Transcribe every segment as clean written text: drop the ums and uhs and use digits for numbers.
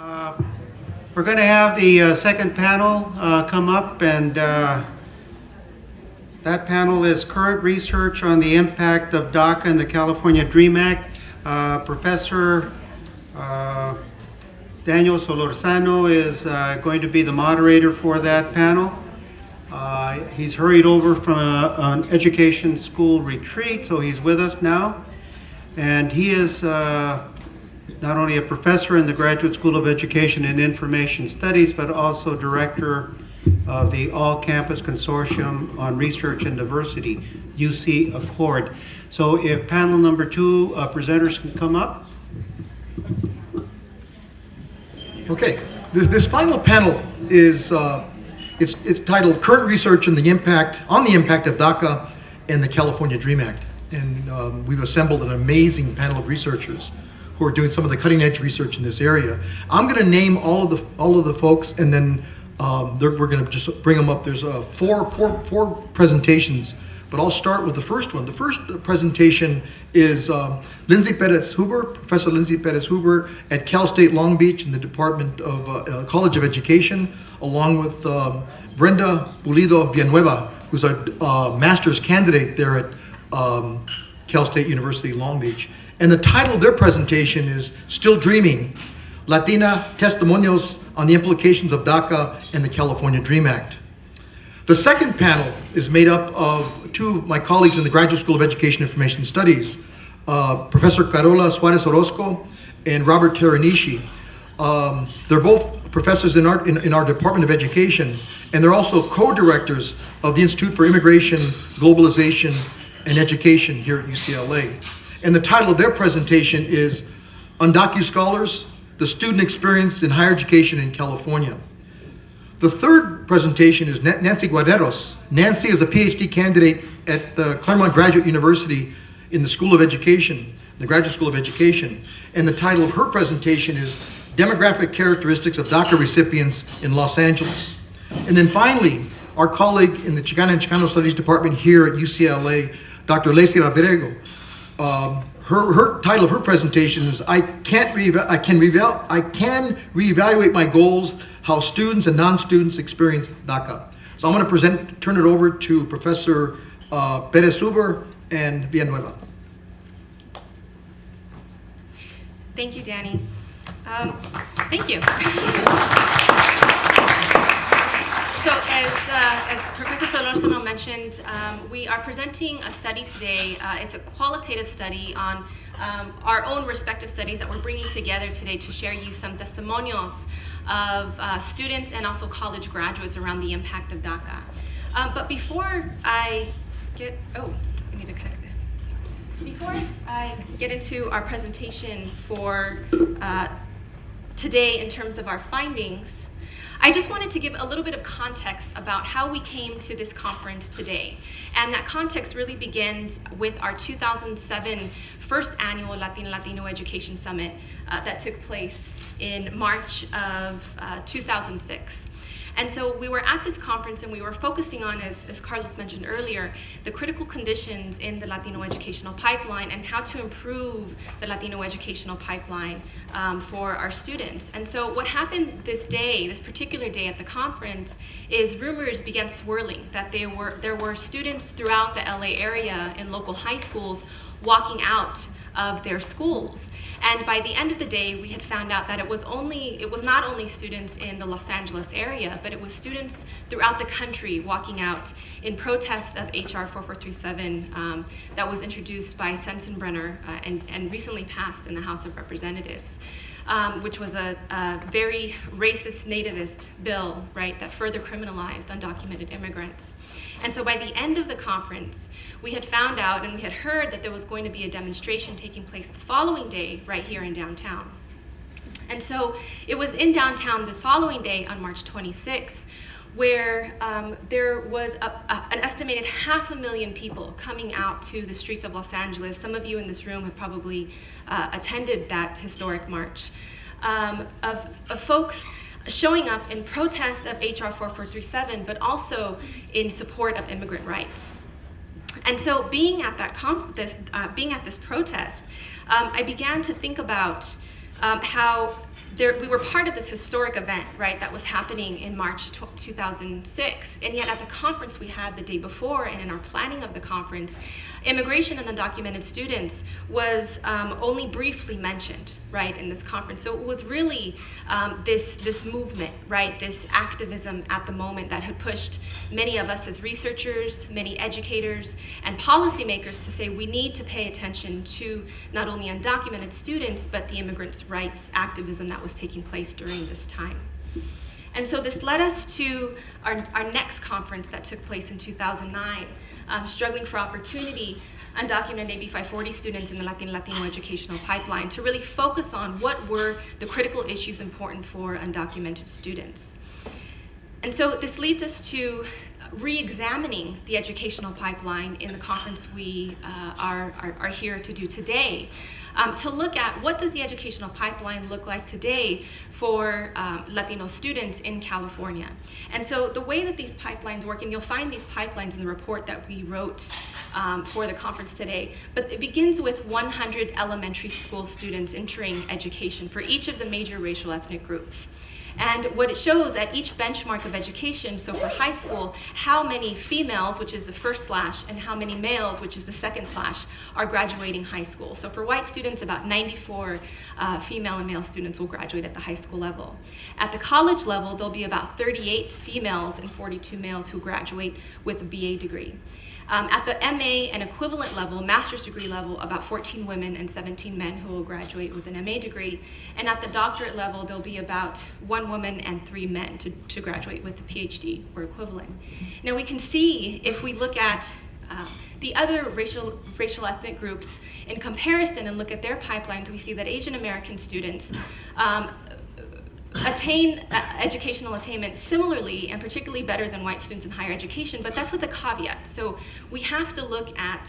Uh, We're going to have the second panel come up, and that panel is current research on the impact of DACA and the California DREAM Act. Professor Daniel Solorzano is going to be the moderator for that panel. He's hurried over from an education school retreat, so he's with us now. And he is not only a professor in the Graduate School of Education and Information Studies, but also director of the All-Campus Consortium on Research and Diversity, UC Accord. So if panel number 2 presenters can come up. Okay, this final panel is it's titled "Current Research on the Impact of DACA and the California DREAM Act," and we've assembled an amazing panel of researchers who are doing some of the cutting-edge research in this area. I'm going to name all of the folks, and then we're going to just bring them up. There's four presentations, but I'll start with the first one. The first presentation is Lindsay Perez-Huber, Professor Lindsay Perez-Huber at Cal State Long Beach in the Department of College of Education, along with Brenda Pulido Villanueva, who's a master's candidate there at Cal State University Long Beach. And the title of their presentation is Still Dreaming, Latina Testimonials on the Implications of DACA and the California DREAM Act. The second panel is made up of two of my colleagues in the Graduate School of Education and Information Studies, Professor Carola Suárez-Orozco and Robert Teranishi. They're both professors in our Department of Education, and they're also co-directors of the Institute for Immigration, Globalization, and Education here at UCLA. And the title of their presentation is Undocu Scholars, the Student Experience in Higher Education in California. The third presentation is Nancy Guarneros. Nancy is a PhD candidate at the Claremont Graduate University in the School of Education, the Graduate School of Education. And the title of her presentation is Demographic Characteristics of DACA Recipients in Los Angeles. And then finally, our colleague in the Chicana and Chicano Studies Department here at UCLA, Dr. Lacey Rabrego. Her title of her presentation is I can reevaluate my goals, how students and non-students experience DACA. So I'm going to turn it over to Professor Perez-Huber and Villanueva. Thank you, Danny. Thank you. So as Professor Solorzano mentioned, we are presenting a study today. It's a qualitative study on our own respective studies that we're bringing together today to share you some testimonials of students and also college graduates around the impact of DACA. But before I get, I need to connect this. Before I get into our presentation for today in terms of our findings, I just wanted to give a little bit of context about how we came to this conference today. And that context really begins with our 2007 first annual Latino Education Summit that took place in March of 2006. And so we were at this conference and we were focusing on, as Carlos mentioned earlier, the critical conditions in the Latino educational pipeline and how to improve the Latino educational pipeline for our students. And so what happened this particular day at the conference, is rumors began swirling that there were students throughout the LA area in local high schools walking out of their schools. And by the end of the day, we had found out that it was not only students in the Los Angeles area, but it was students throughout the country walking out in protest of HR 4437 that was introduced by Sensenbrenner and recently passed in the House of Representatives, which was a very racist nativist bill, right, that further criminalized undocumented immigrants. And so by the end of the conference, we had found out and we had heard that there was going to be a demonstration taking place the following day right here in downtown. And so it was in downtown the following day on March 26th where there was an estimated 500,000 people coming out to the streets of Los Angeles. Some of you in this room have probably attended that historic march of folks showing up in protest of HR 4437, but also in support of immigrant rights. And so being at this protest, I began to think about how we were part of this historic event, right, that was happening in March 2006, and yet at the conference we had the day before, and in our planning of the conference, immigration and undocumented students was only briefly mentioned, right, in this conference. So it was really this movement, right, this activism at the moment that had pushed many of us as researchers, many educators, and policymakers to say we need to pay attention to not only undocumented students, but the immigrants' rights activism that was taking place during this time. And so this led us to our next conference that took place in 2009, Struggling for Opportunity, Undocumented AB 540 students in the Latino educational pipeline, to really focus on what were the critical issues important for undocumented students. And so this leads us to re-examining the educational pipeline in the conference we are here to do today, to look at what does the educational pipeline look like today for Latino students in California. And so the way that these pipelines work, and you'll find these pipelines in the report that we wrote for the conference today, but it begins with 100 elementary school students entering education for each of the major racial ethnic groups. And what it shows at each benchmark of education, so for high school, how many females, which is the first slash, and how many males, which is the second slash, are graduating high school. So for white students, about 94 female and male students will graduate at the high school level. At the college level, there'll be about 38 females and 42 males who graduate with a BA degree. At the MA and equivalent level, master's degree level, about 14 women and 17 men who will graduate with an MA degree. And at the doctorate level, there'll be about 1 woman and 3 men to graduate with a PhD or equivalent. Now we can see, if we look at the other racial ethnic groups in comparison and look at their pipelines, we see that Asian American students attain educational attainment similarly and particularly better than white students in higher education, but that's with a caveat. So we have to look at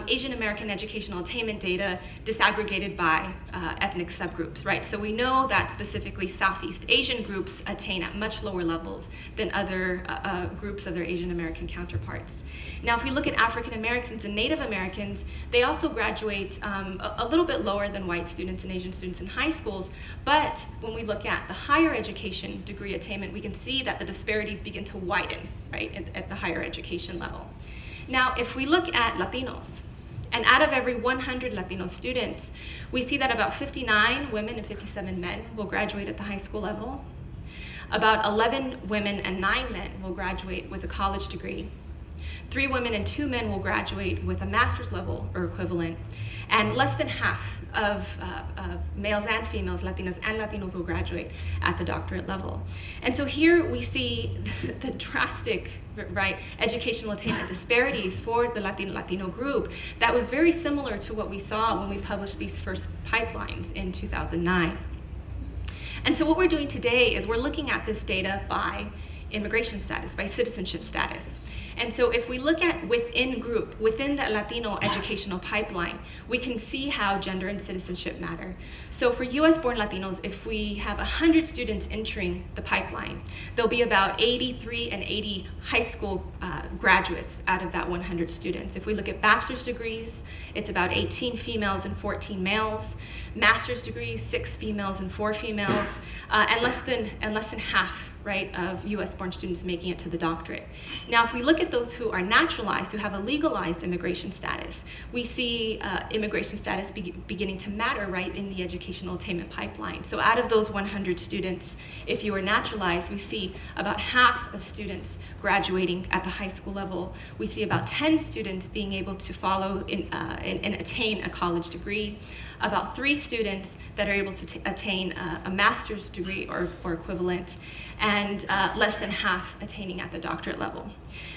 Asian American educational attainment data disaggregated by ethnic subgroups, right? So we know that specifically Southeast Asian groups attain at much lower levels than other groups of their Asian American counterparts. Now, if we look at African Americans and Native Americans, they also graduate a little bit lower than white students and Asian students in high schools, but when we look at the higher education degree attainment, we can see that the disparities begin to widen, right, at the higher education level. Now, if we look at Latinos, and out of every 100 Latino students, we see that about 59 women and 57 men will graduate at the high school level. About 11 women and 9 men will graduate with a college degree. 3 women and 2 men will graduate with a master's level or equivalent. And less than half of males and females, Latinas and Latinos, will graduate at the doctorate level. And so here we see the drastic, right, educational attainment disparities for the Latino group that was very similar to what we saw when we published these first pipelines in 2009. And so what we're doing today is we're looking at this data by immigration status, by citizenship status. And so if we look at within the Latino educational pipeline, we can see how gender and citizenship matter. So for US-born Latinos, if we have 100 students entering the pipeline, there'll be about 83 and 80 high school graduates out of that 100 students. If we look at bachelor's degrees, it's about 18 females and 14 males. Master's degrees, 6 females and 4 females, and less than half, right, of US-born students making it to the doctorate. Now, if we look at those who are naturalized, who have a legalized immigration status, we see immigration status beginning to matter, right, in the educational attainment pipeline. So out of those 100 students, if you are naturalized, we see about half of students graduating at the high school level. We see about 10 students being able to follow and attain a college degree, about 3 students that are able to attain a master's degree or equivalent, and less than half attaining at the doctorate level.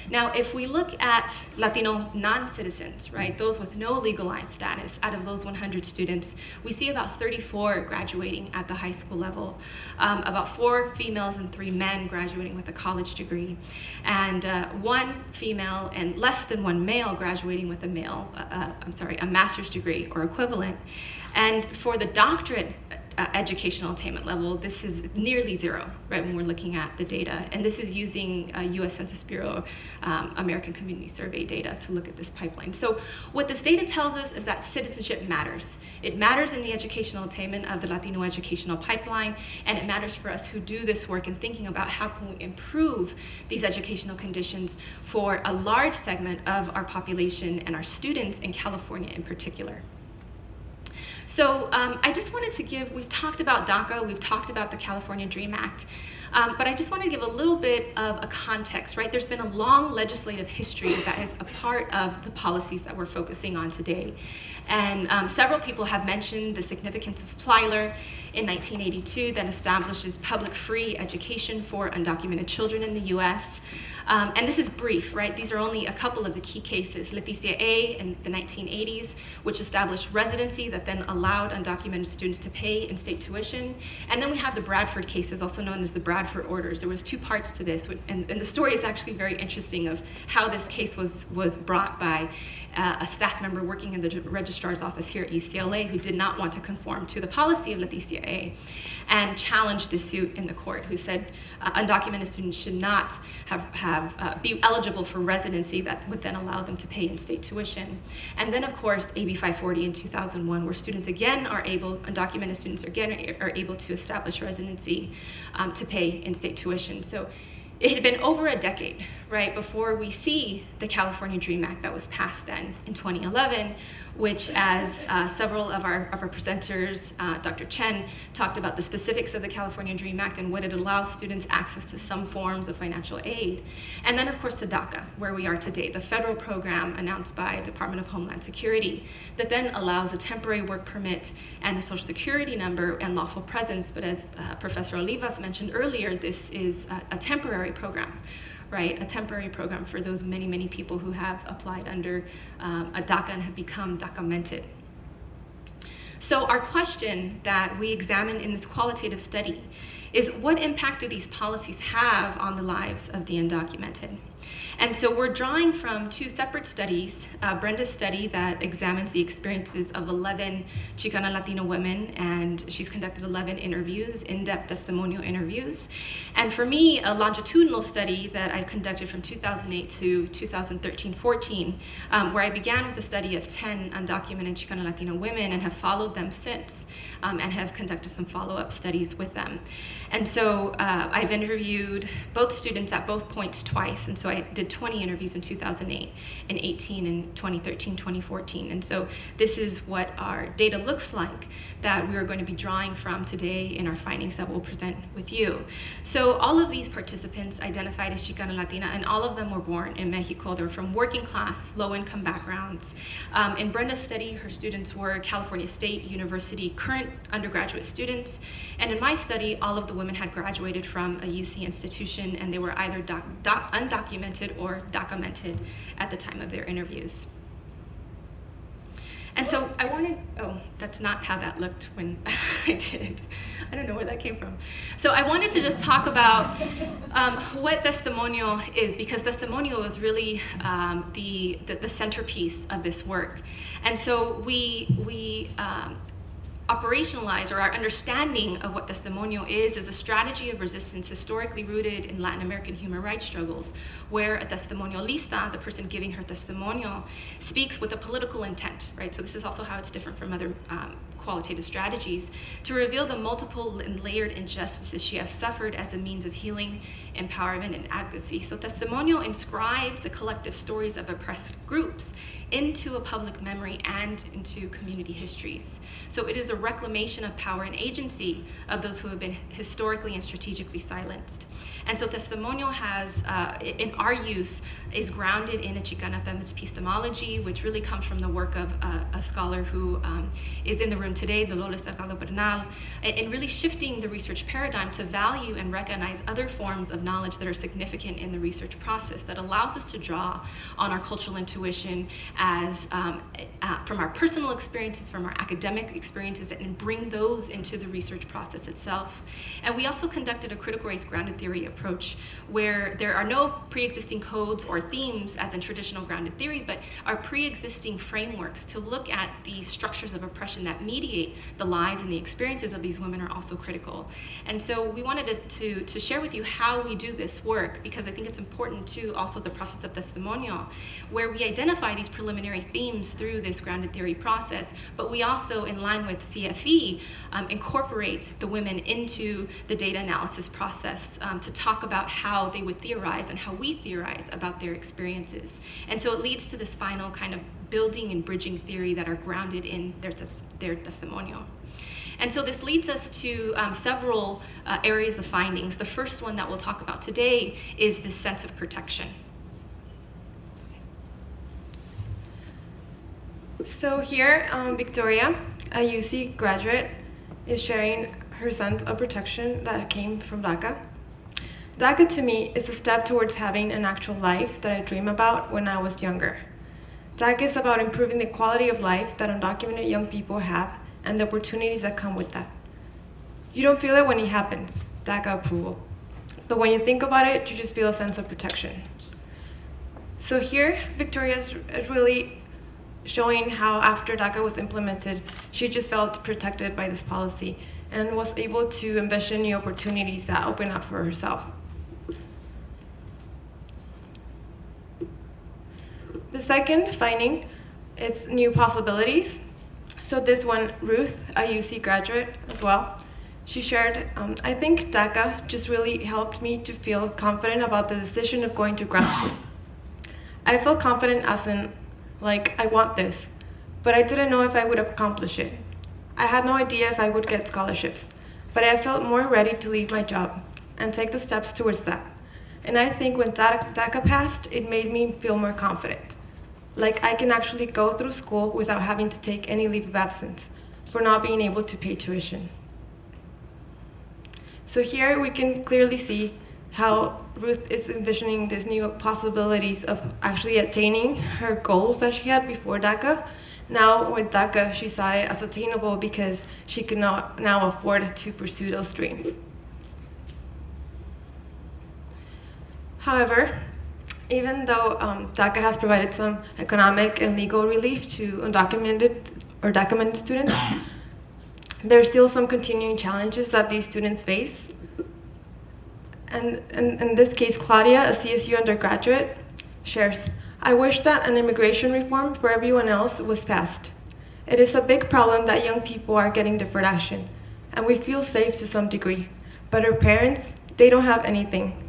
Now, if we look at Latino non-citizens, right, those with no legalized status, out of those 100 students, we see about 34 graduating at the high school level, about 4 females and 3 men graduating with a college degree, and 1 female and less than 1 male graduating with a master's degree or equivalent. And for the doctorate educational attainment level, this is nearly zero, right, when we're looking at the data. And this is using US Census Bureau American Community Survey data to look at this pipeline. So what this data tells us is that citizenship matters. It matters in the educational attainment of the Latino educational pipeline, and it matters for us who do this work in thinking about how can we improve these educational conditions for a large segment of our population and our students in California in particular. So I just wanted to give, we've talked about DACA, we've talked about the California DREAM Act, but I just want to give a little bit of a context, right? There's been a long legislative history that is a part of the policies that we're focusing on today. And several people have mentioned the significance of PLYLR in 1982 that establishes public free education for undocumented children in the US. And this is brief, right? These are only a couple of the key cases. Leticia A in the 1980s, which established residency that then allowed undocumented students to pay in-state tuition. And then we have the Bradford cases, also known as the Bradford Orders. There was two parts to this, and the story is actually very interesting of how this case was brought by a staff member working in the registrar's office here at UCLA who did not want to conform to the policy of Leticia A and challenged the suit in the court, who said undocumented students should not be eligible for residency that would then allow them to pay in-state tuition. And then, of course, AB 540 in 2001, where students again are able, undocumented students again are able to establish residency to pay in-state tuition. So it had been over a decade, right, before we see the California DREAM Act that was passed then in 2011, which, as several of our presenters, Dr. Chen, talked about the specifics of the California DREAM Act and what it allows students access to some forms of financial aid. And then, of course, to DACA, where we are today, the federal program announced by Department of Homeland Security that then allows a temporary work permit and a social security number and lawful presence. But as Professor Olivas mentioned earlier, this is a temporary program, right? A temporary program for those many, many people who have applied under a DACA and have become DACA-mented. So our question that we examine in this qualitative study is, what impact do these policies have on the lives of the undocumented? And so we're drawing from two separate studies, Brenda's study that examines the experiences of 11 Chicana Latino women, and she's conducted 11 interviews, in-depth testimonial interviews. And for me, a longitudinal study that I conducted from 2008 to 2013-14, where I began with a study of 10 undocumented Chicana Latino women and have followed them since, and have conducted some follow-up studies with them. And so I've interviewed both students at both points twice, and so I did 20 interviews in 2008 and 18 in 2013, 2014. And so this is what our data looks like that we are going to be drawing from today in our findings that we'll present with you. So all of these participants identified as Chicana Latina, and all of them were born in Mexico. They were from working class, low-income backgrounds. In Brenda's study, her students were California State University current undergraduate students. And in my study, all of the women had graduated from a UC institution, and they were either undocumented or DACA-mented at the time of their interviews. And so I wanted, oh, that's not how that looked when I did it. I don't know where that came from. So I wanted to just talk about what testimonial is, because testimonial is really the centerpiece of this work. And so we operationalize, or our understanding of what testimonial is a strategy of resistance historically rooted in Latin American human rights struggles, where a testimonialista, the person giving her testimonial, speaks with a political intent, right? So this is also how it's different from other qualitative strategies, to reveal the multiple and layered injustices she has suffered as a means of healing, empowerment, and advocacy. So testimonial inscribes the collective stories of oppressed groups into a public memory and into community histories. So it is a reclamation of power and agency of those who have been historically and strategically silenced. And so testimonial has, in our use, is grounded in a Chicana feminist epistemology, which really comes from the work of a scholar who is in the room today, Dolores Delgado Bernal, in really shifting the research paradigm to value and recognize other forms of knowledge that are significant in the research process, that allows us to draw on our cultural intuition as from our personal experiences, from our academic experiences, and bring those into the research process itself. And we also conducted a critical race grounded theory approach, where there are no pre-existing codes or themes as in traditional grounded theory, but are pre-existing frameworks to look at the structures of oppression that mediate remediate the lives and the experiences of these women are also critical. And so we wanted to share with you how we do this work, because I think it's important to also the process of testimonio, where we identify these preliminary themes through this grounded theory process, but we also, in line with CFE, incorporate the women into the data analysis process to talk about how they would theorize and how we theorize about their experiences. And so it leads to this final kind of building and bridging theory that are grounded in their testimonio. And so this leads us to several areas of findings. The first one that we'll talk about today is this sense of protection. So here, Victoria, a UC graduate, is sharing her sense of protection that came from DACA. DACA to me is a step towards having an actual life that I dream about when I was younger. DACA is about improving the quality of life that undocumented young people have and the opportunities that come with that. You don't feel it when it happens, DACA approval. But when you think about it, you just feel a sense of protection. So here, Victoria is really showing how after DACA was implemented, she just felt protected by this policy and was able to envision new opportunities that open up for herself. The second finding is new possibilities. So this one, Ruth, a UC graduate as well, she shared, I think DACA just really helped me to feel confident about the decision of going to grad school. I felt confident as in, like, I want this, but I didn't know if I would accomplish it. I had no idea if I would get scholarships, but I felt more ready to leave my job and take the steps towards that. And I think when DACA passed, it made me feel more confident. Like I can actually go through school without having to take any leave of absence for not being able to pay tuition. So here we can clearly see how Ruth is envisioning these new possibilities of actually attaining her goals that she had before DACA. Now with DACA, she saw it as attainable because she could not now afford to pursue those dreams. However, even though DACA has provided some economic and legal relief to undocumented or documented students, there are still some continuing challenges that these students face. And in this case, Claudia, a CSU undergraduate, shares, I wish that an immigration reform for everyone else was passed. It is a big problem that young people are getting deferred action, and we feel safe to some degree. But our parents, they don't have anything.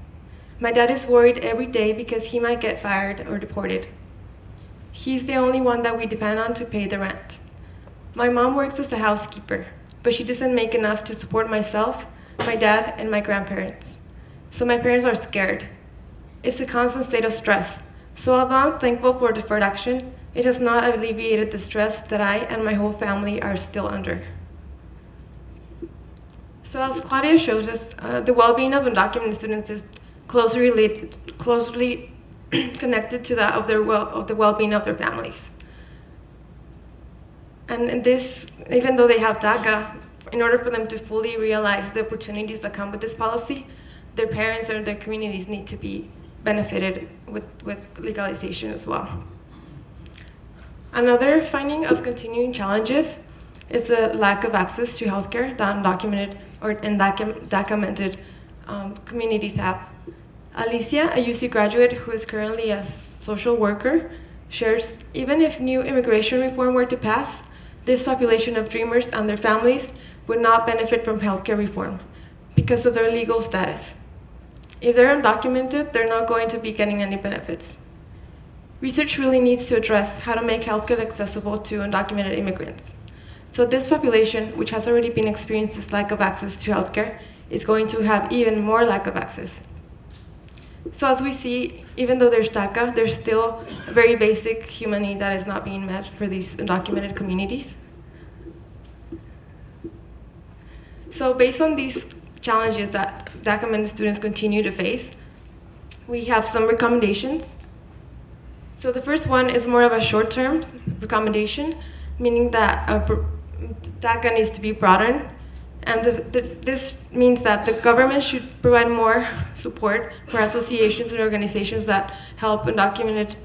My dad is worried every day because he might get fired or deported. He's the only one that we depend on to pay the rent. My mom works as a housekeeper, but she doesn't make enough to support myself, my dad, and my grandparents. So my parents are scared. It's a constant state of stress. So although I'm thankful for deferred action, it has not alleviated the stress that I and my whole family are still under. So as Claudia shows us, the well-being of undocumented students is closely connected to that of the well-being of their families. And this, even though they have DACA, in order for them to fully realize the opportunities that come with this policy, their parents or their communities need to be benefited with legalization as well. Another finding of continuing challenges is the lack of access to healthcare that undocumented or undocumented communities have. Alicia, a UC graduate who is currently a social worker, shares, even if new immigration reform were to pass, this population of dreamers and their families would not benefit from healthcare reform because of their legal status. If they're undocumented, they're not going to be getting any benefits. Research really needs to address how to make healthcare accessible to undocumented immigrants. So this population, which has already been experiencing this lack of access to healthcare, is going to have even more lack of access. So as we see, even though there's DACA, there's still a very basic human need that is not being met for these undocumented communities. So based on these challenges that documented students continue to face, we have some recommendations. So the first one is more of a short-term recommendation, meaning that DACA needs to be broadened. And this means that the government should provide more support for associations and organizations that help undocumented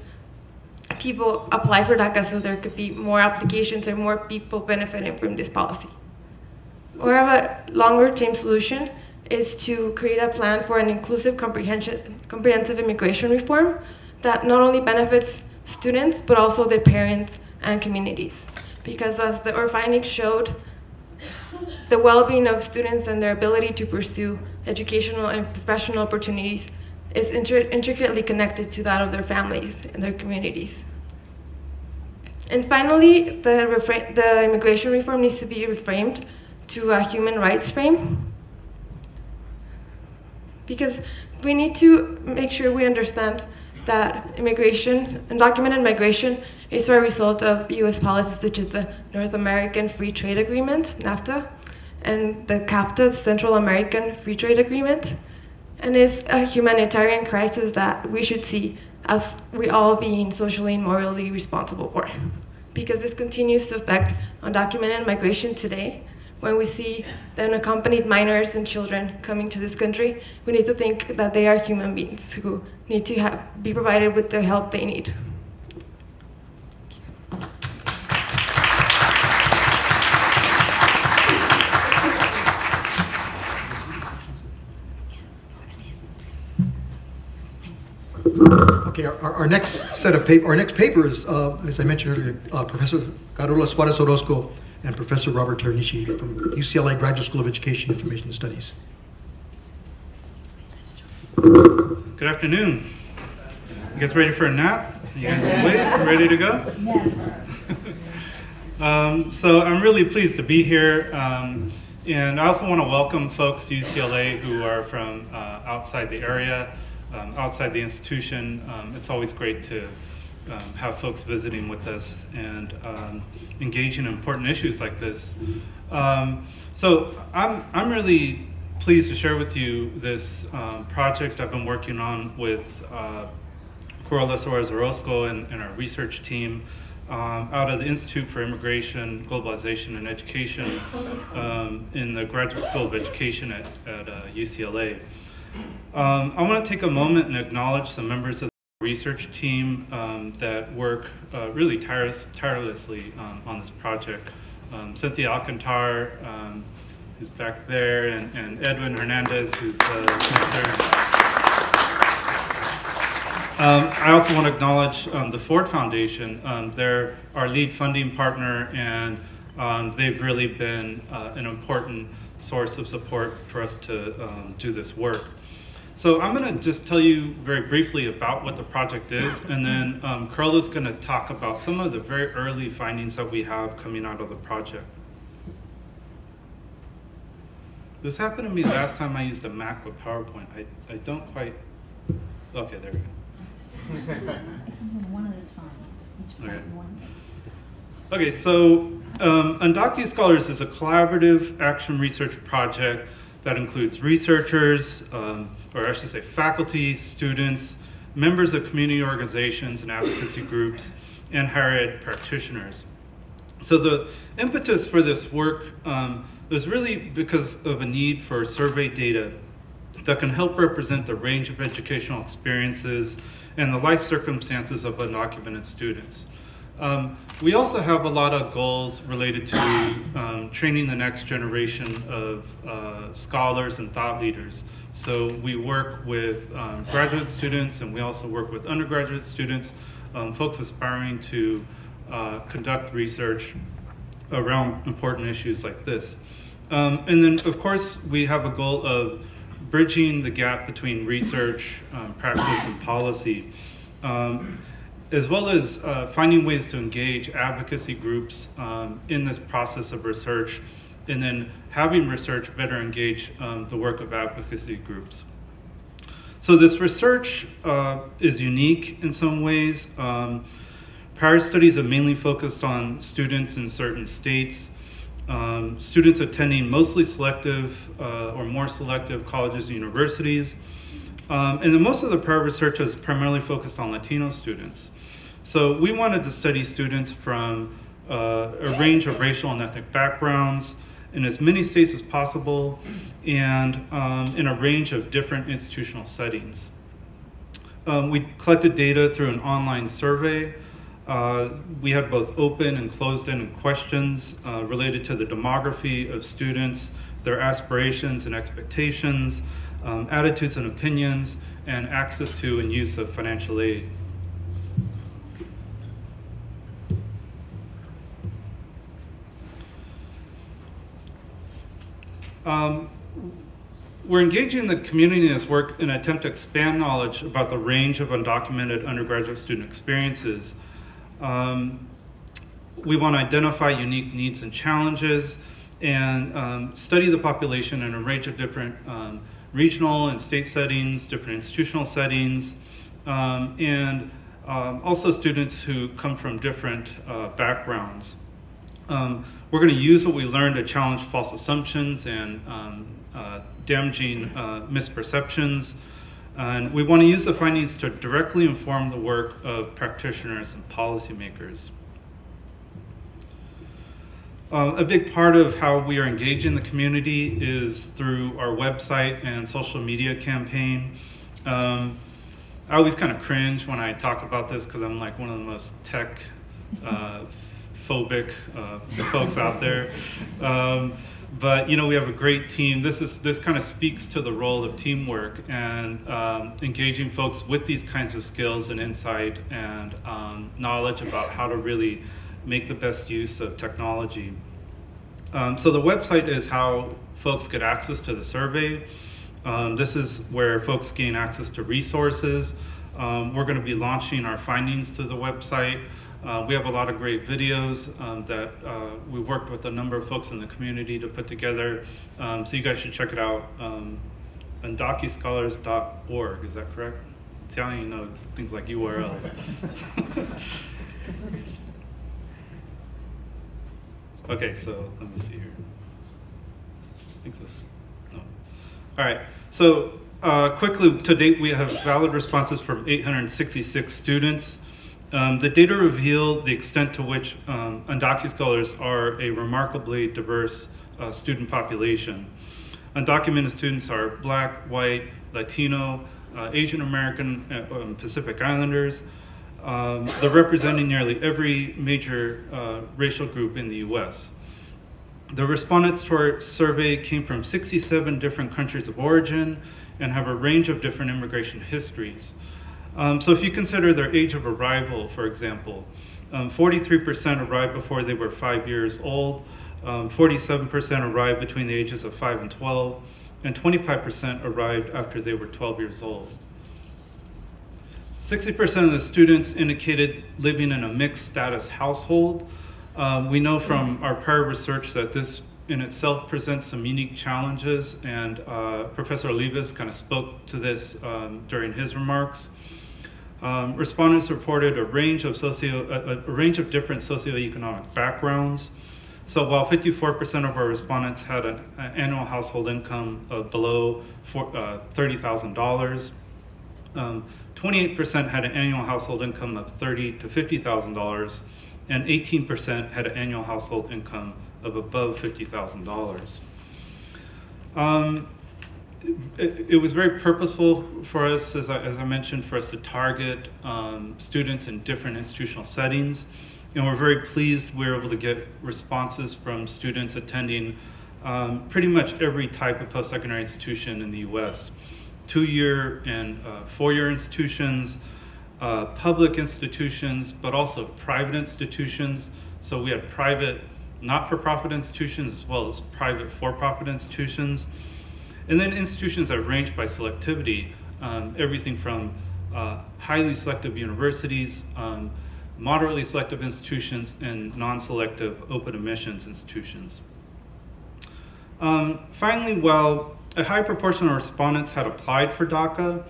people apply for DACA so there could be more applications or more people benefiting from this policy. Or a longer-term solution is to create a plan for an inclusive, comprehensive immigration reform that not only benefits students, but also their parents and communities. Because as our findings showed, the well-being of students and their ability to pursue educational and professional opportunities is intricately connected to that of their families and their communities. And finally, the immigration reform needs to be reframed to a human rights frame, because we need to make sure we understand that immigration, undocumented migration, is a result of US policies such as the North American Free Trade Agreement, NAFTA, and the CAFTA, Central American Free Trade Agreement, and is a humanitarian crisis that we should see as we all being socially and morally responsible for. Because this continues to affect undocumented migration today. When we see the unaccompanied minors and children coming to this country, we need to think that they are human beings who need to be provided with the help they need. Okay, our next paper is, as I mentioned earlier, Professor Carola Suárez-Orozco and Professor Robert Ternici from UCLA Graduate School of Education Information Studies. Good afternoon. You guys ready for a nap? You guys awake? Ready to go? So I'm really pleased to be here. And I also want to welcome folks to UCLA who are from outside the area, outside the institution. It's always great to have folks visiting with us and engaging in important issues like this. So I'm really pleased to share with you this project I've been working on with Carola Suárez-Orozco and our research team out of the Institute for Immigration, Globalization, and Education in the Graduate School of Education at UCLA. I want to take a moment and acknowledge some members of the research team that work really tirelessly on this project. Cynthia Alcantar, who's back there, and Edwin Hernandez, who's there. I also want to acknowledge the Ford Foundation. They're our lead funding partner, and they've really been an important source of support for us to do this work. So I'm going to just tell you very briefly about what the project is, and then Carla's going to talk about some of the very early findings that we have coming out of the project. This happened to me last time I used a Mac with PowerPoint. I don't quite... Okay, there we go. One at a time. Each Okay. one. Okay, so UndocuScholars is a collaborative action research project that includes researchers, or I should say faculty, students, members of community organizations and advocacy groups, and higher ed practitioners. So the impetus for this work was really because of a need for survey data that can help represent the range of educational experiences and the life circumstances of undocumented students. We also have a lot of goals related to training the next generation of scholars and thought leaders. So we work with graduate students, and we also work with undergraduate students, folks aspiring to conduct research around important issues like this. And then, of course, we have a goal of bridging the gap between research, practice, and policy, as well as finding ways to engage advocacy groups in this process of research, and then having research better engage the work of advocacy groups. So this research is unique in some ways. Prior studies have mainly focused on students in certain states, students attending mostly selective or more selective colleges and universities. And then most of the prior research has primarily focused on Latino students. So we wanted to study students from a range of racial and ethnic backgrounds in as many states as possible, and in a range of different institutional settings. We collected data through an online survey We had both open and closed-ended questions related to the demography of students, their aspirations and expectations, attitudes and opinions, and access to and use of financial aid. We're engaging the community in this work in an attempt to expand knowledge about the range of undocumented undergraduate student experiences. We want to identify unique needs and challenges and study the population in a range of different regional and state settings, different institutional settings, and also students who come from different backgrounds. We're going to use what we learned to challenge false assumptions and damaging misperceptions. And we want to use the findings to directly inform the work of practitioners and policymakers. A big part of how we are engaging the community is through our website and social media campaign. I always kind of cringe when I talk about this because I'm like one of the most tech phobic folks out there. But you know, we have a great team. This kind of speaks to the role of teamwork and engaging folks with these kinds of skills and insight and knowledge about how to really make the best use of technology. So the website is how folks get access to the survey. This is where folks gain access to resources. We're going to be launching our findings through the website. We have a lot of great videos that we worked with a number of folks in the community to put together. So you guys should check it out on docuscholars.org, is that correct? See, I don't even know things like URLs. Okay, so let me see here. I think this, no. All right, so quickly, to date, we have valid responses from 866 students. The data reveal the extent to which undocumented scholars are a remarkably diverse student population. Undocumented students are Black, White, Latino, Asian American, Pacific Islanders. They're representing nearly every major racial group in the US. The respondents to our survey came from 67 different countries of origin and have a range of different immigration histories. So if you consider their age of arrival, for example, 43% arrived before they were 5 years old, 47% arrived between the ages of 5 and 12, and 25% arrived after they were 12 years old. 60% of the students indicated living in a mixed status household. We know from our prior research that this in itself presents some unique challenges, and Professor Olivas kind of spoke to this during his remarks. Respondents reported a range of different socioeconomic backgrounds. So while 54% of our respondents had an annual household income of below $30,000, 28% had an annual household income of $30,000 to $50,000, and 18% had an annual household income of above $50,000. It was very purposeful for us, as I mentioned, for us to target students in different institutional settings. And we're very pleased we were able to get responses from students attending pretty much every type of post-secondary institution in the US. 2-year and 4-year institutions, public institutions, but also private institutions. So we had private not-for-profit institutions as well as private for-profit institutions. And then institutions that range by selectivity, everything from highly selective universities, moderately selective institutions, and non-selective open admissions institutions. Finally, while a high proportion of respondents had applied for DACA,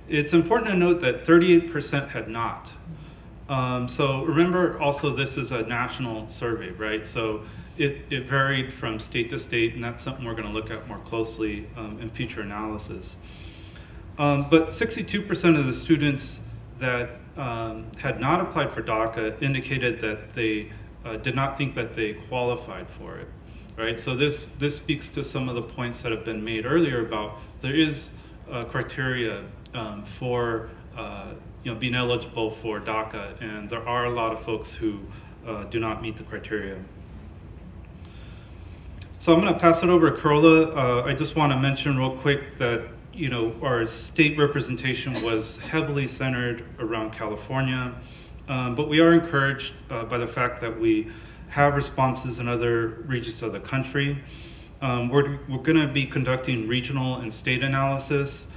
it's important to note that 38% had not. So remember also this is a national survey, right? So it varied from state to state, and that's something we're going to look at more closely in future analysis. But 62% of the students that had not applied for DACA indicated that they did not think that they qualified for it, right? So this speaks to some of the points that have been made earlier about there is criteria for being eligible for DACA, and there are a lot of folks who do not meet the criteria. So I'm going to pass it over to Carola. I just want to mention real quick that our state representation was heavily centered around California, but we are encouraged by the fact that we have responses in other regions of the country. We're going to be conducting regional and state analysis.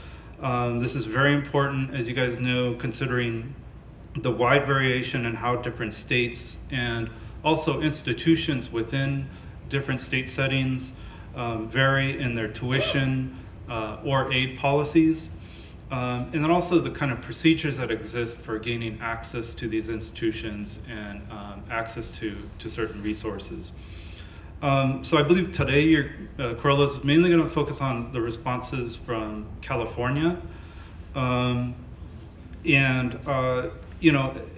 This is very important, as you guys know, considering the wide variation in how different states and also institutions within different state settings vary in their tuition or aid policies. And then also the kind of procedures that exist for gaining access to these institutions and access to certain resources. So I believe today Carola is mainly going to focus on the responses from California.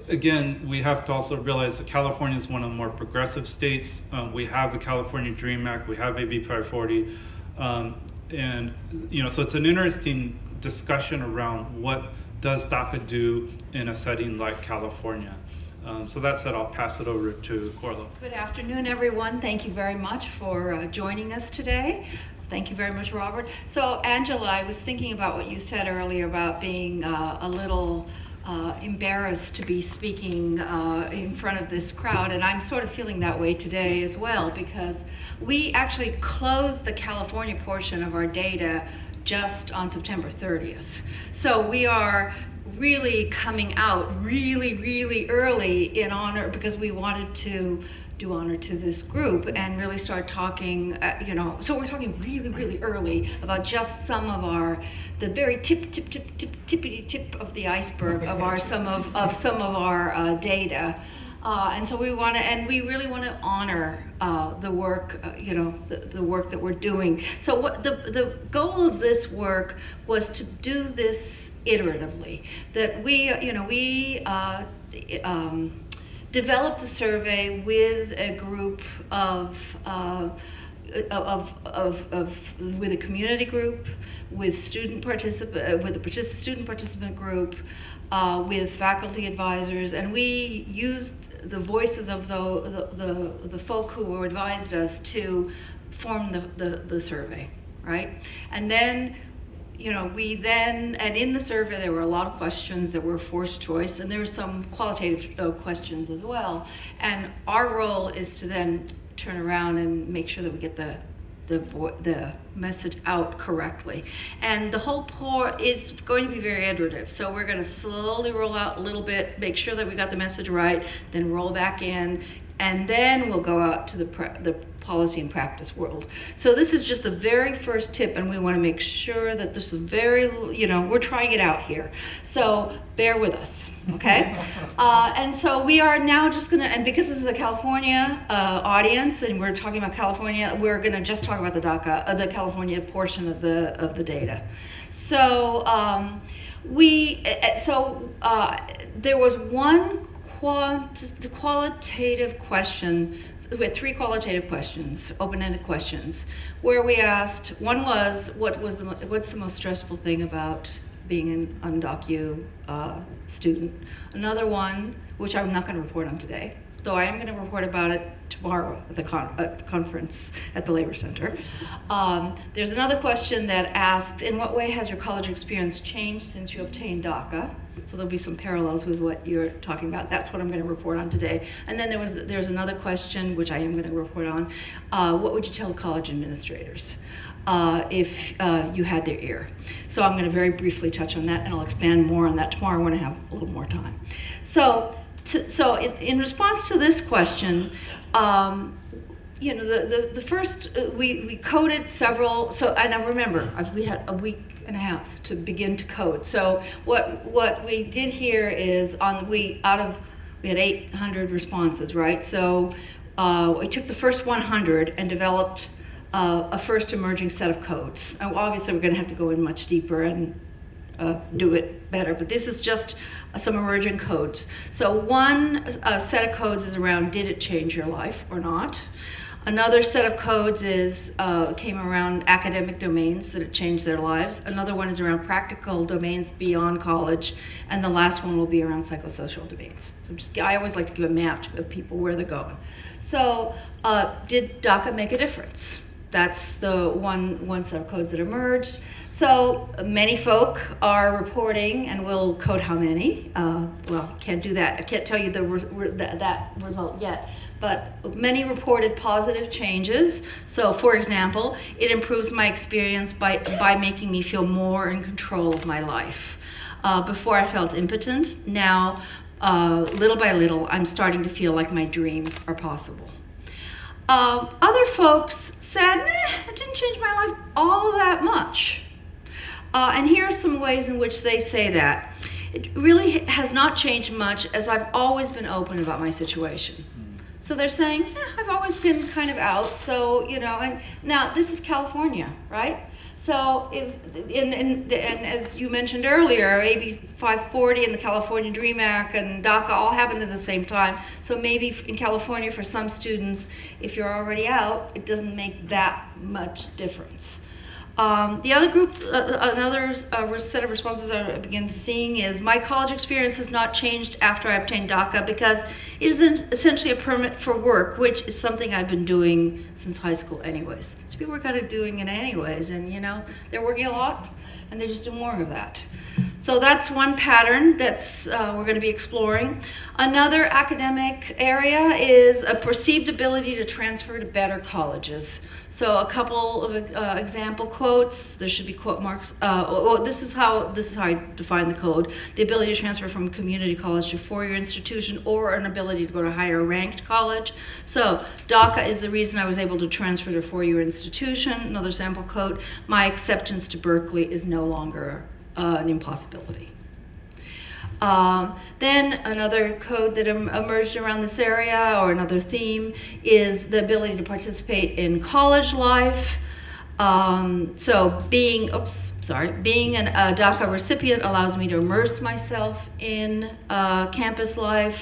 Again, we have to also realize that California is one of the more progressive states. We have the California DREAM Act, we have AB 540, so it's an interesting discussion around what does DACA do in a setting like California. So that said, I'll pass it over to Carola. Good afternoon, everyone. Thank you very much for joining us today. Thank you very much, Robert. So, Angela, I was thinking about what you said earlier about being a little embarrassed to be speaking in front of this crowd, and I'm sort of feeling that way today as well, because we actually closed the California portion of our data just on September 30th. So we are really coming out really early in honor, because we wanted to do honor to this group and really start talking, so we're talking really early about just some of the very tippity tip of the iceberg of some of our data. And so we really want to honor the work, the work that we're doing. So what the goal of this work was to do this iteratively. That we developed a survey with a group with a community group, with student participant group, with faculty advisors, and we used the voices of the folk who advised us to form the survey, right? And then and in the survey there were a lot of questions that were forced choice, and there were some qualitative questions as well. And our role is to then turn around and make sure that we get the message out correctly. And the whole it's going to be very iterative. So we're going to slowly roll out a little bit, make sure that we got the message right, then roll back in, and then we'll go out to the policy and practice world. So this is just the very first tip, and we want to make sure that this is we're trying it out here. So bear with us, okay? And so we are now just gonna, and because this is a California audience, and we're talking about California, we're gonna just talk about the DACA, the California portion of the data. So there was one qualitative question. We had three qualitative questions, open-ended questions, where we asked, one was, what's the most stressful thing about being an undocu student? Another one, which I'm not going to report on today, though I am going to report about it tomorrow at the conference at the Labor Center. There's another question that asked, in what way has your college experience changed since you obtained DACA? So there'll be some parallels with what you're talking about. That's what I'm going to report on today. And then there's another question, which I am going to report on. What would you tell college administrators if you had their ear? So I'm going to very briefly touch on that, and I'll expand more on that tomorrow when I have a little more time. So in response to this question, the first, we coded several, and I remember, we had a week and a half to begin to code. So what we did here is, we had 800 responses, right? So we took the first 100 and developed a first emerging set of codes. And obviously we're gonna have to go in much deeper and do it better, but this is just some emerging codes. So one set of codes is around, did it change your life or not? Another set of codes came around academic domains that have changed their lives. Another one is around practical domains beyond college, and the last one will be around psychosocial domains. So I always like to give a map of people where they're going. So did DACA make a difference? That's the one set of codes that emerged. So many folk are reporting, and we'll code how many. Well, can't do that. I can't tell you that result yet. But many reported positive changes. So, for example, it improves my experience by making me feel more in control of my life. Before I felt impotent. Now, little by little, I'm starting to feel like my dreams are possible. Other folks said, it didn't change my life all that much. And here are some ways in which they say that. It really has not changed much, as I've always been open about my situation. So they're saying, I've always been kind of out, so, and now this is California, right? So and as you mentioned earlier, AB 540 and the California DREAM Act and DACA all happened at the same time. So maybe in California for some students, if you're already out, it doesn't make that much difference. The other group, another set of responses I began seeing is, my college experience has not changed after I obtained DACA because it is essentially a permit for work, which is something I've been doing since high school anyways. So people are kind of doing it anyways, and they're working a lot, and they're just doing more of that. So that's one pattern that's we're going to be exploring. Another academic area is a perceived ability to transfer to better colleges. So a couple of example quotes. There should be quote marks. This is how I define the code: the ability to transfer from community college to a four-year institution, or an ability to go to a higher ranked college. So DACA is the reason I was able to transfer to a four-year institution. Another sample quote: my acceptance to Berkeley is no longer an impossibility. Then another code that emerged around this area, or another theme, is the ability to participate in college life. So being a DACA recipient allows me to immerse myself in campus life,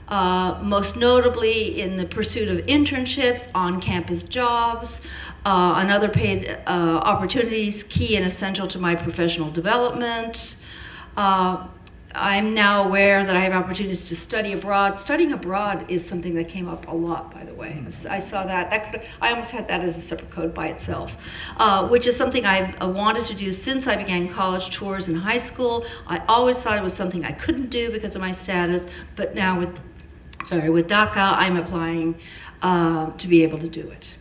most notably in the pursuit of internships, on-campus jobs, and other paid opportunities, key and essential to my professional development. I'm now aware that I have opportunities to study abroad. Studying abroad is something that came up a lot, by the way. I saw that. I almost had that as a separate code by itself, which is something I've wanted to do since I began college tours in high school. I always thought it was something I couldn't do because of my status, but now with DACA, I'm applying to be able to do it.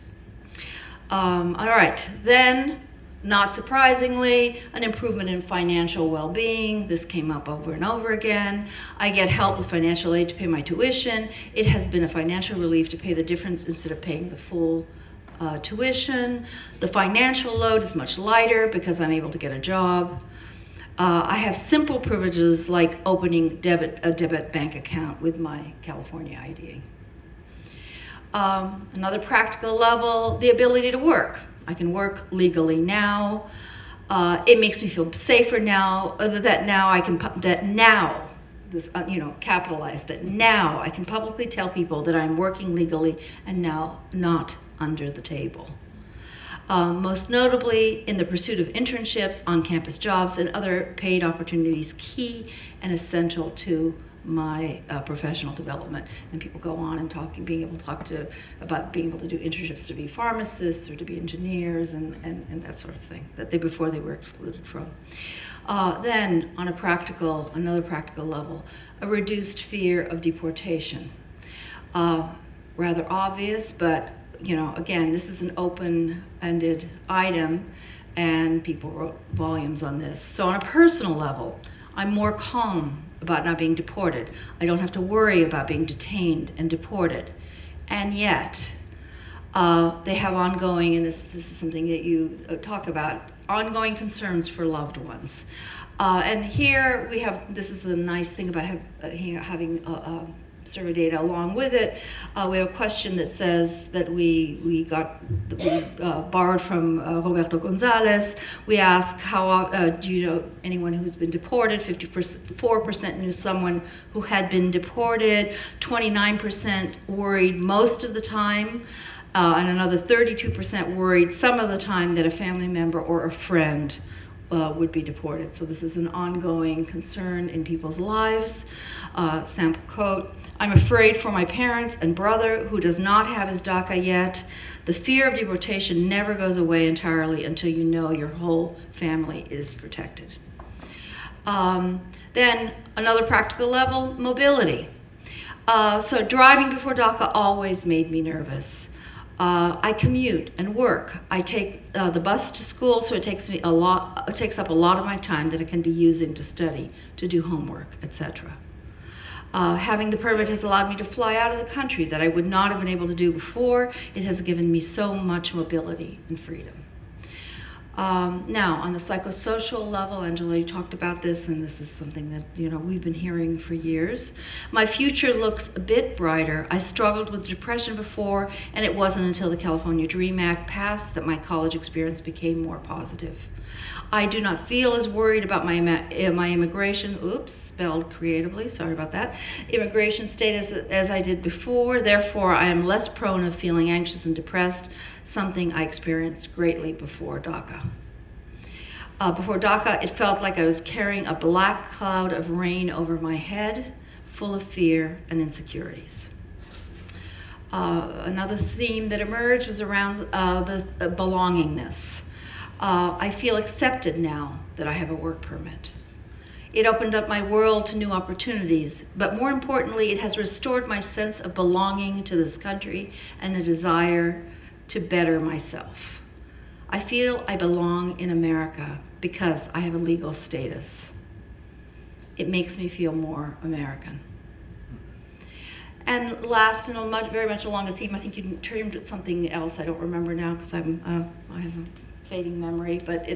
All right, then, not surprisingly, an improvement in financial well-being. This came up over and over again. I get help with financial aid to pay my tuition. It has been a financial relief to pay the difference instead of paying the full tuition. The financial load is much lighter because I'm able to get a job. I have simple privileges like opening a debit bank account with my California ID. Another practical level, the ability to work. I can work legally now. It makes me feel safer now. Capitalize that now I can publicly tell people that I'm working legally and now not under the table. Most notably in the pursuit of internships, on-campus jobs, and other paid opportunities, key and essential to my professional development. And people go on and being able to talk about being able to do internships to be pharmacists or to be engineers and that sort of thing that before they were excluded from. Then on another practical level, a reduced fear of deportation. Rather obvious, but again, this is an open-ended item, and people wrote volumes on this. So on a personal level, I'm more calm about not being deported. I don't have to worry about being detained and deported. And yet, they have ongoing, and this is something that you talk about, ongoing concerns for loved ones. And here we have, this is the nice thing about having survey data along with it. We have a question that says that we borrowed from Roberto Gonzalez. We ask, do you know anyone who's been deported? 54% knew someone who had been deported. 29% worried most of the time. and another 32% worried some of the time that a family member or a friend would be deported. So this is an ongoing concern in people's lives. Sample quote, "I'm afraid for my parents and brother who does not have his DACA yet. The fear of deportation never goes away entirely until you know your whole family is protected." Then another practical level, mobility. So driving before DACA always made me nervous. I commute and work. I take the bus to school, so it takes up a lot of my time that I can be using to study, to do homework, etc. Having the permit has allowed me to fly out of the country that I would not have been able to do before. It has given me so much mobility and freedom. Now, on the psychosocial level, Angela, you talked about this, and this is something that we've been hearing for years. My future looks a bit brighter. I struggled with depression before, and it wasn't until the California DREAM Act passed that my college experience became more positive. I do not feel as worried about my immigration, spelled creatively, sorry about that, immigration status as I did before. Therefore, I am less prone of feeling anxious and depressed, something I experienced greatly before DACA. Before DACA, it felt like I was carrying a black cloud of rain over my head, full of fear and insecurities. Another theme that emerged was around the belongingness. I feel accepted now that I have a work permit. It opened up my world to new opportunities, but more importantly, it has restored my sense of belonging to this country and a desire to better myself. I feel I belong in America because I have a legal status. It makes me feel more American. And last, and very much along the theme, I think you termed it something else. I don't remember now because I have a fading memory, but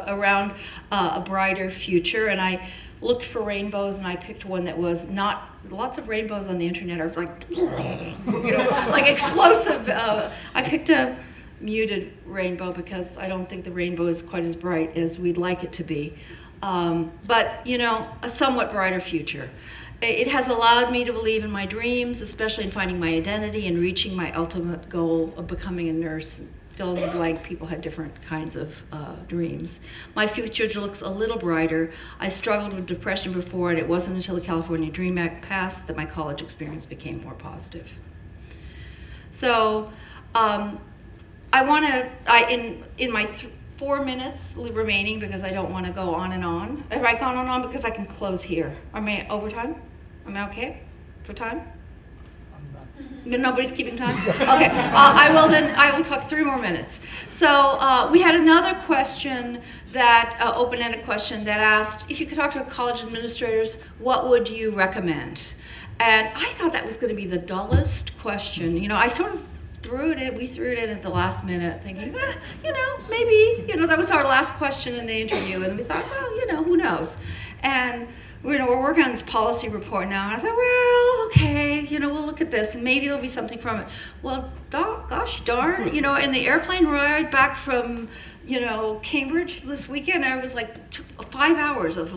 around a brighter future. And I looked for rainbows, and I picked one that was not. Lots of rainbows on the internet are like, like explosive. I picked a muted rainbow because I don't think the rainbow is quite as bright as we'd like it to be. But a somewhat brighter future. It has allowed me to believe in my dreams, especially in finding my identity and reaching my ultimate goal of becoming a nurse. Fill in the blank, people had different kinds of dreams. My future looks a little brighter. I struggled with depression before, and it wasn't until the California DREAM Act passed that my college experience became more positive. So I want to, in my 4 minutes remaining, because I don't want to go on and on. Have I gone on and on? Because I can close here. Am I overtime? Am I okay for time? Nobody's keeping time? Okay, I will talk 3 more minutes. So we had another question that, open-ended question that asked, if you could talk to college administrators, what would you recommend? And I thought that was going to be the dullest question. I sort of we threw it in at the last minute thinking, maybe, that was our last question in the interview. And we thought, well, who knows? And we're working on this policy report now, and I thought, well, okay, we'll look at this, and maybe there'll be something from it. Well, gosh darn, in the airplane ride back from, Cambridge this weekend, I was took 5 hours of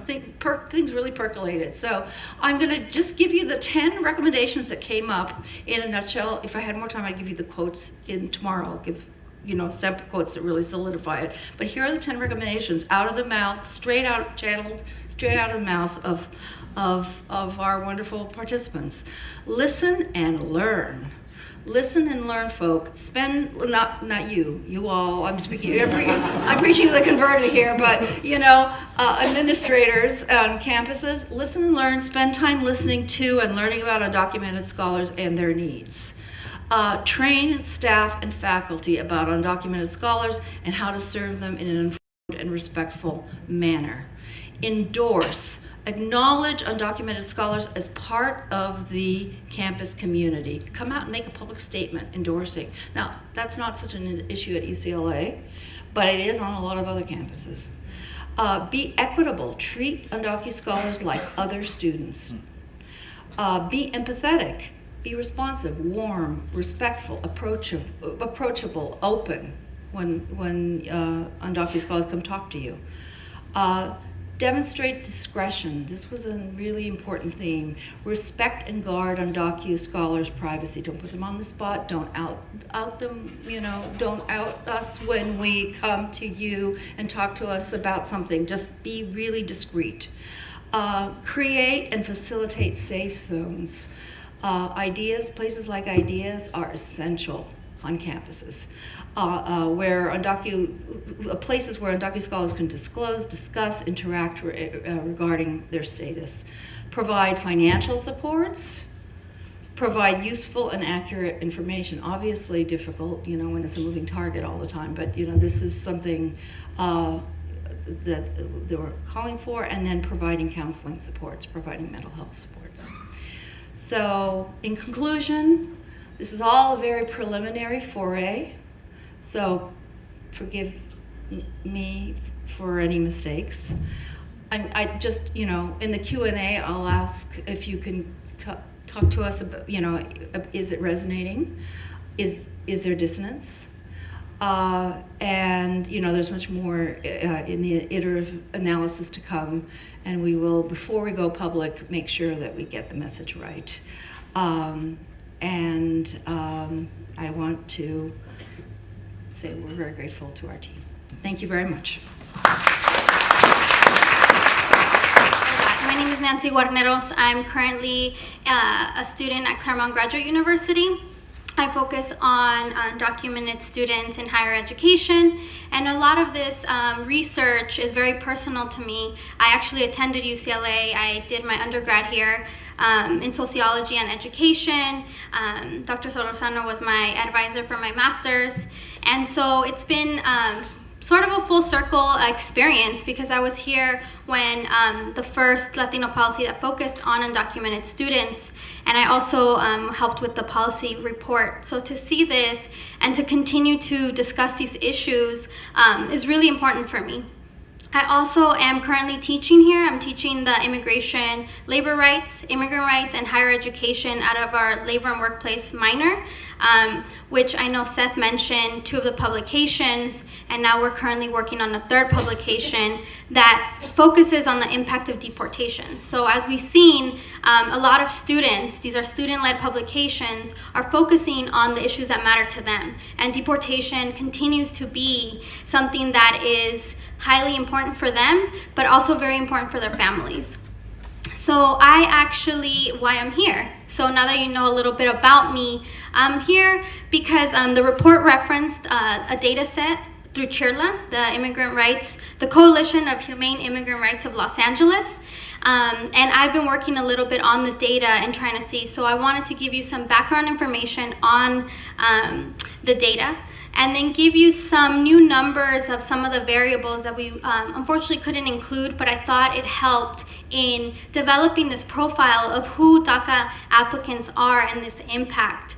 things really percolated. So I'm gonna just give you the 10 recommendations that came up in a nutshell. If I had more time, I'd give you the quotes tomorrow. I'll give sample quotes that really solidify it. But here are the 10 recommendations out of the mouth, channeled straight out of the mouth of our wonderful participants. Listen and learn. Listen and learn, folk. Spend, not you all, I'm preaching to the converted here, but, administrators on campuses, listen and learn, spend time listening to and learning about undocumented scholars and their needs. Train staff and faculty about undocumented scholars and how to serve them in an informed and respectful manner. Endorse. Acknowledge undocumented scholars as part of the campus community. Come out and make a public statement endorsing. Now, that's not such an issue at UCLA, but it is on a lot of other campuses. Be equitable. Treat undocumented scholars like other students. Be empathetic. Be responsive, warm, respectful, approachable, open when undocumented scholars come talk to you. Demonstrate discretion. This was a really important theme. Respect and guard undocumented scholars' privacy. Don't put them on the spot. Don't out them, don't out us when we come to you and talk to us about something. Just be really discreet. Create and facilitate safe zones. Places like ideas are essential on campuses. Places where undocumented scholars can discuss, interact regarding their status. Provide financial supports. Provide useful and accurate information. Obviously difficult, when it's a moving target all the time, but this is something that they were calling for, and then providing counseling supports, providing mental health supports. So in conclusion, this is all a very preliminary foray, so forgive me for any mistakes. I just, in the Q&A, I'll ask if you can talk to us about, is it resonating? Is there dissonance? And there's much more in the iterative analysis to come, and we will, before we go public, make sure that we get the message right. I want to say we're very grateful to our team. Thank you very much. My name is Nancy Guarneros. I'm currently a student at Claremont Graduate University. I focus on undocumented students in higher education, and a lot of this research is very personal to me. I actually attended UCLA. I did my undergrad here in sociology and education. Dr. Solorzano was my advisor for my master's, and so it's been sort of a full circle experience, because I was here when the first Latino policy that focused on undocumented students, and I also helped with the policy report. So to see this and to continue to discuss these issues is really important for me. I also am currently teaching here. I'm teaching the immigration, labor rights, immigrant rights, and higher education out of our labor and workplace minor, which I know Seth mentioned 2 of the publications, and now we're currently working on a 3rd publication that focuses on the impact of deportation. So as we've seen, a lot of students, these are student-led publications, are focusing on the issues that matter to them. And deportation continues to be something that is highly important for them, but also very important for their families. So why I'm here. So now that you know a little bit about me, I'm here because the report referenced a data set through CHIRLA, the Coalition of Humane Immigrant Rights of Los Angeles. And I've been working a little bit on the data and trying to see. So I wanted to give you some background information on the data, and then give you some new numbers of some of the variables that we unfortunately couldn't include, but I thought it helped in developing this profile of who DACA applicants are and this impact.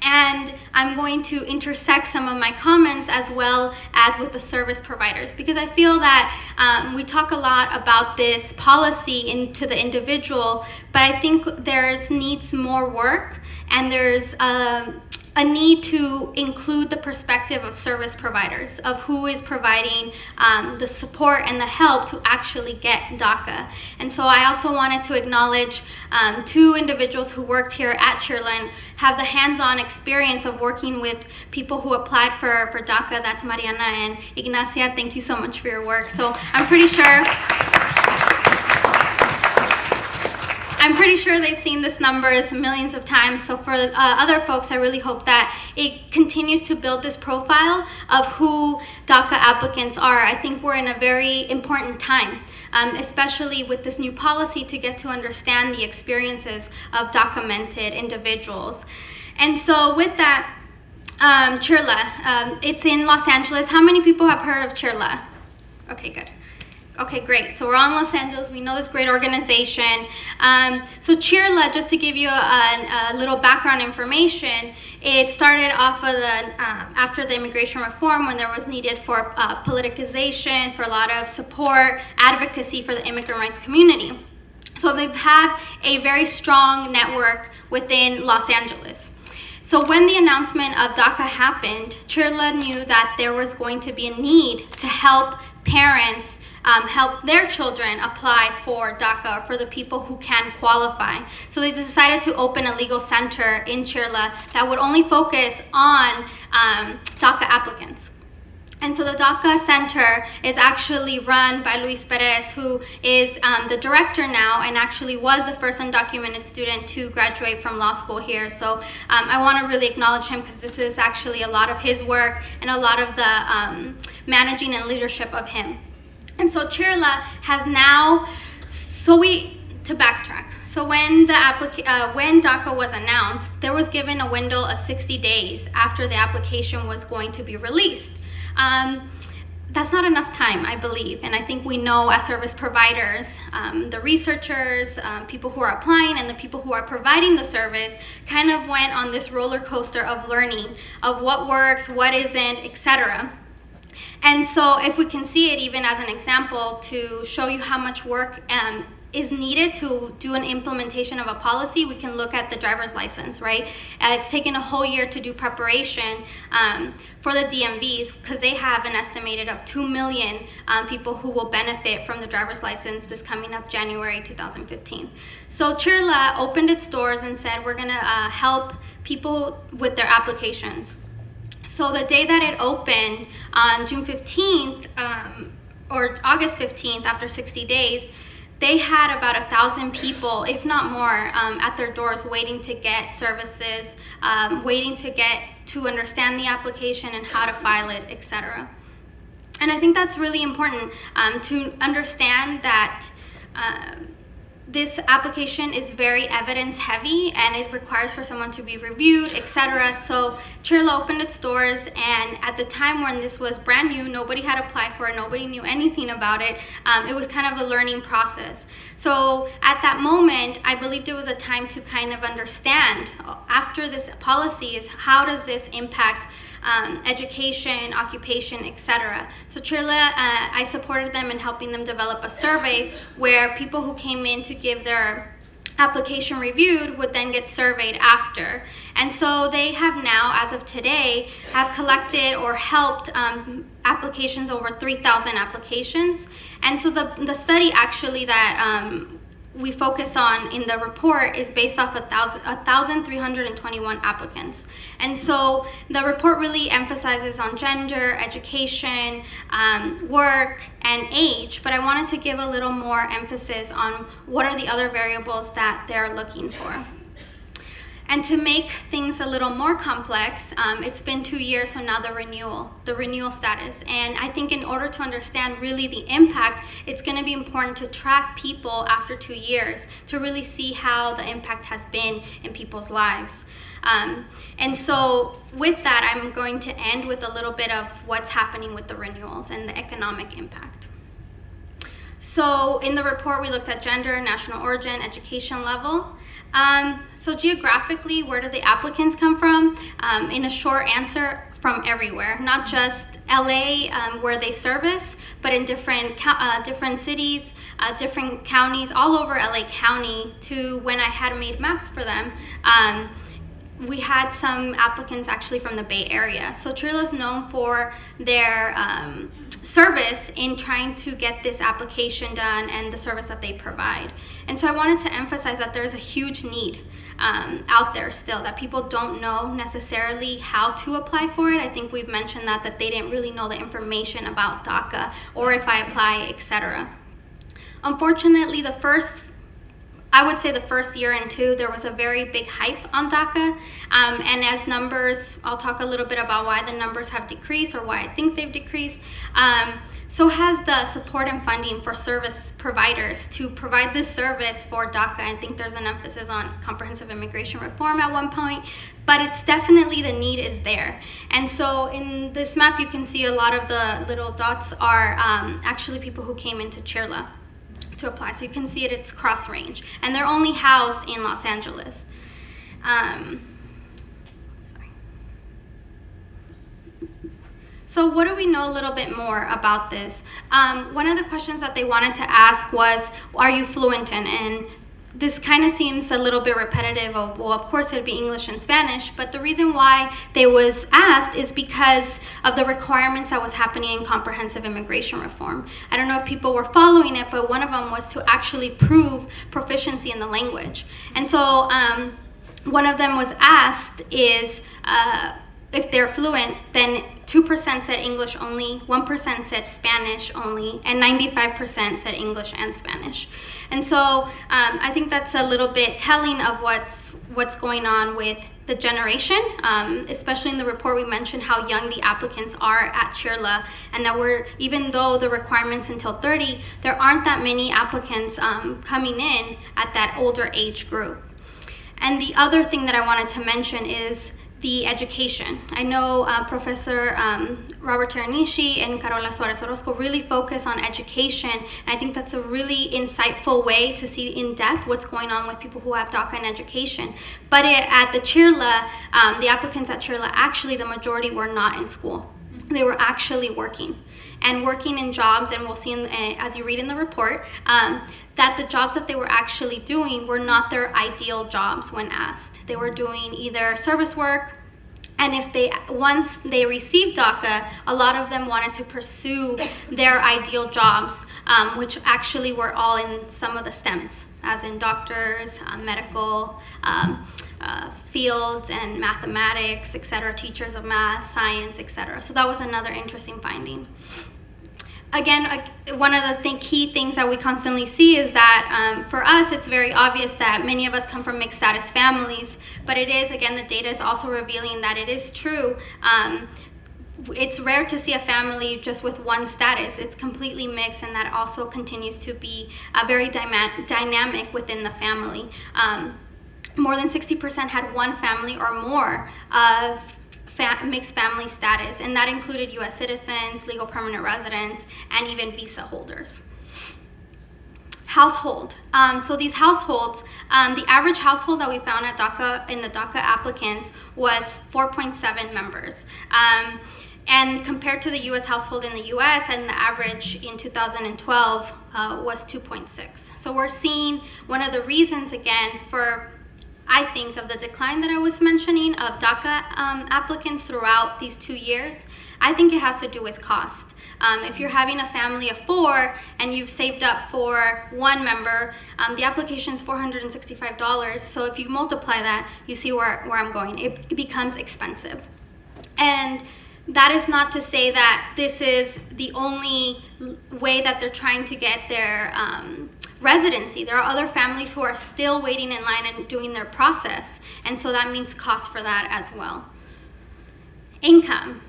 And I'm going to intersect some of my comments as well as with the service providers, because I feel that we talk a lot about this policy into the individual, but I think needs more work, and there's a need to include the perspective of service providers, of who is providing the support and the help to actually get DACA. And so I also wanted to acknowledge 2 individuals who worked here at CHIRLA and have the hands-on experience of working with people who applied for DACA. That's Mariana and Ignacia. Thank you so much for your work. So I'm pretty sure they've seen this numbers millions of times. So for other folks, I really hope that it continues to build this profile of who DACA applicants are. I think we're in a very important time, especially with this new policy, to get to understand the experiences of documented individuals. And so with that, CHIRLA, it's in Los Angeles. How many people have heard of CHIRLA? Okay, good. Okay, great. So we're on Los Angeles. We know this great organization. So CHIRLA, just to give you a little background information, it started off of after the immigration reform, when there was needed for politicization, for a lot of support, advocacy for the immigrant rights community. So they have a very strong network within Los Angeles. So when the announcement of DACA happened, CHIRLA knew that there was going to be a need to help parents help their children apply for DACA, for the people who can qualify. So they decided to open a legal center in Chirla that would only focus on DACA applicants. And so the DACA Center is actually run by Luis Perez, who is the director now and actually was the first undocumented student to graduate from law school here. So I want to really acknowledge him because this is actually a lot of his work and a lot of the managing and leadership of him. And so Chirla has now, to backtrack. So when when DACA was announced, there was given a window of 60 days after the application was going to be released. That's not enough time, I believe, and I think we know as service providers, the researchers, people who are applying, and the people who are providing the service kind of went on this roller coaster of learning of what works, what isn't, etc. And so if we can see it even as an example to show you how much work is needed to do an implementation of a policy, we can look at the driver's license, right? It's taken a whole year to do preparation for the DMVs because they have an estimated of 2 million people who will benefit from the driver's license this coming up January 2015. So Chirla opened its doors and said, we're gonna help people with their applications. So the day that it opened on June 15th or August 15th, after 60 days, they had about 1,000 people, if not more, at their doors waiting to get services, waiting to understand the application and how to file it, etc. And I think that's really important to understand that this application is very evidence heavy and it requires for someone to be reviewed, etc. So Chirla opened its doors, and at the time when this was brand new, nobody had applied for it, nobody knew anything about it. It was kind of a learning process. So at that moment, I believed it was a time to kind of understand, after this policy, is how does this impact education, occupation, etc. So Chirla, I supported them in helping them develop a survey where people who came in to give their application reviewed would then get surveyed after. And so they have now, as of today, have collected or helped applications, over 3,000 applications. And so the study actually that we focus on in the report is based off 1,321 applicants. And so the report really emphasizes on gender, education, work, and age, but I wanted to give a little more emphasis on what are the other variables that they're looking for. And to make things a little more complex, it's been 2 years, so now the renewal status. And I think in order to understand really the impact, it's gonna be important to track people after 2 years to really see how the impact has been in people's lives. And so with that, I'm going to end with a little bit of what's happening with the renewals and the economic impact. So in the report, we looked at gender, national origin, education level. So geographically, where do the applicants come from? In a short answer, from everywhere, not just LA where they service, but in different cities, different counties, all over LA County. To when I had made maps for them, we had some applicants actually from the Bay Area. So Chirla is known for their service in trying to get this application done and the service that they provide. And so I wanted to emphasize that there's a huge need out there still, that people don't know necessarily how to apply for it. I think we've mentioned that they didn't really know the information about DACA or if I apply, etc. Unfortunately, I would say the first year and two, there was a very big hype on DACA. And as numbers, I'll talk a little bit about why the numbers have decreased or why I think they've decreased. So has the support and funding for service providers to provide this service for DACA. I think there's an emphasis on comprehensive immigration reform at one point, but it's definitely, the need is there. And so in this map, you can see a lot of the little dots are actually people who came into Chirla to apply. So you can see it's cross range, and they're only housed in Los Angeles. So what do we know a little bit more about this? One of the questions that they wanted to ask was, are you fluent in? And this kind of seems a little bit repetitive of, well, of course it would be English and Spanish, but the reason why they was asked is because of the requirements that was happening in comprehensive immigration reform. I don't know if people were following it, but one of them was to actually prove proficiency in the language. And so one of them was asked is, if they're fluent, then 2% said English only, 1% said Spanish only, and 95% said English and Spanish. And so I think that's a little bit telling of what's going on with the generation, especially in the report we mentioned how young the applicants are at CHIRLA, and that even though the requirement's until 30, there aren't that many applicants coming in at that older age group. And the other thing that I wanted to mention is the education. I know Professor Robert Teranishi and Carola Suárez-Orozco really focus on education, and I think that's a really insightful way to see in depth what's going on with people who have DACA in education. But at the CHIRLA, the applicants at CHIRLA, actually the majority were not in school. They were actually working in jobs, and we'll see as you read in the report, that the jobs that they were actually doing were not their ideal jobs when asked. They were doing either service work, and once they received DACA, a lot of them wanted to pursue their ideal jobs, which actually were all in some of the STEMs, as in doctors, medical, fields, and mathematics, etc., teachers of math, science, etc. So that was another interesting finding. Again, one of the key things that we constantly see is that for us, it's very obvious that many of us come from mixed status families, but it is, again, the data is also revealing that it is true. It's rare to see a family just with one status. It's completely mixed, and that also continues to be very dynamic within the family. More than 60% had one family or more of mixed family status, and that included U.S. citizens, legal permanent residents, and even visa holders. Household. So these households, the average household that we found at DACA in the DACA applicants was 4.7 members. And compared to the U.S. household in the U.S., and the average in 2012 was 2.6. So we're seeing one of the reasons, again, for I think of the decline that I was mentioning of DACA applicants throughout these 2 years. I think it has to do with cost. If you're having a family of 4 and you've saved up for one member, the application is $465. So if you multiply that, you see where I'm going. It becomes expensive. And that is not to say that this is the only way that they're trying to get their residency. There are other families who are still waiting in line and doing their process, and so that means cost for that as well. Income.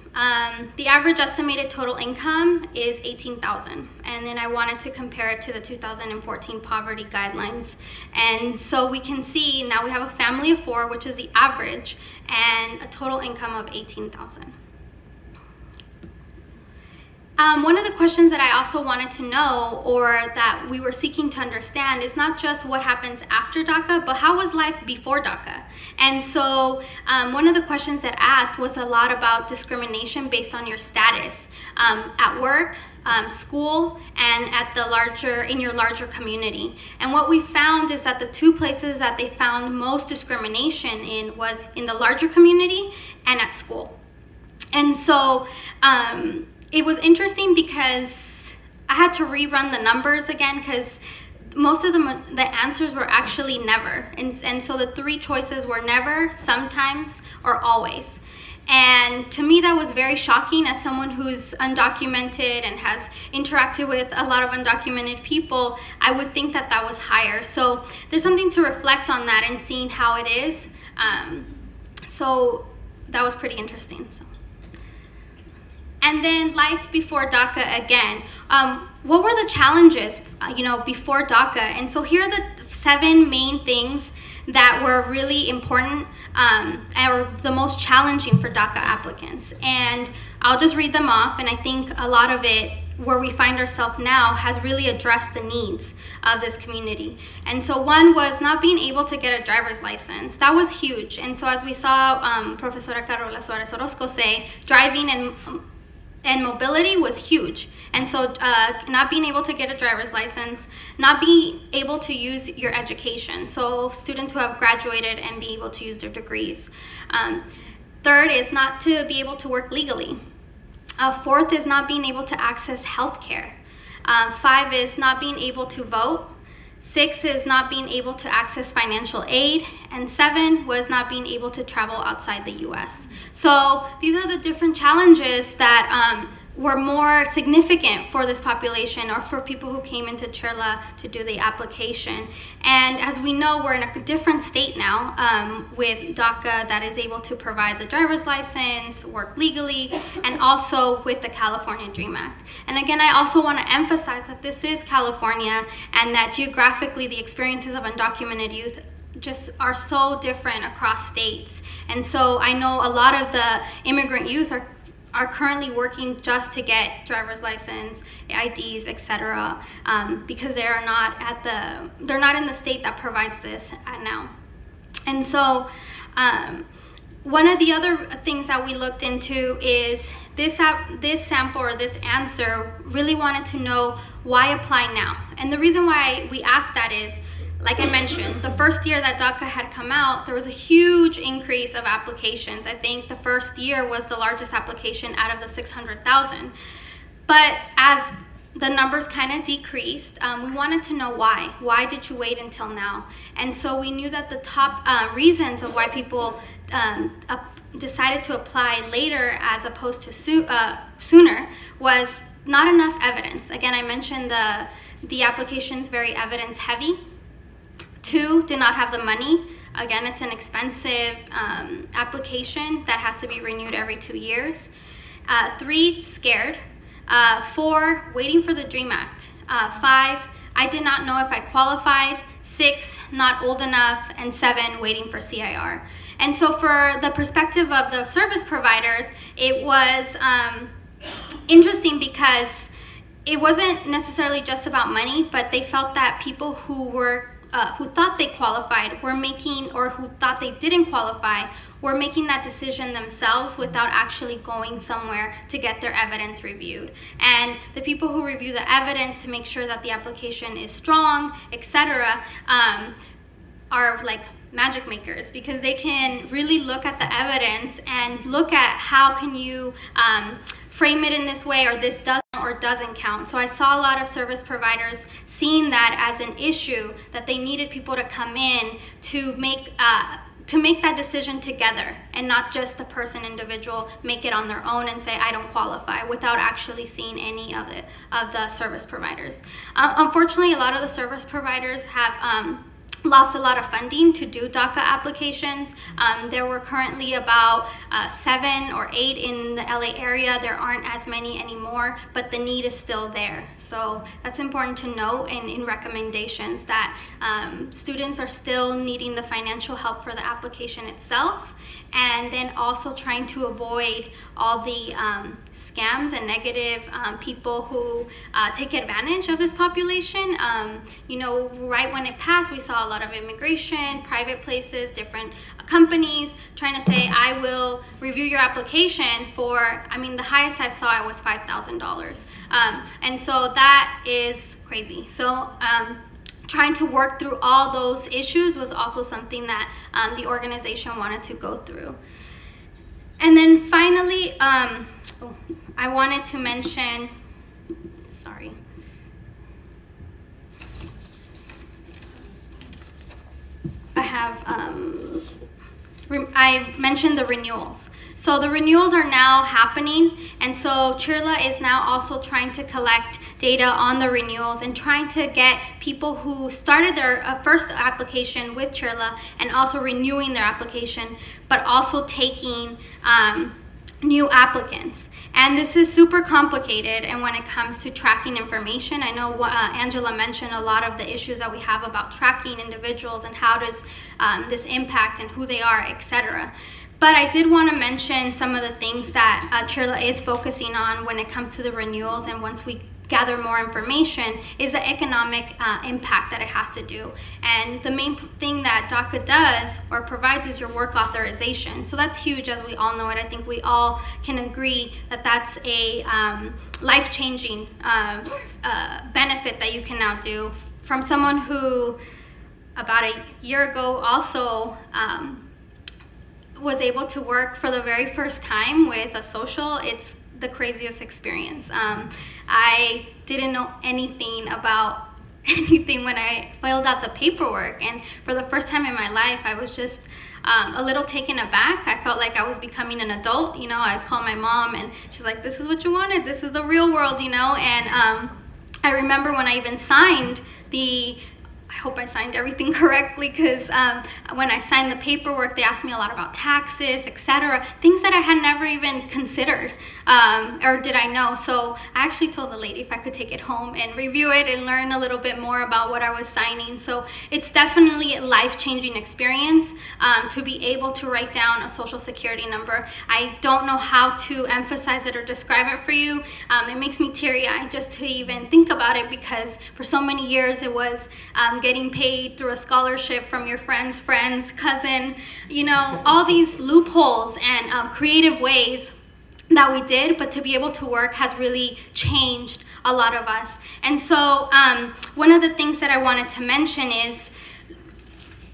The average estimated total income is $18,000, and then I wanted to compare it to the 2014 poverty guidelines. And so we can see now we have a family of 4, which is the average, and a total income of $18,000. One of the questions that I also wanted to know, or that we were seeking to understand, is not just what happens after DACA, but how was life before DACA? And so one of the questions that asked was a lot about discrimination based on your status at work, school, and in your larger community. And what we found is that the 2 places that they found most discrimination in was in the larger community and at school. And so it was interesting because I had to rerun the numbers again, because most of the answers were actually never. And so the 3 choices were never, sometimes, or always. And to me, that was very shocking as someone who's undocumented and has interacted with a lot of undocumented people. I would think that that was higher. So there's something to reflect on that and seeing how it is. So that was pretty interesting. And then life before DACA again. What were the challenges, before DACA? And so here are the 7 main things that were really important or the most challenging for DACA applicants. And I'll just read them off, and I think a lot of it, where we find ourselves now, has really addressed the needs of this community. And so one was not being able to get a driver's license. That was huge. And so as we saw Professora Carola Suárez-Orozco say, driving and and mobility was huge. And so not being able to get a driver's license, not being able to use your education. So students who have graduated and be able to use their degrees. Third is not to be able to work legally. Fourth is not being able to access health care. 5 is not being able to vote. 6 is not being able to access financial aid, and 7 was not being able to travel outside the US. So these are the different challenges that were more significant for this population or for people who came into CHIRLA to do the application. And as we know, we're in a different state now with DACA that is able to provide the driver's license, work legally, and also with the California DREAM Act. And again, I also want to emphasize that this is California and that geographically the experiences of undocumented youth just are so different across states. And so I know a lot of the immigrant youth are currently working just to get driver's license, IDs, etc., because they're not in the state that provides this now. And so one of the other things that we looked into is this sample or this answer really wanted to know why apply now. And the reason why we asked that is, like I mentioned, the first year that DACA had come out, there was a huge increase of applications. I think the first year was the largest application out of the 600,000. But as the numbers kind of decreased, we wanted to know why. Why did you wait until now? And so we knew that the top reasons of why people decided to apply later as opposed to sooner was not enough evidence. Again, I mentioned the application's very evidence heavy. 2, did not have the money. Again, it's an expensive application that has to be renewed every 2 years. 3, scared. 4, waiting for the DREAM Act. 5, I did not know if I qualified. 6, not old enough. And 7, waiting for CIR. And so for the perspective of the service providers, it was interesting because it wasn't necessarily just about money, but they felt that people who thought they qualified were making, or who thought they didn't qualify, were making that decision themselves without actually going somewhere to get their evidence reviewed. And the people who review the evidence to make sure that the application is strong, etc., are like magic makers, because they can really look at the evidence and look at how can you frame it in this way, or this doesn't or doesn't count. So I saw a lot of service providers seeing that as an issue, that they needed people to come in to make that decision together, and not just the individual make it on their own and say I don't qualify without actually seeing any of the service providers. Unfortunately, a lot of the service providers have lost a lot of funding to do DACA applications. There were currently about 7 or 8 in the LA area. There aren't as many anymore, but the need is still there. So that's important to note in recommendations, that students are still needing the financial help for the application itself, and then also trying to avoid all the scams and negative people who take advantage of this population. Right when it passed, we saw a lot of immigration, private places, different companies trying to say, I will review your application for, the highest I saw it was $5,000. And so that is crazy. So trying to work through all those issues was also something that the organization wanted to go through. And then finally, I wanted to mention, I mentioned the renewals. So the renewals are now happening, and so CHIRLA is now also trying to collect data on the renewals and trying to get people who started their first application with CHIRLA and also renewing their application, but also taking new applicants. And this is super complicated, and when it comes to tracking information, I know Angela mentioned a lot of the issues that we have about tracking individuals and how does this impact and who they are, etc. But I did want to mention some of the things that CHIRLA is focusing on when it comes to the renewals, and once we gather more information is the economic impact that it has to do. And the main thing that DACA does or provides is your work authorization. So that's huge, as we all know it. I think we all can agree that that's a life-changing benefit that you can now do. From someone who about a year ago also was able to work for the very first time with a social, it's the craziest experience. I didn't know anything about anything when I filled out the paperwork, and for the first time in my life I was just a little taken aback. I felt like I was becoming an adult. You know, I'd call my mom and she's like, this is what you wanted, this is the real world, you know. And I remember when I even signed I hope I signed everything correctly, because when I signed the paperwork, they asked me a lot about taxes, etc., things that I had never even considered, or did I know. So I actually told the lady if I could take it home and review it and learn a little bit more about what I was signing. So it's definitely a life-changing experience to be able to write down a social security number. I don't know how to emphasize it or describe it for you. It makes me teary-eyed just to even think about it, because for so many years it was getting paid through a scholarship from your friend's cousin, you know, all these loopholes and creative ways that we did, but to be able to work has really changed a lot of us. And so one of the things that I wanted to mention is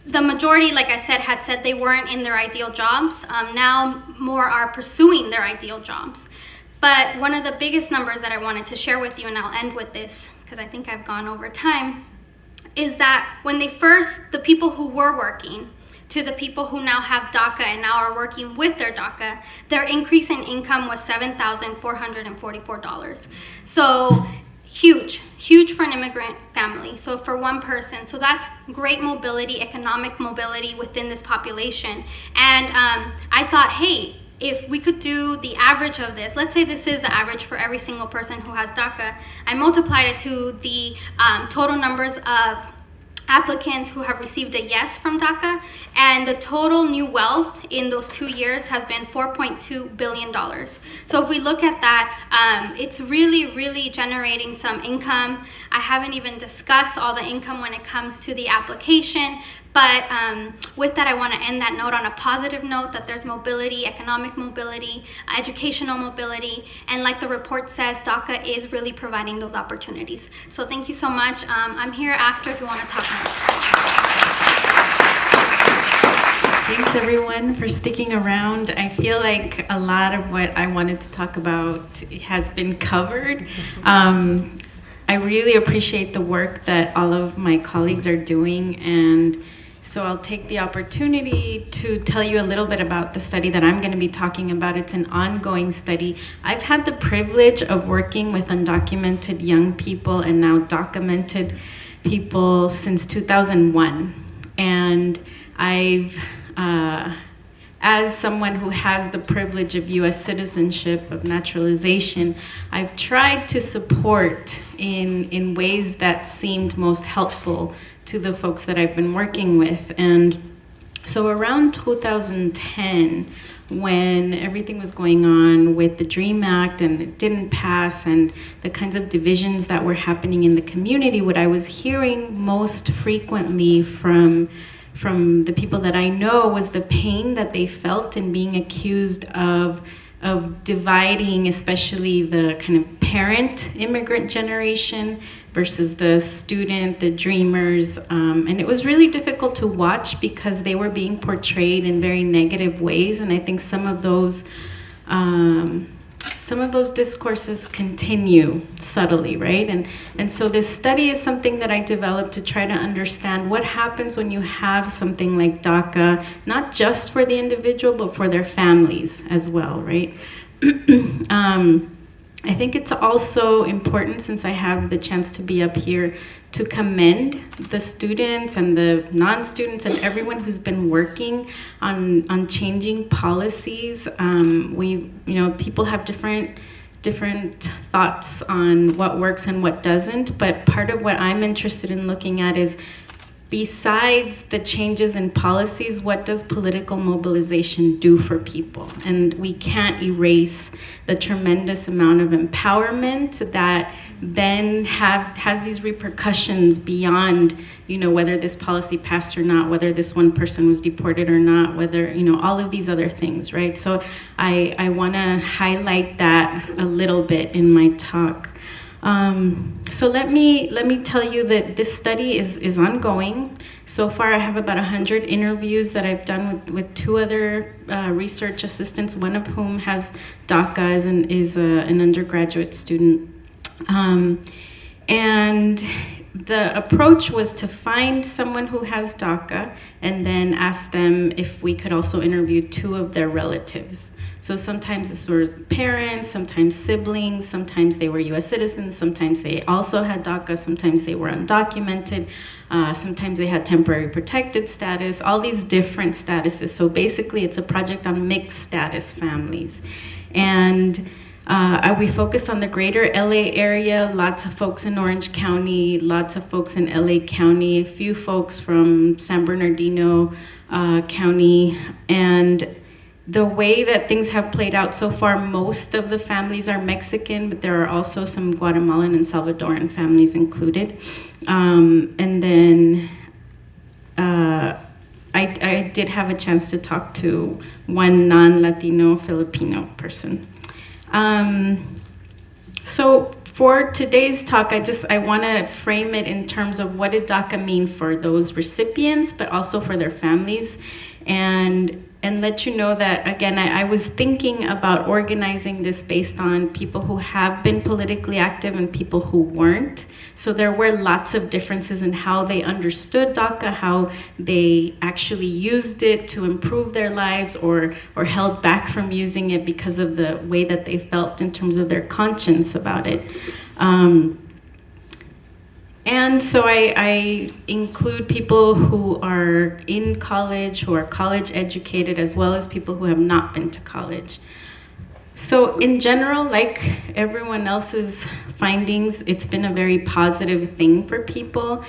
the majority, like I said, had said they weren't in their ideal jobs. Now more are pursuing their ideal jobs. But one of the biggest numbers that I wanted to share with you, and I'll end with this because I think I've gone over time, is that when the people who were working to the people who now have DACA and now are working with their DACA, their increase in income was $7,444. So huge for an immigrant family, so for one person. So that's great mobility, economic mobility within this population. And I thought, hey, if we could do the average of this, let's say this is the average for every single person who has DACA, I multiplied it to the total numbers of applicants who have received a yes from DACA, and the total new wealth in those 2 years has been $4.2 billion. So if we look at that, it's really generating some income. I haven't even discussed all the income when it comes to the application, but with that, I want to end that note on a positive note, that there's mobility, economic mobility, educational mobility, and like the report says, DACA is really providing those opportunities. So thank you so much. I'm here after if you want to talk more. Thanks everyone for sticking around. I feel like a lot of what I wanted to talk about has been covered. I really appreciate the work that all of my colleagues are doing, and so I'll take the opportunity to tell you a little bit about the study that I'm going to be talking about. It's an ongoing study. I've had the privilege of working with undocumented young people and now documented people since 2001. And I've, as someone who has the privilege of U.S. citizenship, of naturalization, I've tried to support in ways that seemed most helpful to the folks that I've been working with. And so around 2010, when everything was going on with the DREAM Act and it didn't pass, and the kinds of divisions that were happening in the community, what I was hearing most frequently from the people that I know was the pain that they felt in being accused of dividing, especially the kind of parent immigrant generation versus the student, the dreamers. And it was really difficult to watch because they were being portrayed in very negative ways. And I think some of those discourses continue subtly, right? And so this study is something that I developed to try to understand what happens when you have something like DACA, not just for the individual, but for their families as well, right? I think it's also important, since I have the chance to be up here, to commend the students and the non-students and everyone who's been working on changing policies. People have different thoughts on what works and what doesn't, but part of what I'm interested in looking at is besides the changes in policies, what does political mobilization do for people? And we can't erase the tremendous amount of empowerment that then has these repercussions beyond, whether this policy passed or not, whether this one person was deported or not, whether, all of these other things, right? So I want to highlight that a little bit in my talk. So let me tell you that this study is ongoing. So far, I have about 100 interviews that I've done with two other research assistants, one of whom has DACA, is an undergraduate student. And the approach was to find someone who has DACA and then ask them if we could also interview two of their relatives. So sometimes this was parents, sometimes siblings, sometimes they were US citizens, sometimes they also had DACA, sometimes they were undocumented, sometimes they had temporary protected status, all these different statuses. So basically it's a project on mixed status families. And we focused on the greater LA area, lots of folks in Orange County, lots of folks in LA County, a few folks from San Bernardino County, and the way that things have played out so far, most of the families are Mexican, but there are also some Guatemalan and Salvadoran families included. And then I did have a chance to talk to one non-Latino Filipino person. So for today's talk, I want to frame it in terms of what did DACA mean for those recipients, but also for their families, and let you know that, again, I was thinking about organizing this based on people who have been politically active and people who weren't. So there were lots of differences in how they understood DACA, how they actually used it to improve their lives or held back from using it because of the way that they felt in terms of their conscience about it. And so I include people who are in college, who are college educated, as well as people who have not been to college. So in general, like everyone else's findings, it's been a very positive thing for people.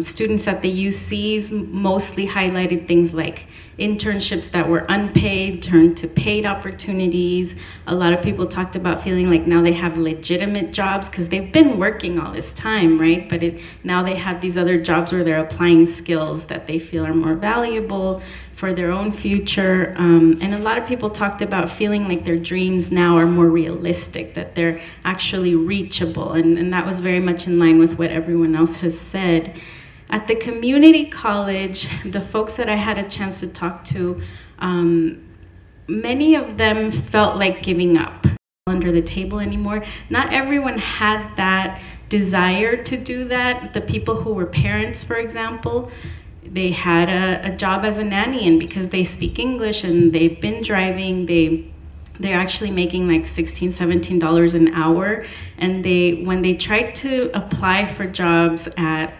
Students at the UCs mostly highlighted things like internships that were unpaid turned to paid opportunities. A lot of people talked about feeling like now they have legitimate jobs because they've been working all this time, right? But now they have these other jobs where they're applying skills that they feel are more valuable for their own future. And a lot of people talked about feeling like their dreams now are more realistic, that they're actually reachable. And that was very much in line with what everyone else has said. At the community college, the folks that I had a chance to talk to, many of them felt like giving up under the table anymore. Not everyone had that desire to do that. The people who were parents, for example, they had a job as a nanny, and because they speak English and they've been driving, they're actually making like $16, $17 an hour. And when they tried to apply for jobs at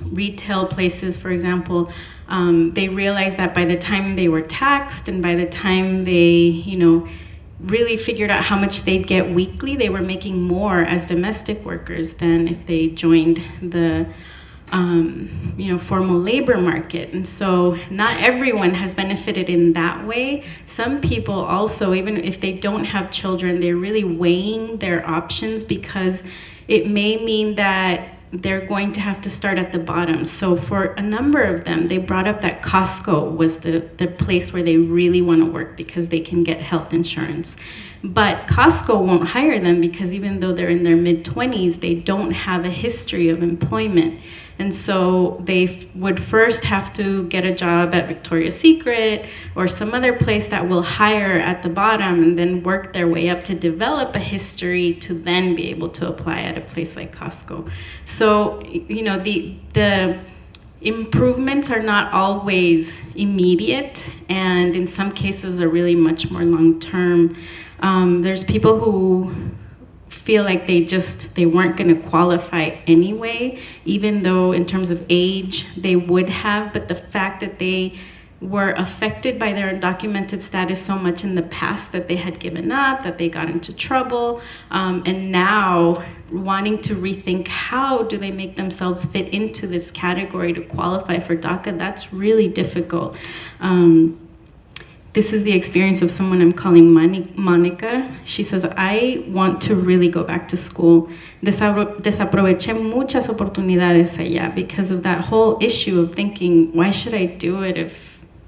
retail places, for example, they realized that by the time they were taxed and by the time they, really figured out how much they'd get weekly, they were making more as domestic workers than if they joined the formal labor market. And so not everyone has benefited in that way. Some people also, even if they don't have children, they're really weighing their options because it may mean that they're going to have to start at the bottom. So for a number of them, they brought up that Costco was the place where they really want to work because they can get health insurance. But Costco won't hire them because even though they're in their mid-20s, they don't have a history of employment. And so they would first have to get a job at Victoria's Secret or some other place that will hire at the bottom and then work their way up to develop a history to then be able to apply at a place like Costco. So, the improvements are not always immediate, and in some cases are really much more long-term. There's people who feel like they weren't going to qualify anyway, even though in terms of age they would have, but the fact that they were affected by their undocumented status so much in the past that they had given up, that they got into trouble, and now wanting to rethink how do they make themselves fit into this category to qualify for DACA, that's really difficult. This is the experience of someone I'm calling Monica. She says, I want to really go back to school. Desaproveché muchas oportunidades allá because of that whole issue of thinking, why should I do it if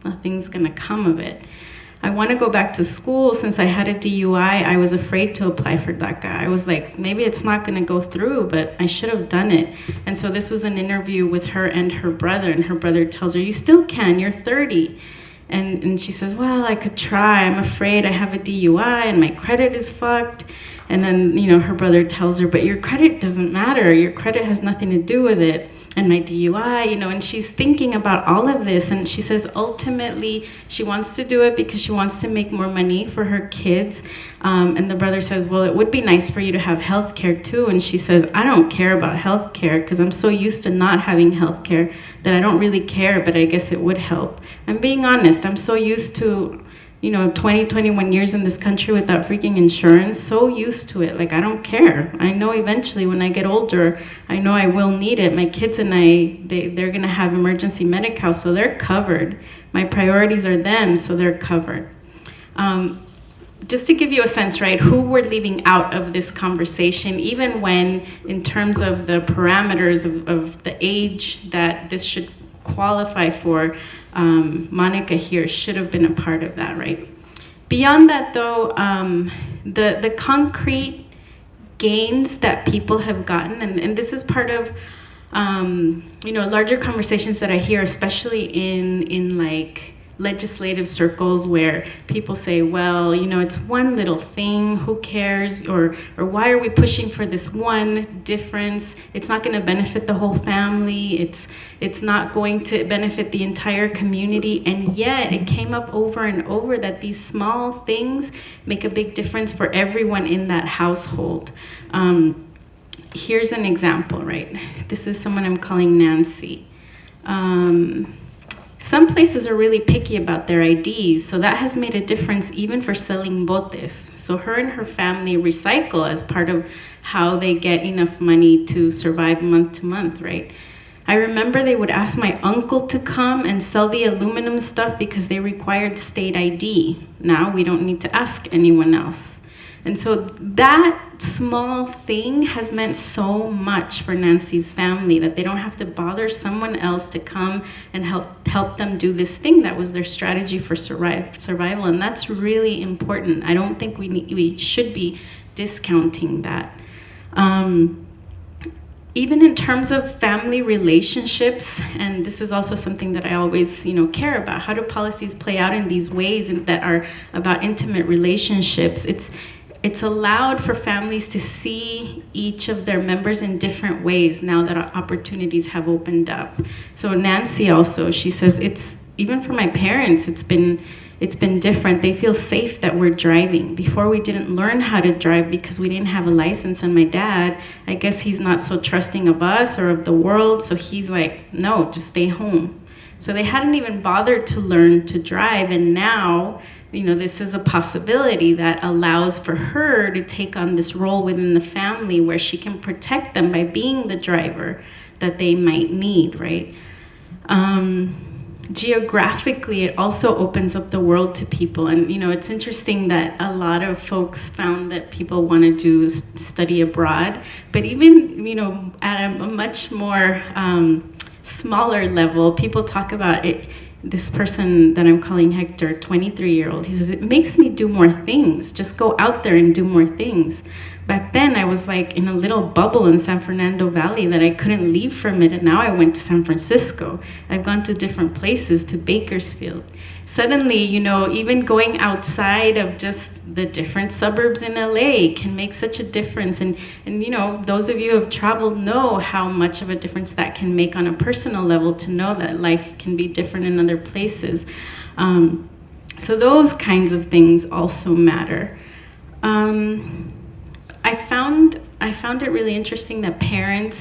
nothing's gonna come of it? I want to go back to school. Since I had a DUI, I was afraid to apply for DACA. I was like, maybe it's not going to go through, but I should have done it. And so this was an interview with her and her brother, and her brother tells her, you still can, you're 30. And she says, well, I could try. I'm afraid I have a DUI and my credit is fucked. And then, her brother tells her, but your credit doesn't matter. Your credit has nothing to do with it. And my DUI, and she's thinking about all of this. And she says, ultimately, she wants to do it because she wants to make more money for her kids. And the brother says, well, it would be nice for you to have health care too. And she says, I don't care about health care because I'm so used to not having health care that I don't really care, but I guess it would help. I'm being honest. I'm so used to 20, 21 years in this country without freaking insurance, so used to it. Like, I don't care. I know eventually when I get older, I know I will need it. My kids and they're gonna have emergency Medi-Cal, so they're covered. My priorities are them, so they're covered. Just to give you a sense, right, who we're leaving out of this conversation, even when, in terms of the parameters of the age that this should qualify for, Monica here should have been a part of that, right? Beyond that, though, the concrete gains that people have gotten, and this is part of larger conversations that I hear, especially in like legislative circles where people say, well, it's one little thing, who cares, or why are we pushing for this one difference? It's not going to benefit the whole family, it's not going to benefit the entire community. And yet it came up over and over that these small things make a big difference for everyone in that household. Here's an example, right? This is someone I'm calling Nancy. Some places are really picky about their IDs, so that has made a difference even for selling botes. So her and her family recycle as part of how they get enough money to survive month to month, right? I remember they would ask my uncle to come and sell the aluminum stuff because they required state ID. Now we don't need to ask anyone else. And so that small thing has meant so much for Nancy's family, that they don't have to bother someone else to come and help them do this thing that was their strategy for survival. And that's really important. I don't think we should be discounting that. Even in terms of family relationships, and this is also something that I always care about, how do policies play out in these ways that are about intimate relationships? It's allowed for families to see each of their members in different ways now that opportunities have opened up. So Nancy also, she says, even for my parents, it's been different. They feel safe that we're driving. Before, we didn't learn how to drive because we didn't have a license, and my dad, I guess he's not so trusting of us or of the world, so he's like, no, just stay home. So they hadn't even bothered to learn to drive, and now this is a possibility that allows for her to take on this role within the family where she can protect them by being the driver that they might need, right? Geographically, it also opens up the world to people. And, it's interesting that a lot of folks found that people want to do study abroad, but even, at a much more smaller level, people talk about it. This person that I'm calling Hector, 23-year-old, he says, it makes me do more things. Just go out there and do more things. Back then, I was like in a little bubble in San Fernando Valley that I couldn't leave from it, and now I went to San Francisco. I've gone to different places, to Bakersfield. Suddenly, even going outside of just the different suburbs in LA can make such a difference. And those of you who have traveled know how much of a difference that can make on a personal level, to know that life can be different in other places. So those kinds of things also matter. I found it really interesting that parents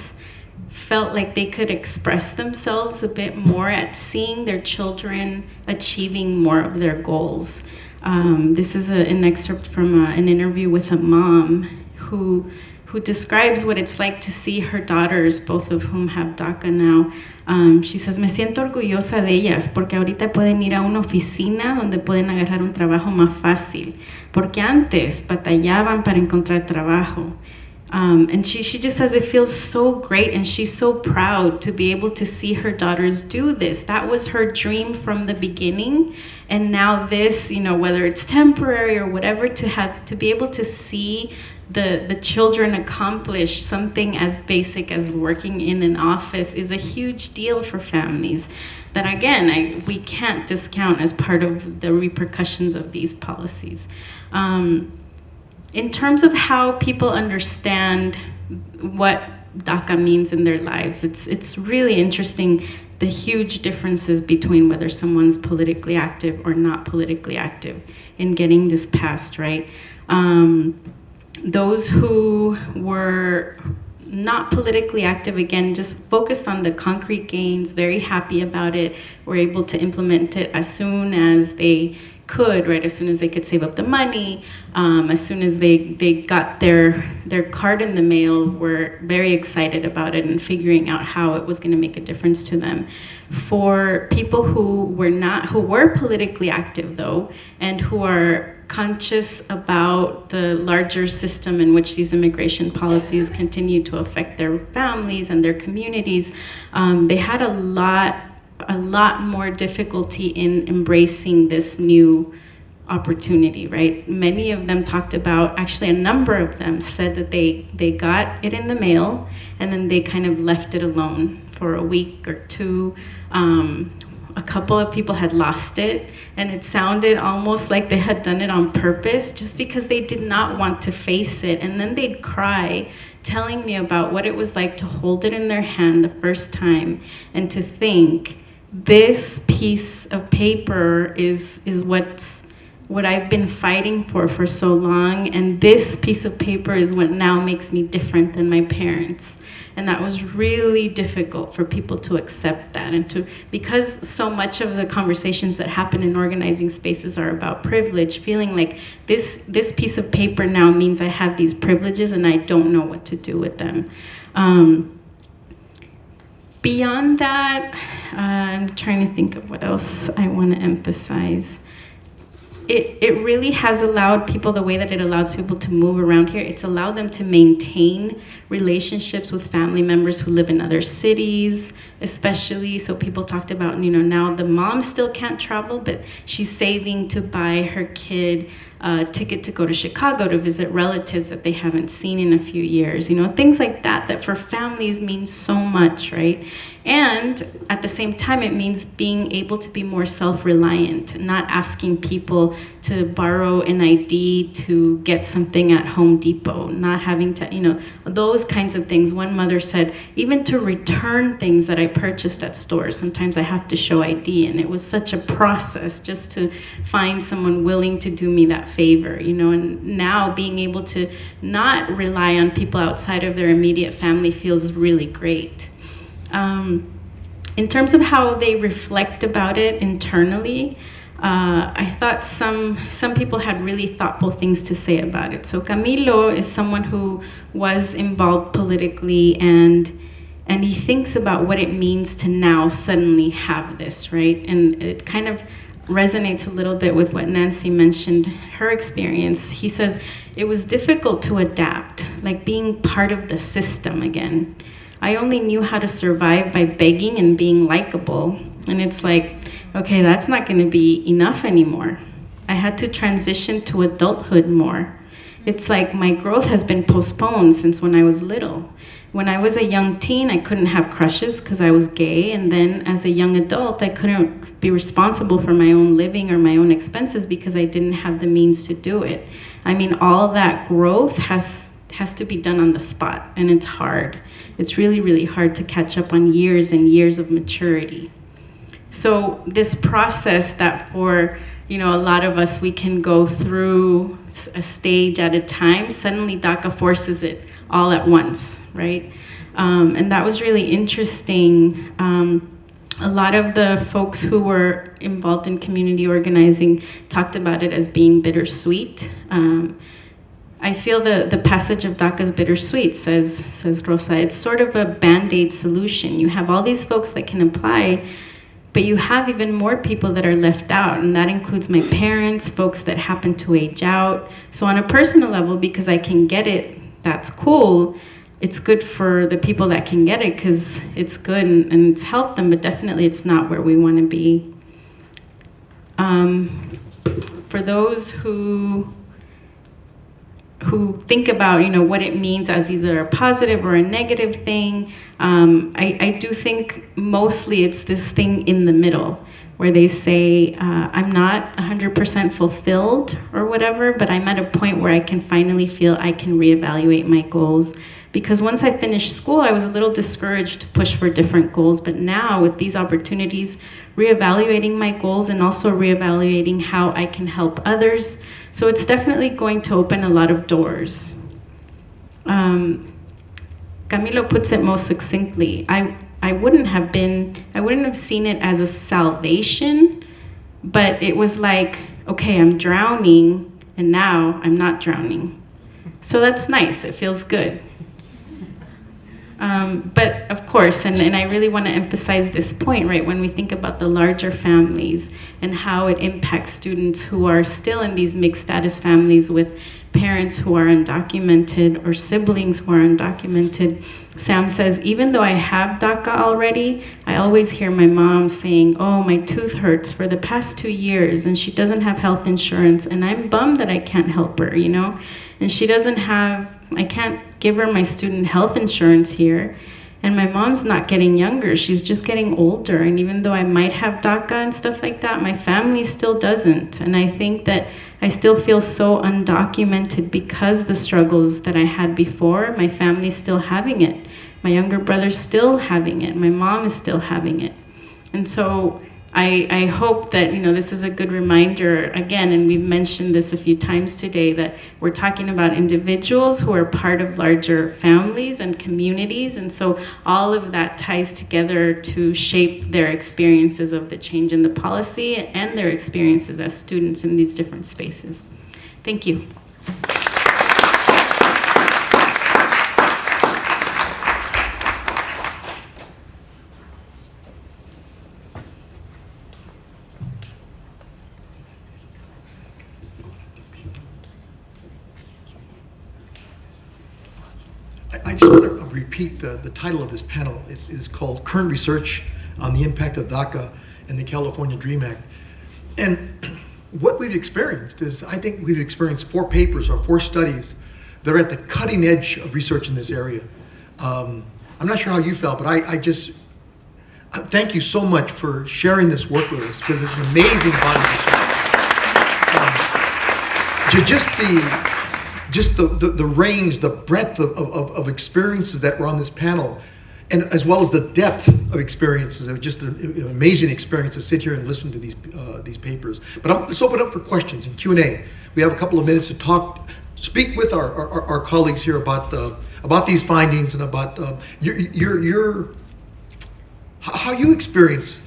felt like they could express themselves a bit more at seeing their children achieving more of their goals. This is an excerpt from an interview with a mom who who describes what it's like to see her daughters, both of whom have DACA now. She says, me siento orgullosa de ellas porque ahorita pueden ir a una oficina donde pueden agarrar un trabajo más fácil, porque antes batallaban para encontrar trabajo. And she just says it feels so great, and she's so proud to be able to see her daughters do this. That was her dream from the beginning, and now this, whether it's temporary or whatever, to be able to see the children accomplish something as basic as working in an office is a huge deal for families that, again, we can't discount as part of the repercussions of these policies. In terms of how people understand what DACA means in their lives, it's really interesting, the huge differences between whether someone's politically active or not politically active in getting this passed, right? Those who were not politically active, again, just focused on the concrete gains, very happy about it, were able to implement it as soon as they could, right? As soon as they could save up the money, as soon as they got their card in the mail, were very excited about it and figuring out how it was going to make a difference to them. For people who were politically active though, and who are conscious about the larger system in which these immigration policies continue to affect their families and their communities, they had a lot more difficulty in embracing this new opportunity, right? Many of them talked about, actually a number of them said that they got it in the mail and then they kind of left it alone for a week or two. A couple of people had lost it, and it sounded almost like they had done it on purpose just because they did not want to face it. And then they'd cry, telling me about what it was like to hold it in their hand the first time and to think, this piece of paper is what I've been fighting for so long, and this piece of paper is what now makes me different than my parents. And that was really difficult for people to accept that, and because so much of the conversations that happen in organizing spaces are about privilege, feeling like this piece of paper now means I have these privileges and I don't know what to do with them. Beyond that, I'm trying to think of what else I want to emphasize. It really has allowed people, the way that it allows people to move around here, it's allowed them to maintain relationships with family members who live in other cities, especially. So people talked about, now the mom still can't travel, but she's saving to buy her kid a ticket to go to Chicago to visit relatives that they haven't seen in a few years. Things like that for families means so much, right? And at the same time, it means being able to be more self-reliant, not asking people to borrow an ID to get something at Home Depot, not having to, those kinds of things. One mother said, even to return things that I purchased at stores, sometimes I have to show ID, and it was such a process just to find someone willing to do me that favor, and now being able to not rely on people outside of their immediate family feels really great. In terms of how they reflect about it internally, I thought some people had really thoughtful things to say about it. So Camilo is someone who was involved politically, and he thinks about what it means to now suddenly have this, right? And it kind of resonates a little bit with what Nancy mentioned, her experience. He says it was difficult to adapt, like being part of the system again. I only knew how to survive by begging and being likable. And it's like, okay, that's not going to be enough anymore. I had to transition to adulthood more. It's like my growth has been postponed since when I was little. When I was a young teen, I couldn't have crushes because I was gay. And then as a young adult, I couldn't be responsible for my own living or my own expenses because I didn't have the means to do it. I mean, all that growth has to be done on the spot, and it's hard. It's really, really hard to catch up on years and years of maturity. So this process that for, a lot of us, we can go through a stage at a time, suddenly DACA forces it all at once, right? And that was really interesting. A lot of the folks who were involved in community organizing talked about it as being bittersweet. I feel the passage of DACA is bittersweet, says Rosa. It's sort of a Band-Aid solution. You have all these folks that can apply, but you have even more people that are left out, and that includes my parents, folks that happen to age out. So on a personal level, because I can get it, that's cool. It's good for the people that can get it because it's good and it's helped them, but definitely it's not where we want to be. For those who think about, what it means as either a positive or a negative thing, I do think mostly it's this thing in the middle where they say, I'm not 100% fulfilled or whatever, but I'm at a point where I can finally feel I can reevaluate my goals. Because once I finished school, I was a little discouraged to push for different goals, but now with these opportunities, reevaluating my goals and also reevaluating how I can help others. So it's definitely going to open a lot of doors. Camilo puts it most succinctly. I wouldn't have seen it as a salvation, but it was like, okay, I'm drowning and now I'm not drowning. So that's nice, it feels good. But of course, and I really want to emphasize this point, right, when we think about the larger families and how it impacts students who are still in these mixed status families with parents who are undocumented or siblings who are undocumented. Sam says, even though I have DACA already, I always hear my mom saying, oh, my tooth hurts for the past 2 years and she doesn't have health insurance and I'm bummed that I can't help her, and she doesn't have, I can't give her my student health insurance here. And my mom's not getting younger, she's just getting older. And even though I might have DACA and stuff like that, my family still doesn't. And I think that I still feel so undocumented because the struggles that I had before, my family's still having it. My younger brother's still having it. My mom is still having it. And so I hope that, this is a good reminder, again, and we've mentioned this a few times today, that we're talking about individuals who are part of larger families and communities, and so all of that ties together to shape their experiences of the change in the policy and their experiences as students in these different spaces. Thank you. I just want to repeat the title of this panel. It is called Current Research on the Impact of DACA and the California DREAM Act. And what we've experienced is, I think we've experienced 4 papers or 4 studies that are at the cutting edge of research in this area. I'm not sure how you felt, but I just thank you so much for sharing this work with us, because it's an amazing body of just the range, the breadth of experiences that were on this panel, and as well as the depth of experiences. It was just an amazing experience to sit here and listen to these papers. But let's open up for questions and Q&A. We have a couple of minutes to speak with our colleagues here about these findings and about how you experience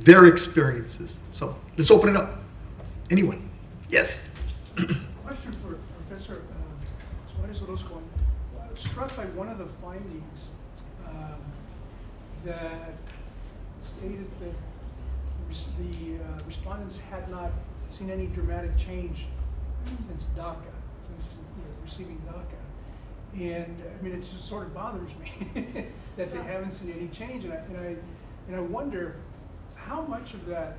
their experiences. So let's open it up. Anyone? Yes. Question for Professor Suárez-Orozco. I was struck by one of the findings that stated that the respondents had not seen any dramatic change since DACA, since receiving DACA. And I mean, it just sort of bothers me that they haven't seen any change. And I wonder how much of that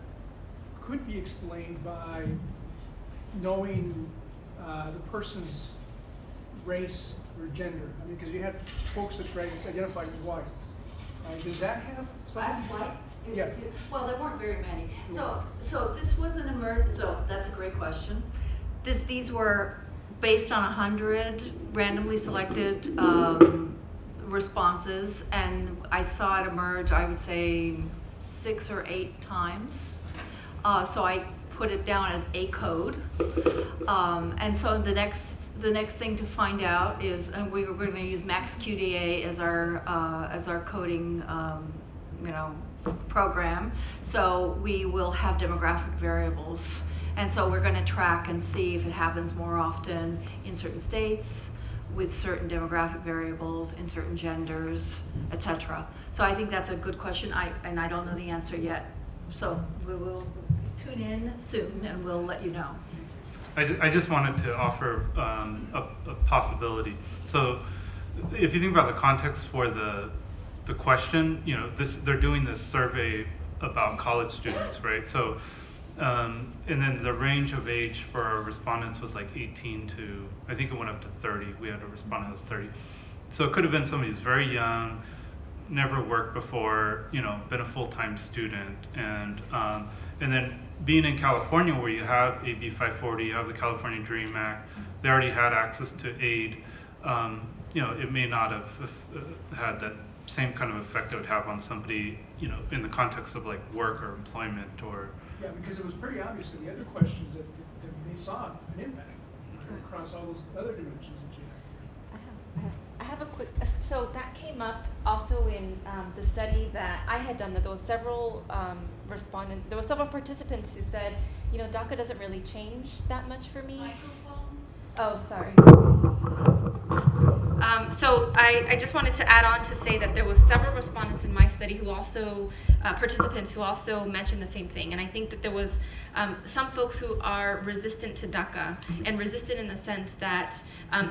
could be explained by knowing the person's race or gender. I mean, because you have folks that identified as white. Does that have something? As white? Yes. Well, there weren't very many. So this was an so that's a great question. These were based on 100 randomly selected responses, and I saw it emerge, I would say 6 or 8 times. So I put it down as a code. And so the next thing to find out is, and we're going to use MaxQDA as our coding program. So we will have demographic variables, And so we're going to track and see if it happens more often in certain states, with certain demographic variables, in certain genders, etc. So I think that's a good question, and I don't know the answer yet. So we will tune in soon and we'll let you know. I just wanted to offer a possibility. So if you think about the context for the question, you know, they're doing this survey about college students, right? So, and then the range of age for our respondents was like 18 to, I think it went up to 30. We had a respondent that was 30. So it could have been somebody who's very young, never worked before, you know, been a full-time student, and then being in California where you have AB 540, you have the California DREAM Act, they already had access to aid. You know, it may not have had that same kind of effect it would have on somebody, you know, in the context of like work or employment or. Yeah, because it was pretty obvious in the other questions that they saw an impact across all those other dimensions that you have. I have a quick, so that came up also in the study that I had done, that there was several participants who said, you know, DACA doesn't really change that much for me. Microphone? Oh, sorry. So I just wanted to add on to say that there was several respondents in my study who also, participants who also mentioned the same thing. And I think that there was some folks who are resistant to DACA, and resistant in the sense that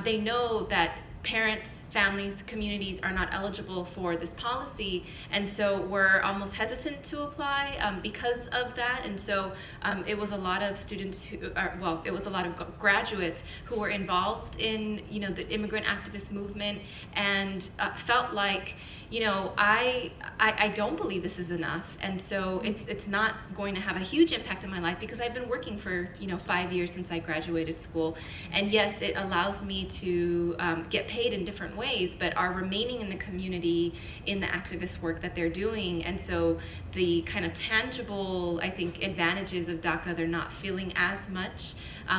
they know that parents, families, communities are not eligible for this policy, and so we're almost hesitant to apply because of that. And so it was a lot of students who, it was a lot of graduates who were involved in, you know, the immigrant activist movement, and felt like, you know, I don't believe this is enough, and so it's not going to have a huge impact on my life because I've been working for, you know, 5 years since I graduated school, and yes, it allows me to get paid in different ways, but are remaining in the community in the activist work that they're doing. And so the kind of tangible, I think, advantages of DACA, they're not feeling as much,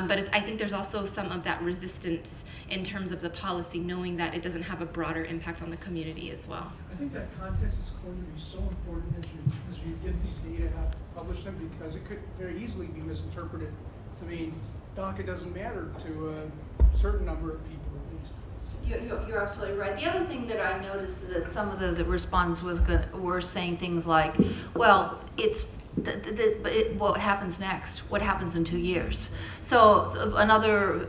but I think there's also some of that resistance in terms of the policy, knowing that it doesn't have a broader impact on the community as well. I think that context is going to be so important as you get these data out, publish them, because it could very easily be misinterpreted to mean DACA doesn't matter to a certain number of people at least. You're absolutely right. The other thing that I noticed is that some of the respondents were saying things like, well, it's what happens next? What happens in 2 years? So another,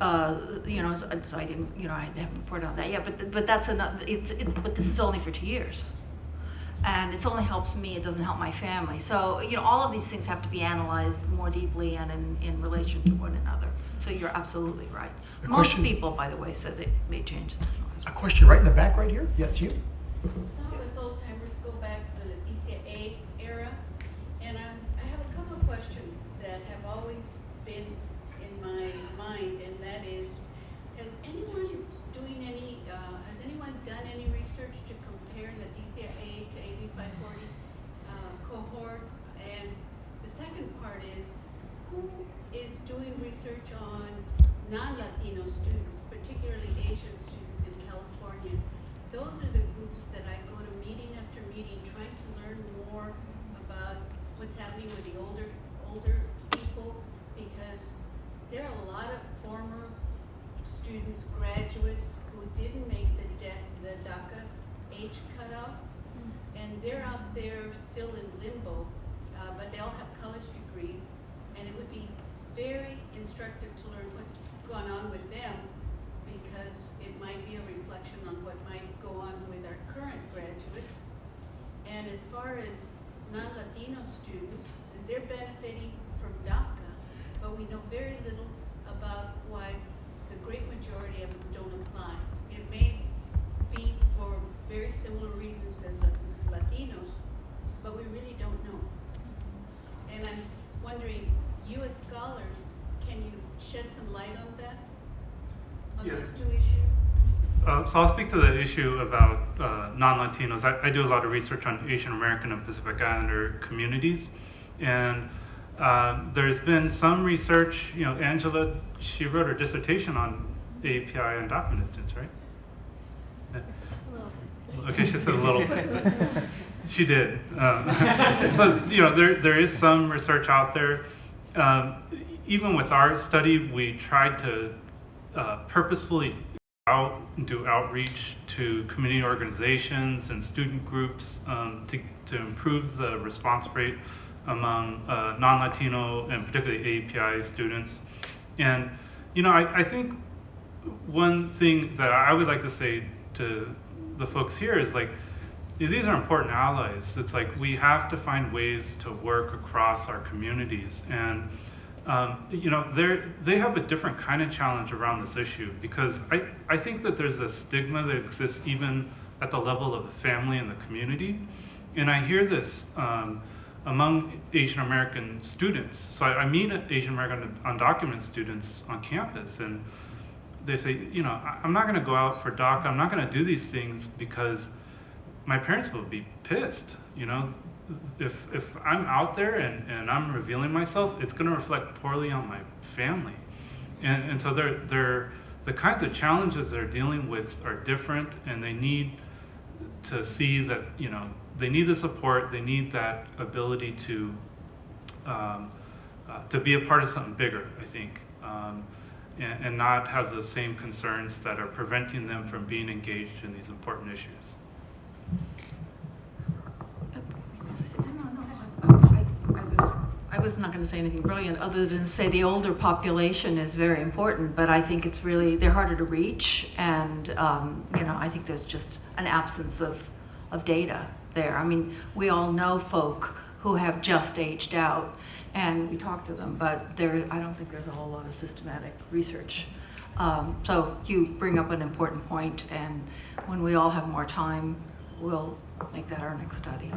you know, so I didn't, you know, I haven't reported on that yet. But that's another. But this is only for 2 years, and it only helps me. It doesn't help my family. So you know, all of these things have to be analyzed more deeply and in relation to one another. So you're absolutely right. Most people, by the way, said they made changes. A question right in the back, right here. Yes, you. Some of us old timers go back to the Leticia A era, and I have a couple of questions that have always been in my mind, and that is, has anyone done any research to compare Leticia A to AB 540 cohorts? And the second part is, who is doing research on non-Latino students, particularly Asian students in California? Those are the groups that I go to meeting after meeting, trying to learn more about what's happening with the older people, because there are a lot of former students, graduates, who didn't make the DACA age cutoff, and they're out there still in limbo, but they all have college degrees, and it would be very instructive to learn what's gone on with them, because it might be a reflection on what might go on with our current graduates. And as far as non-Latino students, they're benefiting from DACA, but we know very little about why the great majority of them don't apply. It may be for very similar reasons as Latinos, but we really don't know. And I'm wondering, you as scholars, can you shed some light on that? On those two issues? So I'll speak to the issue about non-Latinos. I do a lot of research on Asian American and Pacific Islander communities, and there's been some research. You know, Angela, she wrote her dissertation on API and document instance, right? Yeah. Okay, she said a little bit. She did. So you know, there is some research out there. even with our study, we tried to purposefully do outreach to community organizations and student groups to improve the response rate among non-Latino and particularly API students. And I think one thing that I would like to say to the folks here is like, these are important allies. It's like we have to find ways to work across our communities, and they have a different kind of challenge around this issue, because I think that there's a stigma that exists even at the level of the family and the community, and I hear this among Asian American students. So I meet Asian American undocumented students on campus, and they say, I'm not going to go out for DACA. I'm not going to do these things because my parents will be pissed. If I'm out there and I'm revealing myself, it's going to reflect poorly on my family. And so they're the kinds of challenges they're dealing with are different, and they need to see that, they need the support, they need that ability to be a part of something bigger, I think, and not have the same concerns that are preventing them from being engaged in these important issues. I was not going to say anything brilliant other than say the older population is very important, but I think it's really, they're harder to reach, and I think there's just an absence of data there. I mean, we all know folk who have just aged out, and we talk to them, but I don't think there's a whole lot of systematic research. So you bring up an important point, and when we all have more time, we'll make that our next study.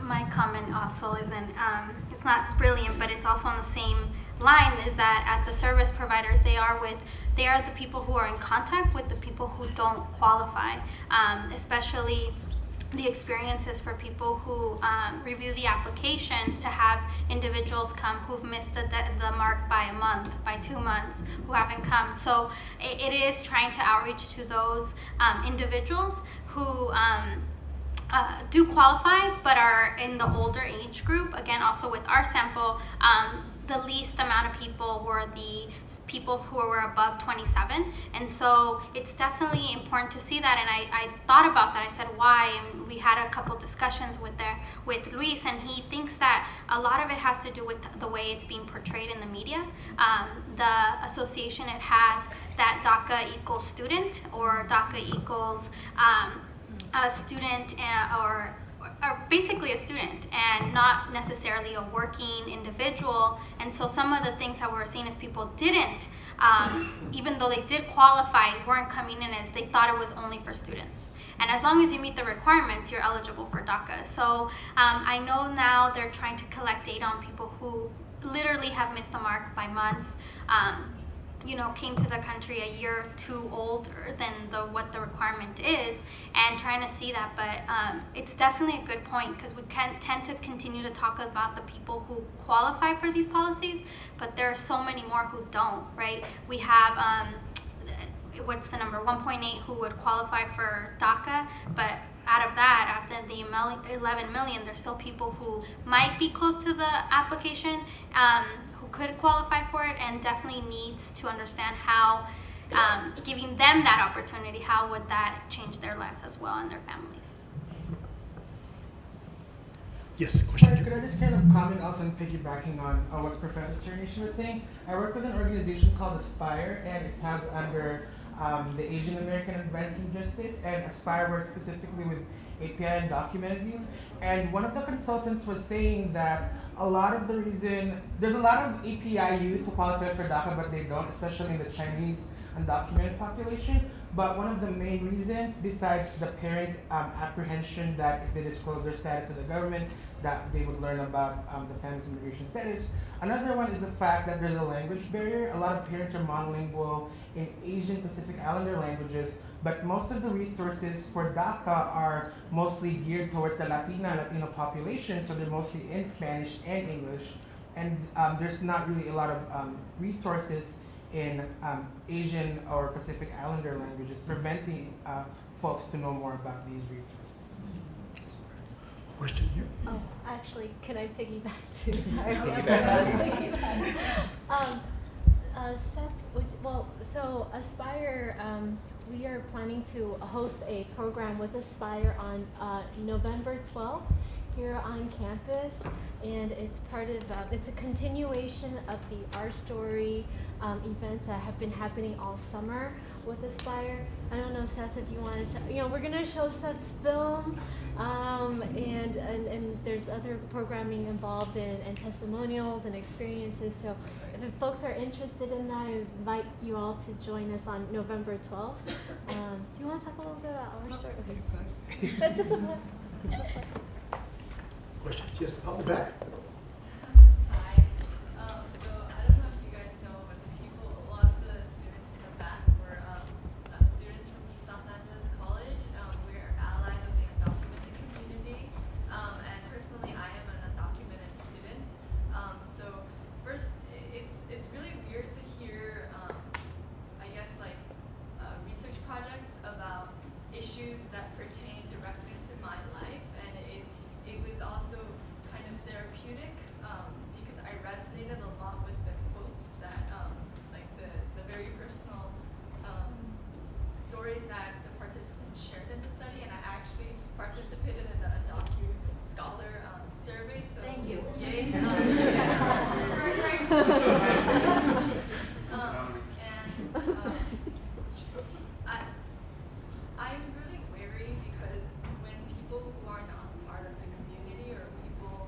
My comment also isn't, it's not brilliant, but it's also on the same line, is that at the service providers, they are the people who are in contact with the people who don't qualify, especially the experiences for people who review the applications, to have individuals come who've missed the mark by a month, by 2 months, who haven't come. So it is trying to outreach to those individuals who do qualify but are in the older age group. Again, also with our sample, the least amount of people were the people who were above 27, and so it's definitely important to see that. And I thought about that. I said, why? And we had a couple discussions with Luis, and he thinks that a lot of it has to do with the way it's being portrayed in the media. The association it has that DACA equals student, or DACA equals a student, or basically a student, and not necessarily a working individual. And so some of the things that we're seeing is people didn't, even though they did qualify, weren't coming in as they thought it was only for students. And as long as you meet the requirements, you're eligible for DACA. So I know now they're trying to collect data on people who literally have missed the mark by months, came to the country a year or two older than what the requirement is, and trying to see that. But it's definitely a good point, because we can tend to continue to talk about the people who qualify for these policies, but there are so many more who don't, right? We have, what's the number, 1.8 who would qualify for DACA, but out of that, after the 11 million, there's still people who might be close to the application, who could qualify for it, and definitely needs to understand how, giving them that opportunity, how would that change their lives as well and their families. Yes, question. Sorry, could I just kind of comment also on piggybacking on what Professor Chernish was saying? I work with an organization called Aspire, and it's housed under the Asian American Advancing Justice, and Aspire works specifically with API and documented youth. And one of the consultants was saying that a lot of the reason, there's a lot of API youth who qualify for DACA, but they don't, especially in the Chinese undocumented population. But one of the main reasons, besides the parents' apprehension that if they disclose their status to the government, that they would learn about the family's immigration status. Another one is the fact that there's a language barrier. A lot of parents are monolingual in Asian Pacific Islander languages, but most of the resources for DACA are mostly geared towards the Latino population, so they're mostly in Spanish and English. And there's not really a lot of resources in Asian or Pacific Islander languages, preventing folks to know more about these resources. Question here. actually, can I piggyback too? Sorry. Seth, so Aspire, we are planning to host a program with Aspire on November 12th here on campus, and it's part of, it's a continuation of the Our Story events that have been happening all summer with Aspire. I don't know, Seth, if you wanted to, we're gonna show Seth's film, and there's other programming involved and testimonials and experiences. So if folks are interested in that, I invite you all to join us on November 12th. Do you want to talk a little bit about Our Story? Okay. Just a bit. Questions? Yes, out the back. Hi. So I don't know if you guys know, but a lot of the students in the back were students from East Los Angeles College. We're allies of the undocumented community, and personally, I am an undocumented student. So first, it's really weird to hear, I guess, like research projects about issues that pertain directly to my life, and it was also kind of therapeutic because I resonated a lot with the quotes that, like the very personal stories that the participants shared in the study, and I actually participated in the Undocu Scholar survey. So thank you. Yay! I'm really wary because when people who are not part of the community or people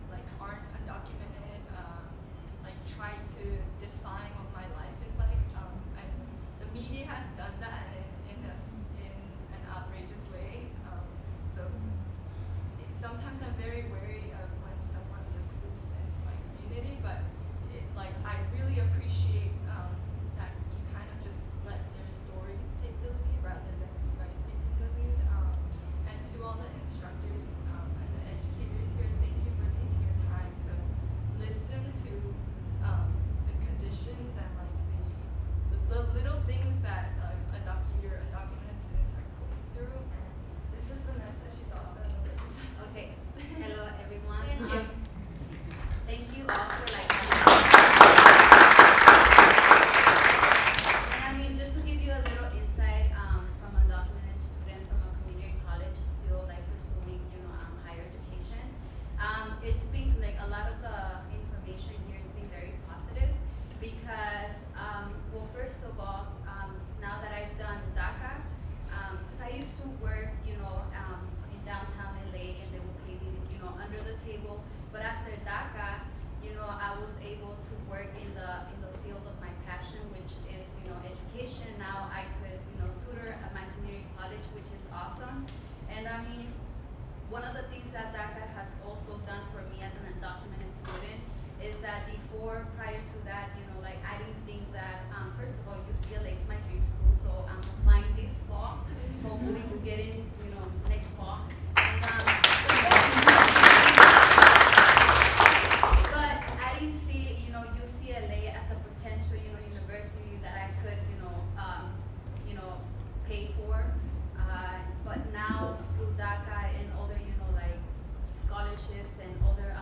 like aren't undocumented like try to define what my life is like, and the media has done that in an outrageous way. So sometimes I'm very wary of when someone just swoops into my community, but I really appreciate that you kind of just let their stories take the lead rather than you guys taking the lead. And to all the instructors and the educators here, thank you for taking your time to listen to the conditions and like the little things that your undocumented students are going through. And this is Vanessa. She's also an Olivas. Okay. Hello, everyone. Thank you all for and I mean, just to give you a little insight from a undocumented student from a community college, still like pursuing, higher education. It's been like a lot of the information here has been very positive because, well, first of all, now that I've done DACA, because I used to work, in downtown LA, and they would pay me, under the table. But after DACA, I was able to work in the field of my passion, which is, education. Now I could, tutor at my community college, which is awesome. And I mean, one of the things that DACA has also done for me as an undocumented student is that prior to that, I didn't think that, first of all, UCLA is my dream school, so I'm applying this fall, hopefully to get in, next fall. And, but I didn't see, UCLA as a potential, university that I could, pay for. But now through DACA and other, scholarships and other,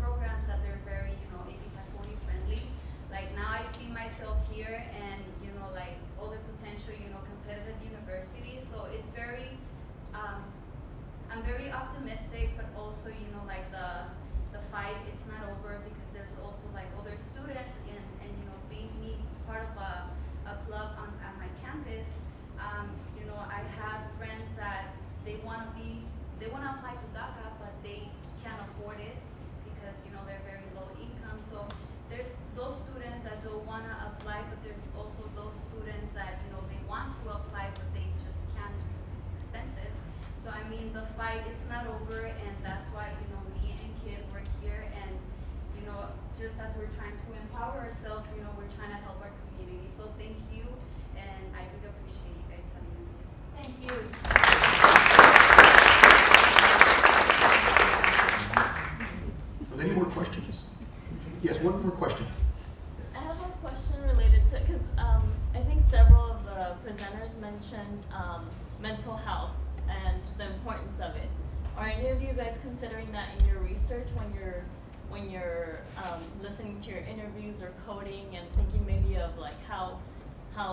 programs that they're very, AB 540 friendly. Like now I see myself here and, other potential, competitive universities. So it's very, I'm very optimistic, but also, the fight, it's not over because there's also other students and being me part of a club at my campus, I have friends that they want to apply to DACA, but they can't afford it because, they're very low income. So there's those students that don't want to apply, but there's also those students that, they want to apply, but they just can't because it's expensive. So I mean, the fight, it's not over, and that's why, me and Kid work here, and, just as we're trying to empower ourselves, we're trying to help our community. So thank you, and I really appreciate you guys coming in here. Thank you. Are there any more questions? Yes, one more question. I have a question related to, because I think several of the presenters mentioned mental health and the importance of it. Are any of you guys considering that in your research when you're listening to your interviews or coding and thinking maybe of like how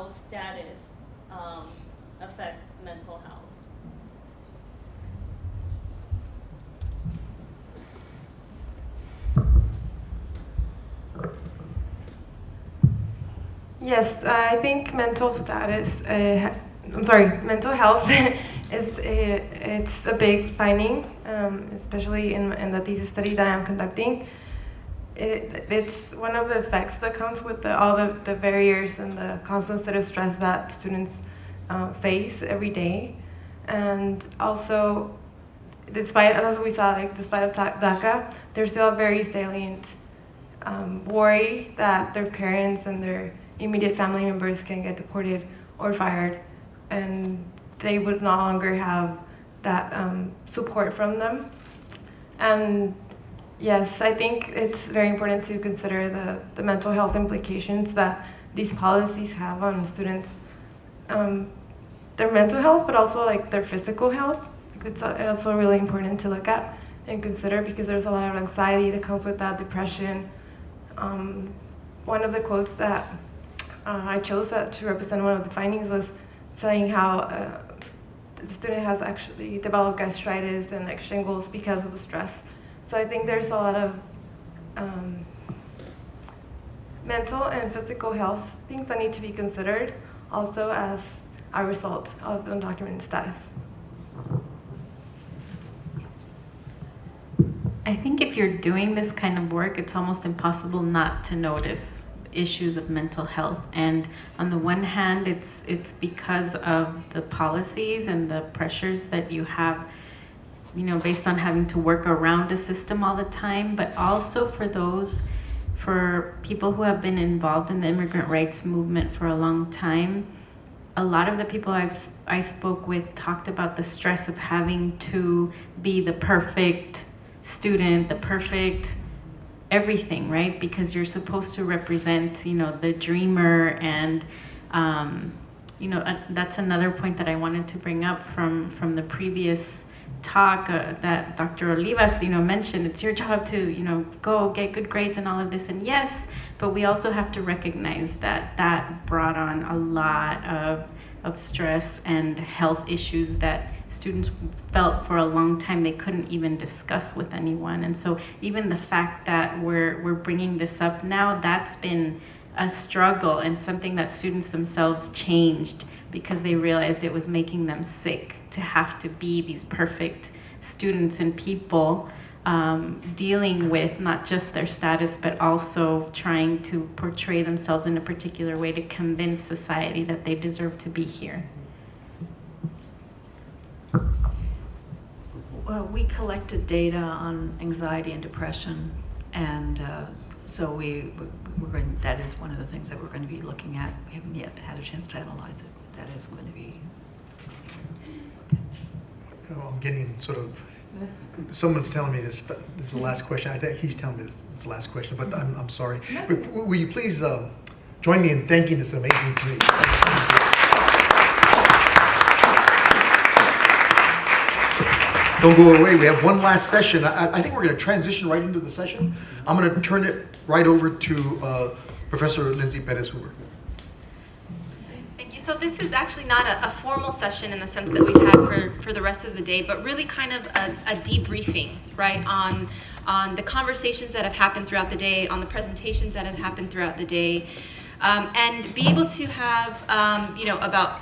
status affects mental health? Yes, I think mental status, mental health it's a big finding, especially in the thesis study that I'm conducting. It's one of the effects that comes with all the barriers and the constant state of stress that students face every day. And also, despite, as we saw, despite DACA, there's still a very salient worry that their parents and their immediate family members can get deported or fired, and they would no longer have that support from them. And yes, I think it's very important to consider the mental health implications that these policies have on students, their mental health, but also like their physical health. It's also really important to look at and consider, because there's a lot of anxiety that comes with that, depression. One of the quotes that I chose to represent one of the findings was saying how the student has actually developed gastritis and like shingles because of the stress. So I think there's a lot of mental and physical health things that need to be considered also as a result of undocumented status. I think if you're doing this kind of work, it's almost impossible not to notice issues of mental health. And on the one hand, it's because of the policies and the pressures that you have, based on having to work around a system all the time, but also for people who have been involved in the immigrant rights movement for a long time. A lot of the people I spoke with talked about the stress of having to be the perfect student, the perfect everything, right? Because you're supposed to represent, the dreamer, and that's another point that I wanted to bring up from the previous talk that Dr. Olivas, mentioned. It's your job to, go get good grades and all of this, and yes, but we also have to recognize that brought on a lot of stress and health issues that students felt for a long time they couldn't even discuss with anyone. And so even the fact that we're bringing this up now, that's been a struggle and something that students themselves changed because they realized it was making them sick to have to be these perfect students and people, dealing with not just their status, but also trying to portray themselves in a particular way to convince society that they deserve to be here. Well, we collected data on anxiety and depression, and so we're going. That is one of the things that we're going to be looking at. We haven't yet had a chance to analyze it. That is going to be. I'm getting sort of. Someone's telling me this is the last question. I think he's telling me this is the last question, but I'm sorry. But will you please join me in thanking this amazing committee? Don't go away. We have one last session. I think we're going to transition right into the session. I'm going to turn it right over to Professor Lindsay Perez-Hoover. Thank you. So this is actually not a formal session in the sense that we've had for the rest of the day, but really kind of a debriefing, right, on the conversations that have happened throughout the day, on the presentations that have happened throughout the day, and be able to have, about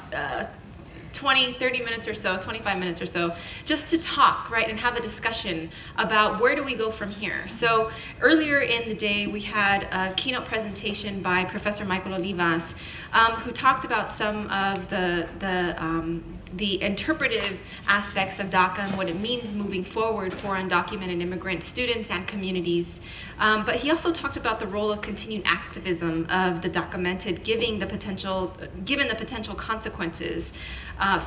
20, 30 minutes or so, 25 minutes or so, just to talk, right, and have a discussion about where do we go from here. So earlier in the day, we had a keynote presentation by Professor Michael Olivas, who talked about some of the interpretive aspects of DACA and what it means moving forward for undocumented immigrant students and communities. But he also talked about the role of continued activism of the documented, given the potential consequences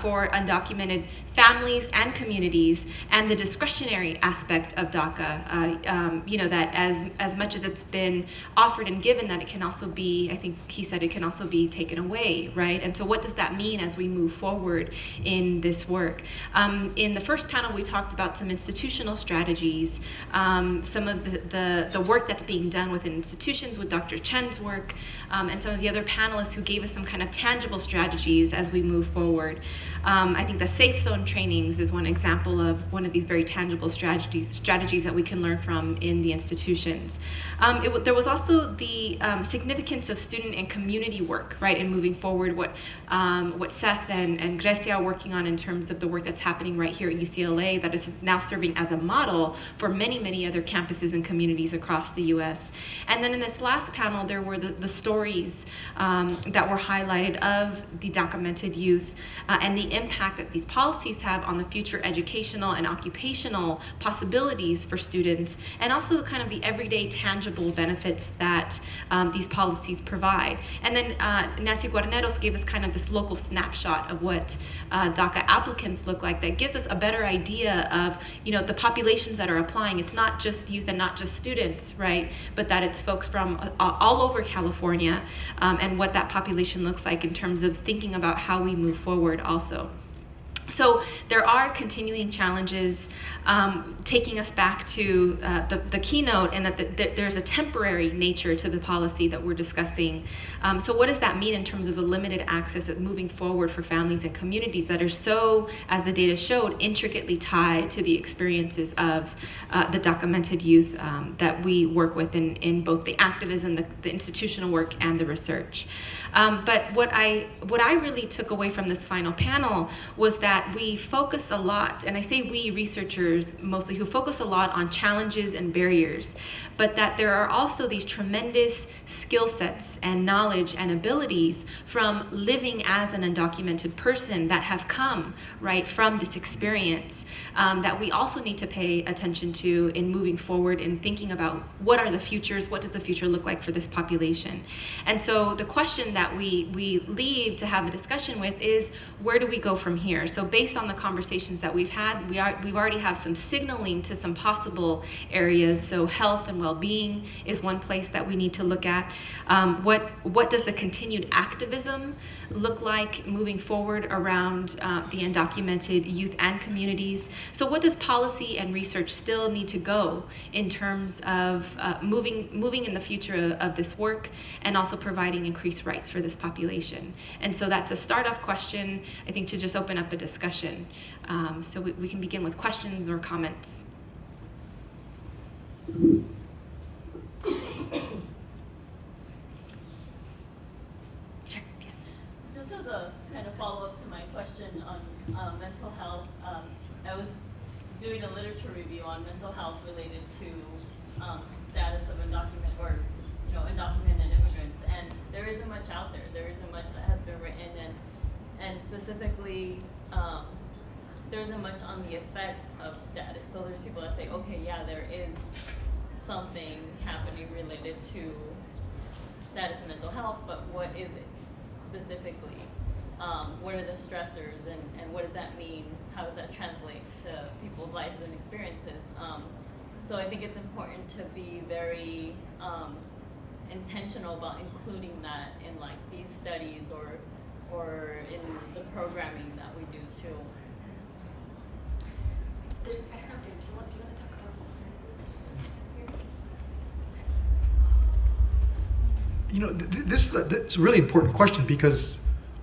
for undocumented families and communities, and the discretionary aspect of DACA. That as much as it's been offered and given, that it can also be, I think he said, it can also be taken away, right? And so what does that mean as we move forward in this work. In the first panel, we talked about some institutional strategies, some of the work that's being done within institutions with Dr. Chen's work, and some of the other panelists who gave us some kind of tangible strategies as we move forward. I think the safe zone trainings is one example of one of these very tangible strategies that we can learn from in the institutions. There was also the significance of student and community work, right, in moving forward, what Seth and Grecia are working on in terms of the work that's happening right here at UCLA that is now serving as a model for many, many other campuses and communities across the US. And then in this last panel, there were the stories that were highlighted of the documented youth and the impact that these policies have on the future educational and occupational possibilities for students, and also kind of the everyday tangible benefits that these policies provide. And then Nancy Guarneros gave us kind of this local snapshot of what DACA applicants look like that gives us a better idea of, you know, the populations that are applying. It's not just youth and not just students, right, but that it's folks from all over California, and what that population looks like in terms of thinking about how we move forward also. So there are continuing challenges, taking us back to the keynote, and that there's a temporary nature to the policy that we're discussing. So what does that mean in terms of the limited access of moving forward for families and communities that are so, as the data showed, intricately tied to the experiences of the documented youth that we work with in both the activism, the institutional work, and the research. But what I really took away from this final panel was that we focus a lot, and I say we researchers mostly, who focus a lot on challenges and barriers, but that there are also these tremendous skill sets and knowledge and abilities from living as an undocumented person that have come right from this experience that we also need to pay attention to in moving forward and thinking about what are the futures, what does the future look like for this population. And so the question that we leave to have a discussion with is, where do we go from here? So based on the conversations that we've had, we've already have some signaling to some possible areas. So health and well-being is one place that we need to look at. What does the continued activism look like moving forward around the undocumented youth and communities? So what does policy and research still need to go in terms of moving in the future of this work, and also providing increased rights for this population? And so that's a start-off question, I think, to just open up a discussion. So we can begin with questions or comments. Sure, yes. Just as a kind of follow-up to my question on mental health, I was doing a literature review on mental health related to status of undocumented immigrants, and there isn't much out there. There isn't much that has been written, and specifically, there isn't much on the effects of status. So there's people that say, okay, yeah, there is something happening related to status and mental health, but what is it specifically? What are the stressors, and what does that mean? How does that translate to people's lives and experiences? So I think it's important to be very intentional about including that in like these studies or in the programming that we do too. I don't know, do you want to talk about? You know, this is a really important question, because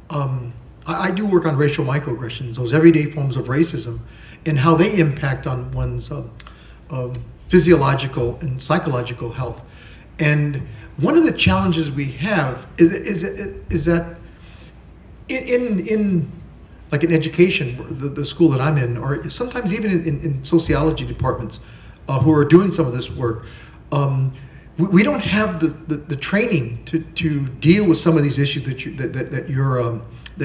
I do work on racial microaggressions, those everyday forms of racism, and how they impact on one's physiological and psychological health. And one of the challenges we have is that in like in education, the school that I'm in, or sometimes even in sociology departments who are doing some of this work, we don't have the training to deal with some of these issues that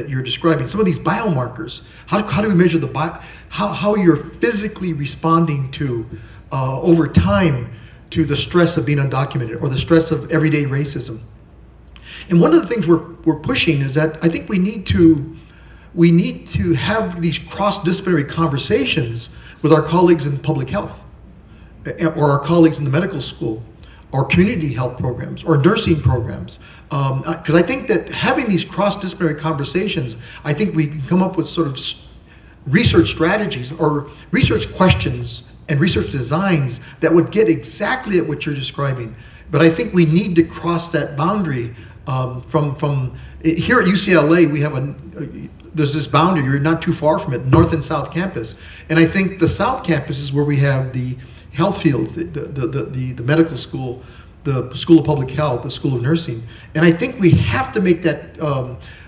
you're describing. Some of these biomarkers. How do we measure how you're physically responding to over time to the stress of being undocumented or the stress of everyday racism? And one of the things we're pushing is that I think we need to have these cross-disciplinary conversations with our colleagues in public health or our colleagues in the medical school or community health programs, or nursing programs. Because I think that having these cross-disciplinary conversations, I think we can come up with sort of research strategies or research questions and research designs that would get exactly at what you're describing. But I think we need to cross that boundary from here at UCLA. We have there's this boundary. You're not too far from it, North and South Campus, and I think the South Campus is where we have the health fields, the medical school, the School of Public Health, the School of Nursing, and I think we have to make that.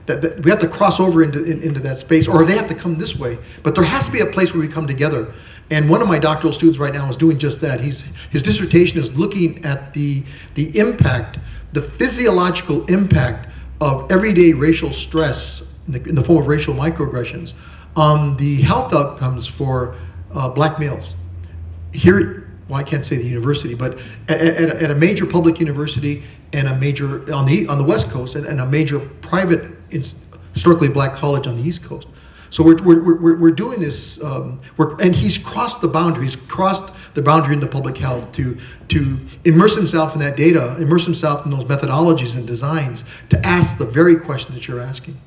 That we have to cross over into that space, or they have to come this way. But there has to be a place where we come together. And one of my doctoral students right now is doing just that. His dissertation is looking at the impact, the physiological impact of everyday racial stress in the form of racial microaggressions on the health outcomes for black males. Here, well, I can't say the university, but at a major public university and a major on the West Coast and a major private historically black college on the East Coast. So we're doing this, and he's crossed the boundary. He's crossed the boundary into public health to immerse himself in that data, immerse himself in those methodologies and designs to ask the very question that you're asking,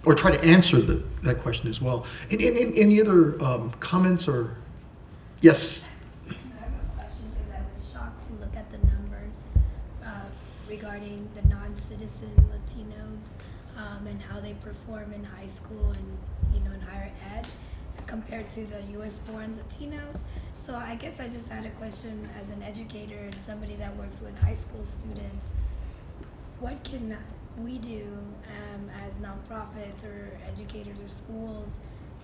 or try to answer that question as well. Any other comments or yes? I have a question because I was shocked to look at the numbers regarding the non-citizen Latinos and how they perform in high school and in higher ed compared to the U.S.-born Latinos. So I guess I just had a question as an educator and somebody that works with high school students. What can we do as nonprofits or educators or schools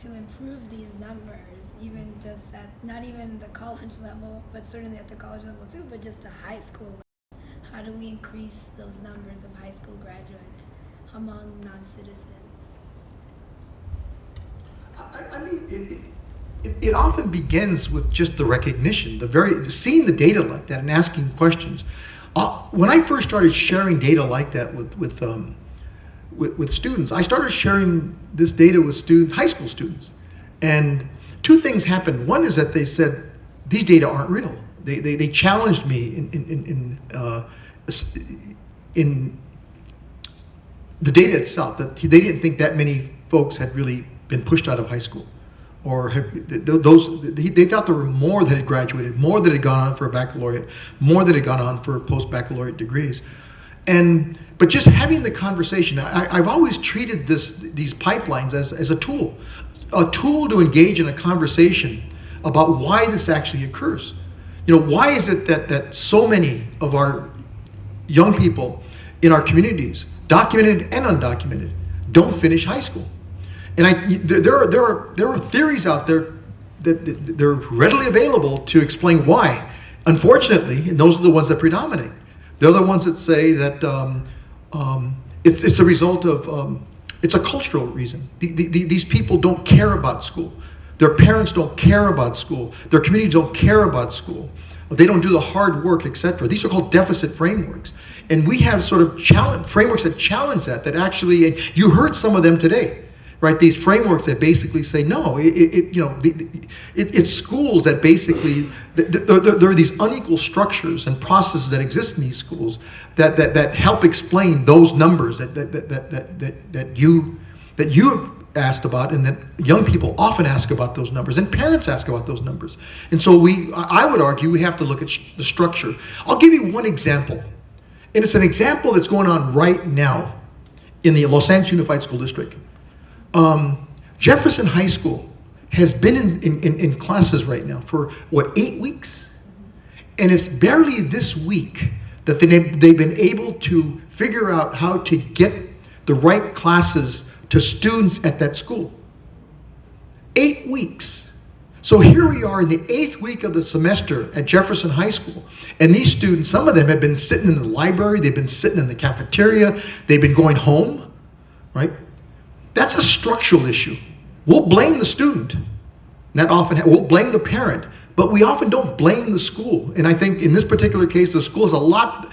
to improve these numbers, even just at not even the college level, but certainly at the college level too, but just the high school level? How do we increase those numbers of high school graduates among non-citizens? I mean, it often begins with just the recognition, seeing the data like that and asking questions. When I first started sharing data like that with students, I started sharing this data with students, high school students, and two things happened. One is that they said these data aren't real. They challenged me in the data itself, that they didn't think that many folks had really been pushed out of high school, or they thought there were more that had graduated, more that had gone on for a baccalaureate, more that had gone on for post-baccalaureate degrees. But just having the conversation, I've always treated these pipelines as a tool to engage in a conversation about why this actually occurs. Why is it that so many of our young people in our communities, documented and undocumented, don't finish high school? And there are theories out there that they're readily available to explain why. Unfortunately, and those are the ones that predominate. They're the ones that say that it's a result of it's a cultural reason. These people don't care about school. Their parents don't care about school. Their communities don't care about school. They don't do the hard work, etc. These are called deficit frameworks. And we have sort of frameworks that challenge that actually, and you heard some of them today, right? These frameworks that basically say, no, it's schools that basically, there are these unequal structures and processes that exist in these schools that help explain those numbers that you have asked about, and that young people often ask about those numbers, and parents ask about those numbers. And so I would argue we have to look at the structure. I'll give you one example, and it's an example that's going on right now in the Los Angeles Unified School District. Jefferson High School has been in classes right now for 8 weeks, and it's barely this week that they've been able to figure out how to get the right classes to students at that school. 8 weeks. So here we are in the 8th week of the semester at Jefferson High School, and these students, some of them have been sitting in the library, they've been sitting in the cafeteria, they've been going home, right? That's a structural issue. We'll blame the student. We'll blame the parent, but we often don't blame the school. And I think in this particular case, the school is a lot,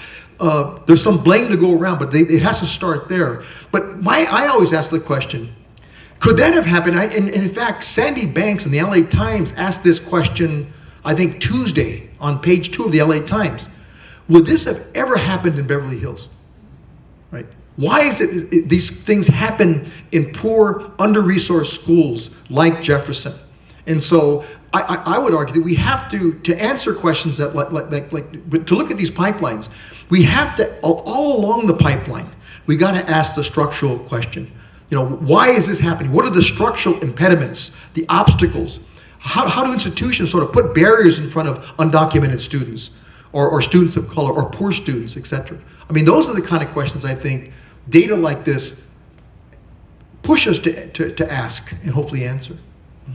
there's some blame to go around, but it has to start there. But I always ask the question, could that have happened? And in fact, Sandy Banks in the LA Times asked this question I think Tuesday on page 2 of the LA Times. Would this have ever happened in Beverly Hills? Right? Why is it these things happen in poor, under-resourced schools like Jefferson? And so I would argue that we have to answer questions that but to look at these pipelines, we have to, all along the pipeline, we got to ask the structural question. You know, why is this happening? What are the structural impediments, the obstacles? How do institutions sort of put barriers in front of undocumented students or students of color or poor students, etc.? I mean, those are the kind of questions I think data like this push us to ask and hopefully answer. I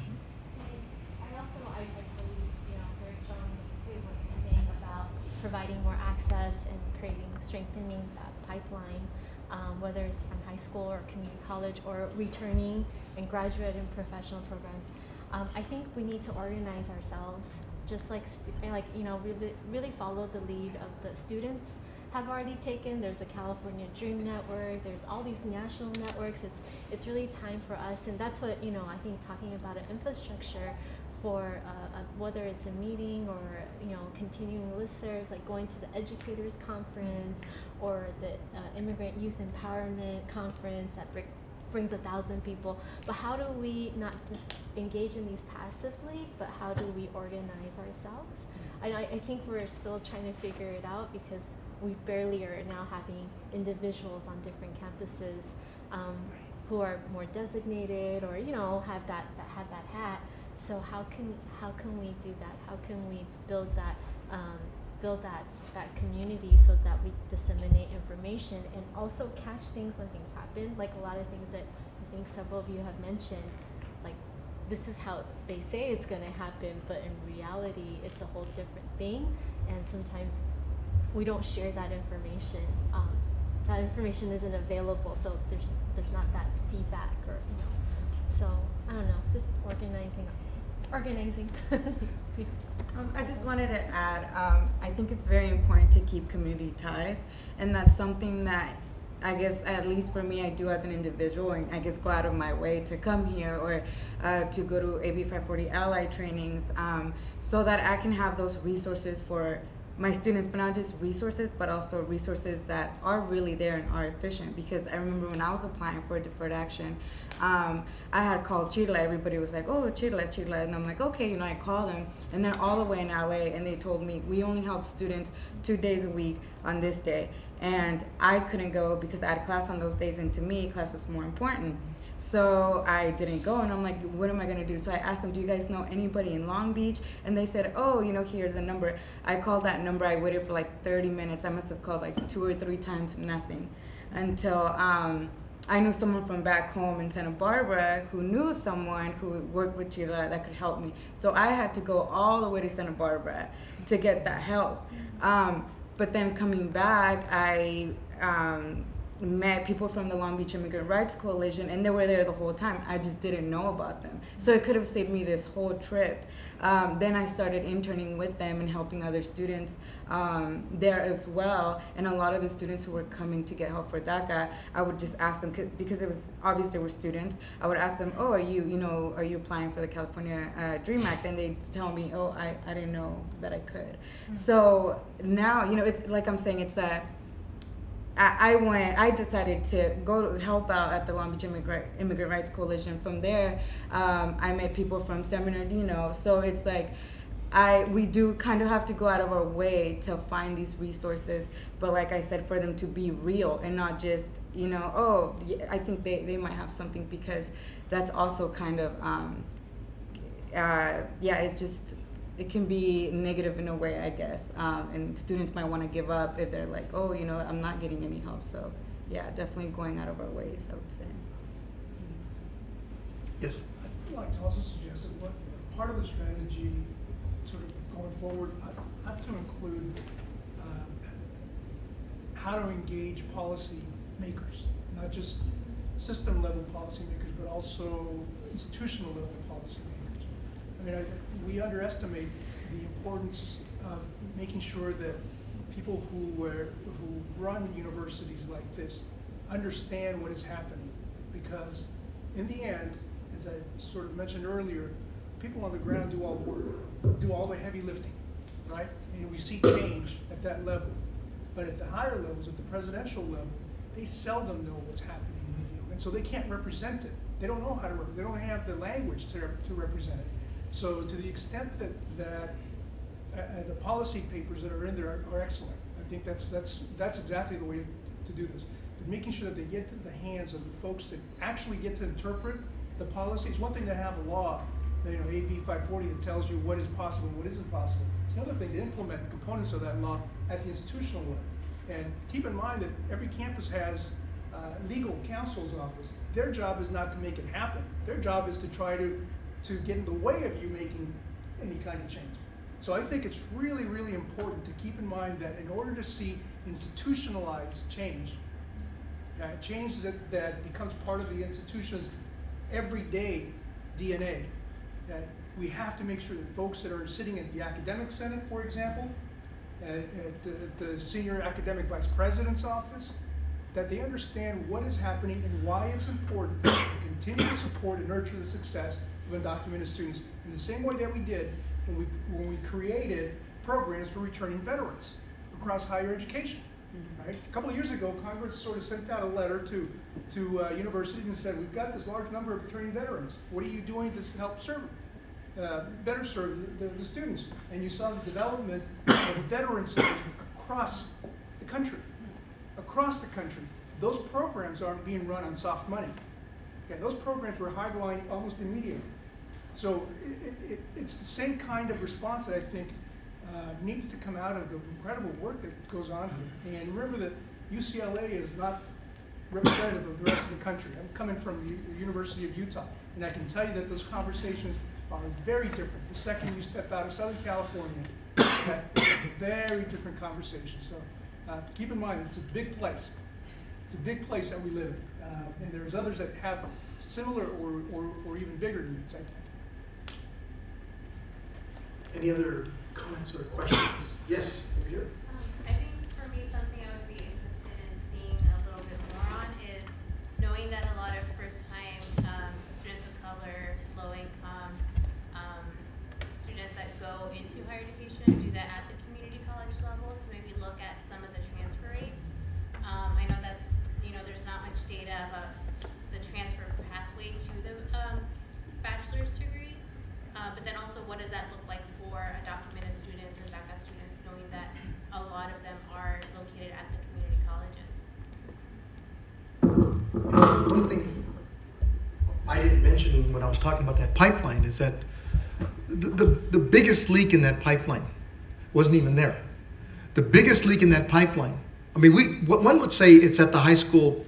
believe, very strongly too what you're saying about providing more access and strengthening that pipeline, whether it's from high school or community college or returning and graduate and professional programs. I think we need to organize ourselves, just really follow the lead of the students have already taken. There's a California Dream Network, there's all these national networks. It's really time for us, and that's what, I think talking about an infrastructure for whether it's a meeting or, continuing listservs, like going to the educators conference or the immigrant youth empowerment conference that brings 1,000 people. But how do we not just engage in these passively, but how do we organize ourselves? I think we're still trying to figure it out because we barely are now having individuals on different campuses who are more designated or have that hat. So how can we do that? How can we build that community so that we disseminate information and also catch things when things happen? Like a lot of things that I think several of you have mentioned, like this is how they say it's going to happen, but in reality it's a whole different thing, and sometimes we don't share that information. That information isn't available, so there's not that feedback or so I don't know, just organizing. I just wanted to add, I think it's very important to keep community ties, and that's something that I guess, at least for me, I do as an individual, and I guess go out of my way to come here or to go to AB 540 ally trainings so that I can have those resources for my students, but not just resources, but also resources that are really there and are efficient. Because I remember when I was applying for deferred action, I had called Chila. Everybody was like, oh, Chila. And I'm like, okay, I call them. And they're all the way in LA, and they told me, we only help students 2 days a week on this day. And I couldn't go because I had class on those days, and to me, class was more important. So I didn't go, and I'm like, what am I gonna do? So I asked them, do you guys know anybody in Long Beach? And they said, oh, here's a number. I called that number. I waited for like 30 minutes. I must have called like 2 or 3 times, nothing, until I knew someone from back home in Santa Barbara who knew someone who worked with Chila that could help me. So I had to go all the way to Santa Barbara to get that help. But then coming back, I met people from the Long Beach Immigrant Rights Coalition, and they were there the whole time. I just didn't know about them. So it could have saved me this whole trip. Then I started interning with them and helping other students there as well. And a lot of the students who were coming to get help for DACA, I would just ask them, because it was obvious they were students, I would ask them, oh, are you applying for the California Dream Act? And they'd tell me, oh, I didn't know that I could. So now, it's like I'm saying, it's a, I decided to go help out at the Long Beach Immigrant Rights Coalition. From there, I met people from San Bernardino. So it's like, we do kind of have to go out of our way to find these resources. But like I said, for them to be real and not just, oh, I think they might have something, because that's also kind of, it's just, it can be negative in a way, I guess, and students might want to give up if they're like, oh, I'm not getting any help. So, yeah, definitely going out of our ways, I would say. Yes? I'd like to also suggest that part of the strategy, sort of going forward, not to include how to engage policy makers, not just system level policy makers, but also institutional level policy makers. I mean, we underestimate the importance of making sure that people who run universities like this understand what is happening, because in the end, as I sort of mentioned earlier, people on the ground do all the work, do all the heavy lifting, right? And we see change at that level. But at the higher levels, at the presidential level, they seldom know what's happening in the field. And so they can't represent it. They don't know how to, they don't have the language to represent it. So to the extent that the policy papers that are in there are excellent. I think that's exactly the way to do this. But making sure that they get to the hands of the folks that actually get to interpret the policy. It's one thing to have a law, AB 540, that tells you what is possible and what isn't possible. It's another thing to implement components of that law at the institutional level. And keep in mind that every campus has legal counsel's office. Their job is not to make it happen. Their job is to try to get in the way of you making any kind of change. So I think it's really, really important to keep in mind that in order to see institutionalized change, change that becomes part of the institution's everyday DNA, that we have to make sure that folks that are sitting at the academic senate, for example, at the senior academic vice president's office, that they understand what is happening and why it's important to continue to support and nurture the success of undocumented students in the same way that we did when we created programs for returning veterans across higher education. Right? A couple of years ago, Congress sort of sent out a letter to universities and said, we've got this large number of returning veterans. What are you doing to help serve better serve the students? And you saw the development of veteran centers across the country. Across the country. Those programs aren't being run on soft money. Okay, those programs were hardlined almost immediately. So it's the same kind of response that I think needs to come out of the incredible work that goes on here. And remember that UCLA is not representative of the rest of the country. I'm coming from the University of Utah, and I can tell you that those conversations are very different. The second you step out of Southern California, it's a very different conversation. So keep in mind, it's a big place. It's a big place that we live in. And there's others that have similar or even bigger needs, I think. Any other comments or questions? Yes, over here. I think for me, something I would be interested in seeing a little bit more on is knowing that a lot of first-time students of color, low-income students that go into higher education do that at the community college level to maybe look at some of the transfer rates. I know that there's not much data about the transfer pathway to the bachelor's degree, but then also what does that look like for undocumented students or DACA students, knowing that a lot of them are located at the community colleges? One thing I didn't mention when I was talking about that pipeline is that the biggest leak in that pipeline wasn't even there. The biggest leak in that pipeline, I mean, one would say it's at the high school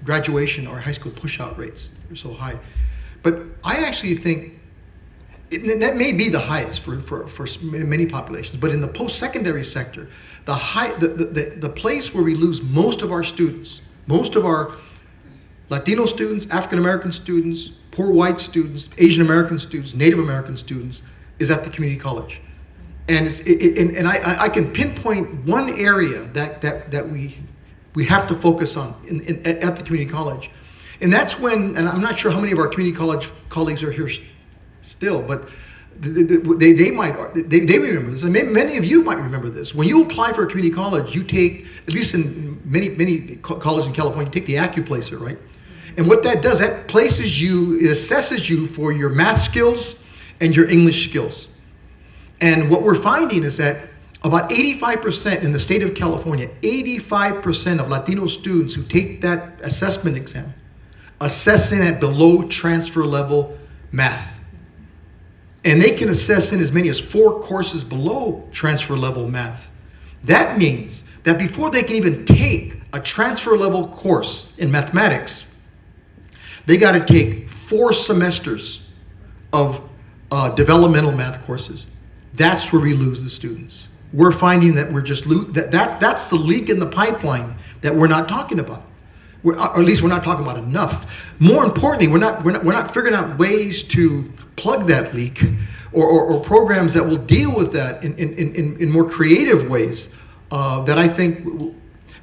graduation or high school push-out rates. They're so high. But I actually think that may be the highest for many populations, but in the post-secondary sector, the place where we lose most of our students, most of our Latino students, African American students, poor white students, Asian American students, Native American students, is at the community college. And I can pinpoint one area that we have to focus on at the community college. And that's when, and I'm not sure how many of our community college colleagues are here still, but they remember this. And many of you might remember this. When you apply for a community college, you take, at least in many colleges in California, you take the AccuPlacer, right? And what that does, that places you, it assesses you for your math skills and your English skills. And what we're finding is that about 85% in the state of California, 85% of Latino students who take that assessment exam assess in at below transfer level math. And they can assess in as many as 4 courses below transfer level math. That means that before they can even take a transfer level course in mathematics, they got to take 4 semesters of developmental math courses. That's where we lose the students. We're finding that we're just that's the leak in the pipeline that we're not talking about. Or at least we're not talking about enough. More importantly, we're not figuring out ways to plug that leak or programs that will deal with that in more creative ways that I think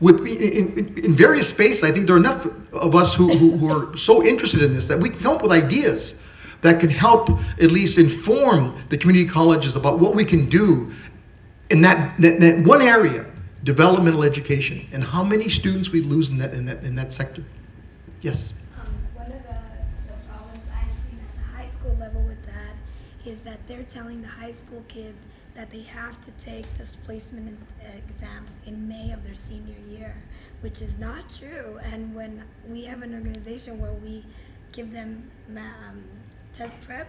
in various spaces. I think there are enough of us who are so interested in this that we can come up with ideas. that can help at least inform the community colleges about what we can do in that one area, developmental education, and how many students we lose in that sector. Yes. One of the problems I've seen at the high school level with that is that they're telling the high school kids that they have to take this placement exams in May of their senior year, which is not true. And when we have an organization where we give them test prep,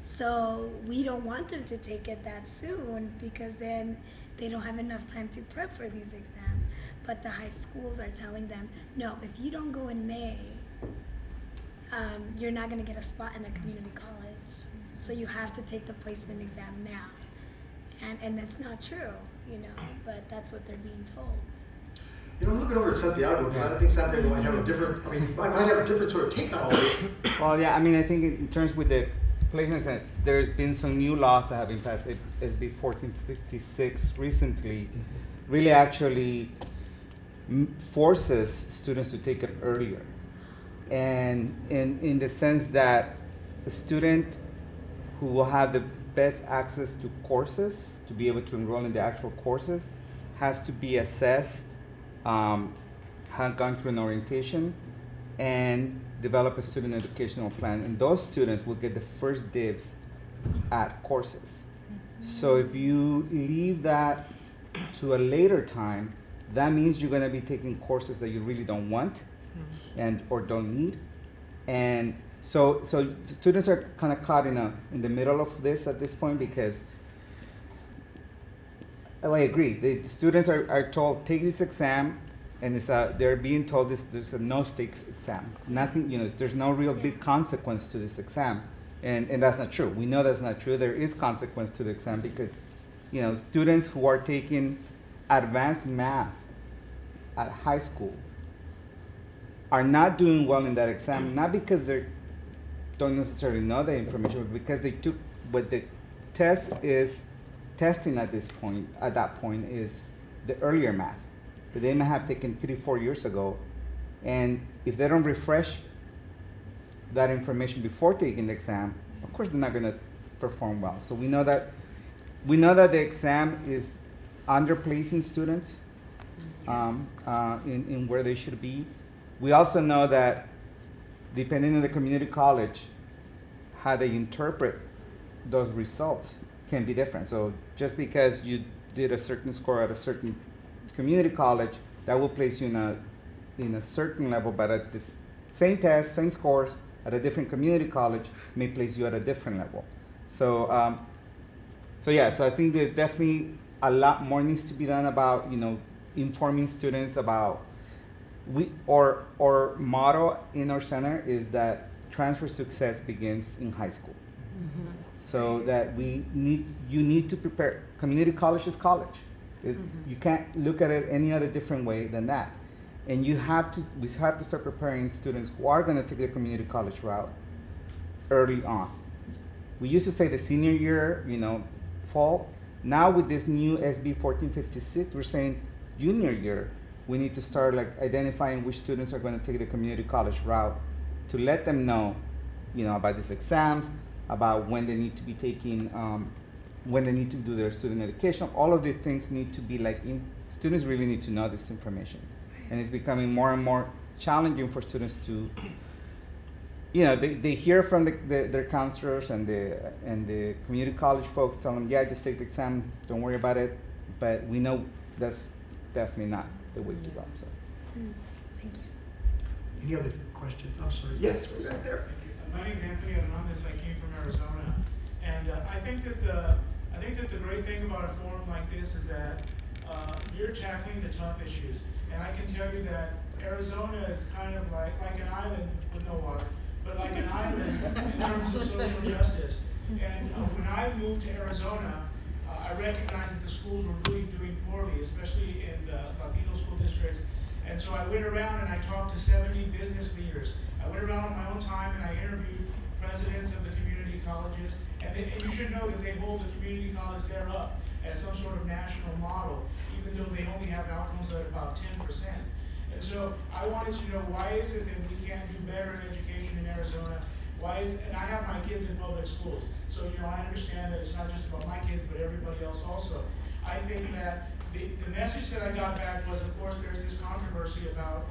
so we don't want them to take it that soon because then they don't have enough time to prep for these exams. But the high schools are telling them, no, if you don't go in May, you're not going to get a spot in a community college. So you have to take the placement exam now. And that's not true, but that's what they're being told. I'm looking over at Santiago, because I think Santiago might have a different, might have a different sort of take on all this. Well, yeah, I think in terms with the placements, there's been some new laws that have been passed, SB 1456 recently, really actually forces students to take it earlier. And in the sense that the student who will have the best access to courses, to be able to enroll in the actual courses, has to be assessed, have gone through an orientation, and develop a student educational plan. And those students will get the first dibs at courses. So if you leave that to a later time, that means you're going to be taking courses that you really don't want and or don't need. And so students are kind of caught in the middle of this at this point, because I agree. The students are told, take this exam, and they're being told there's a no stakes exam. Nothing, there's no real big consequence to this exam, and that's not true. We know that's not true. There is consequence to the exam because, students who are taking advanced math at high school are not doing well in that exam, not because they don't necessarily know the information, but because they took what the test is testing at that point is the earlier math that they may have taken 3-4 years ago. And if they don't refresh that information before taking the exam, of course they're not going to perform well. So we know that the exam is underplacing students in where they should be. We also know that depending on the community college, how they interpret those results can be different. So just because you did a certain score at a certain community college, that will place you in a certain level, but at the same test, same scores at a different community college may place you at a different level. So I think there's definitely a lot more needs to be done about informing students about our motto in our center is that transfer success begins in high school. Mm-hmm. So that you need to prepare. Community college is college. You can't look at it any other different way than that. And we have to start preparing students who are going to take the community college route early on. We used to say the senior year, fall. Now with this new SB 1456, we're saying junior year, we need to start identifying which students are going to take the community college route to let them know, about these exams, about when they need to be taking, when they need to do their student education. All of these things need to be students really need to know this information. And it's becoming more and more challenging for students to, they hear from their counselors and the community college folks tell them, yeah, just take the exam, don't worry about it. But we know that's definitely not the way to go. So. Thank you. Any other questions? I'm sorry. Yes, we're right there. My name is Anthony Hernandez. I came from Arizona, and I think that the great thing about a forum like this is that you're tackling the tough issues. And I can tell you that Arizona is kind of like an island with no water, but like an island in terms of social justice. And when I moved to Arizona, I recognized that the schools were really doing poorly, especially in the Latino school districts. And so I went around and I talked to 70 business leaders. I went around on my own time and I interviewed presidents of the community colleges. And you should know that they hold the community college there up as some sort of national model, even though they only have outcomes at about 10%. And so I wanted to know, why is it that we can't do better in education in Arizona? And I have my kids in public schools, so I understand that it's not just about my kids, but everybody else also. I think that the message that I got back was, of course, there's this controversy about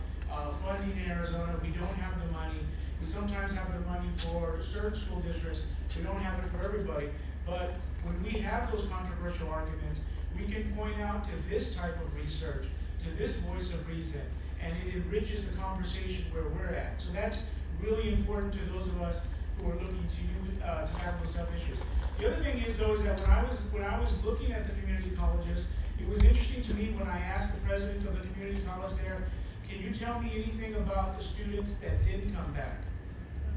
funding in Arizona. We don't have the money. We sometimes have the money for certain school districts. We don't have it for everybody. But when we have those controversial arguments, we can point out to this type of research, to this voice of reason, and it enriches the conversation where we're at. So that's really important to those of us who are looking to you to tackle those tough issues. The other thing is, though, is that when I was looking at the community colleges, it was interesting to me when I asked the president of the community college there, can you tell me anything about the students that didn't come back?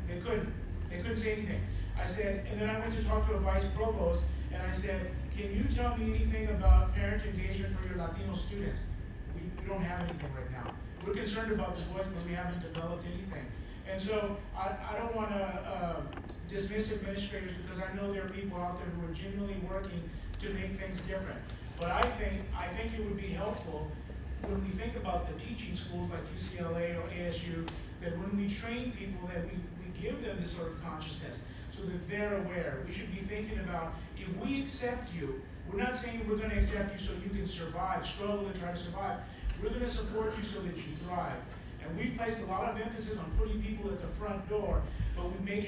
They couldn't. They couldn't say anything. I said, and then I went to talk to a vice provost, and I said, can you tell me anything about parent engagement for your Latino students? We don't have anything right now. We're concerned about the voice, but we haven't developed anything. And so I don't want to dismiss administrators, because I know there are people out there who are genuinely working to make things different. But I think it would be helpful when we think about the teaching schools like UCLA or ASU, that when we train people, that we give them this sort of consciousness so that they're aware. We should be thinking about, if we accept you, we're not saying we're going to accept you so you can survive, struggle and try to survive. We're going to support you so that you thrive. And we've placed a lot of emphasis on putting people at the front door, but we need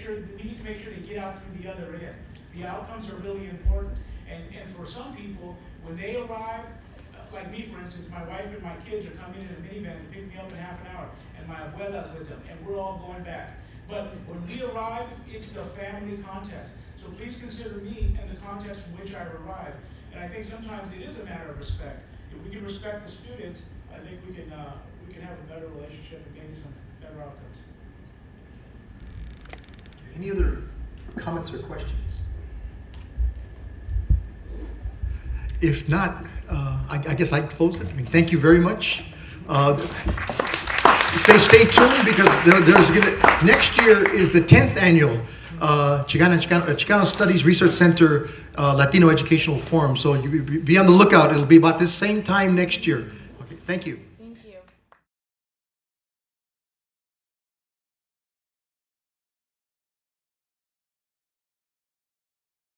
to make sure they get out through the other end. The outcomes are really important. And for some people, when they arrive, like me, for instance, my wife and my kids are coming in a minivan to pick me up in half an hour, and my abuela's with them, and we're all going back. But when we arrive, it's the family context. So please consider me and the context in which I arrive. And I think sometimes it is a matter of respect. If we can respect the students, I think we can have a better relationship and maybe some better outcomes. Any other comments or questions? If not, I guess I'd close it. I mean, thank you very much. Stay tuned, because next year is the 10th annual Chicano Studies Research Center Latino Educational Forum. So you be on the lookout. It'll be about this same time next year. Okay, thank you.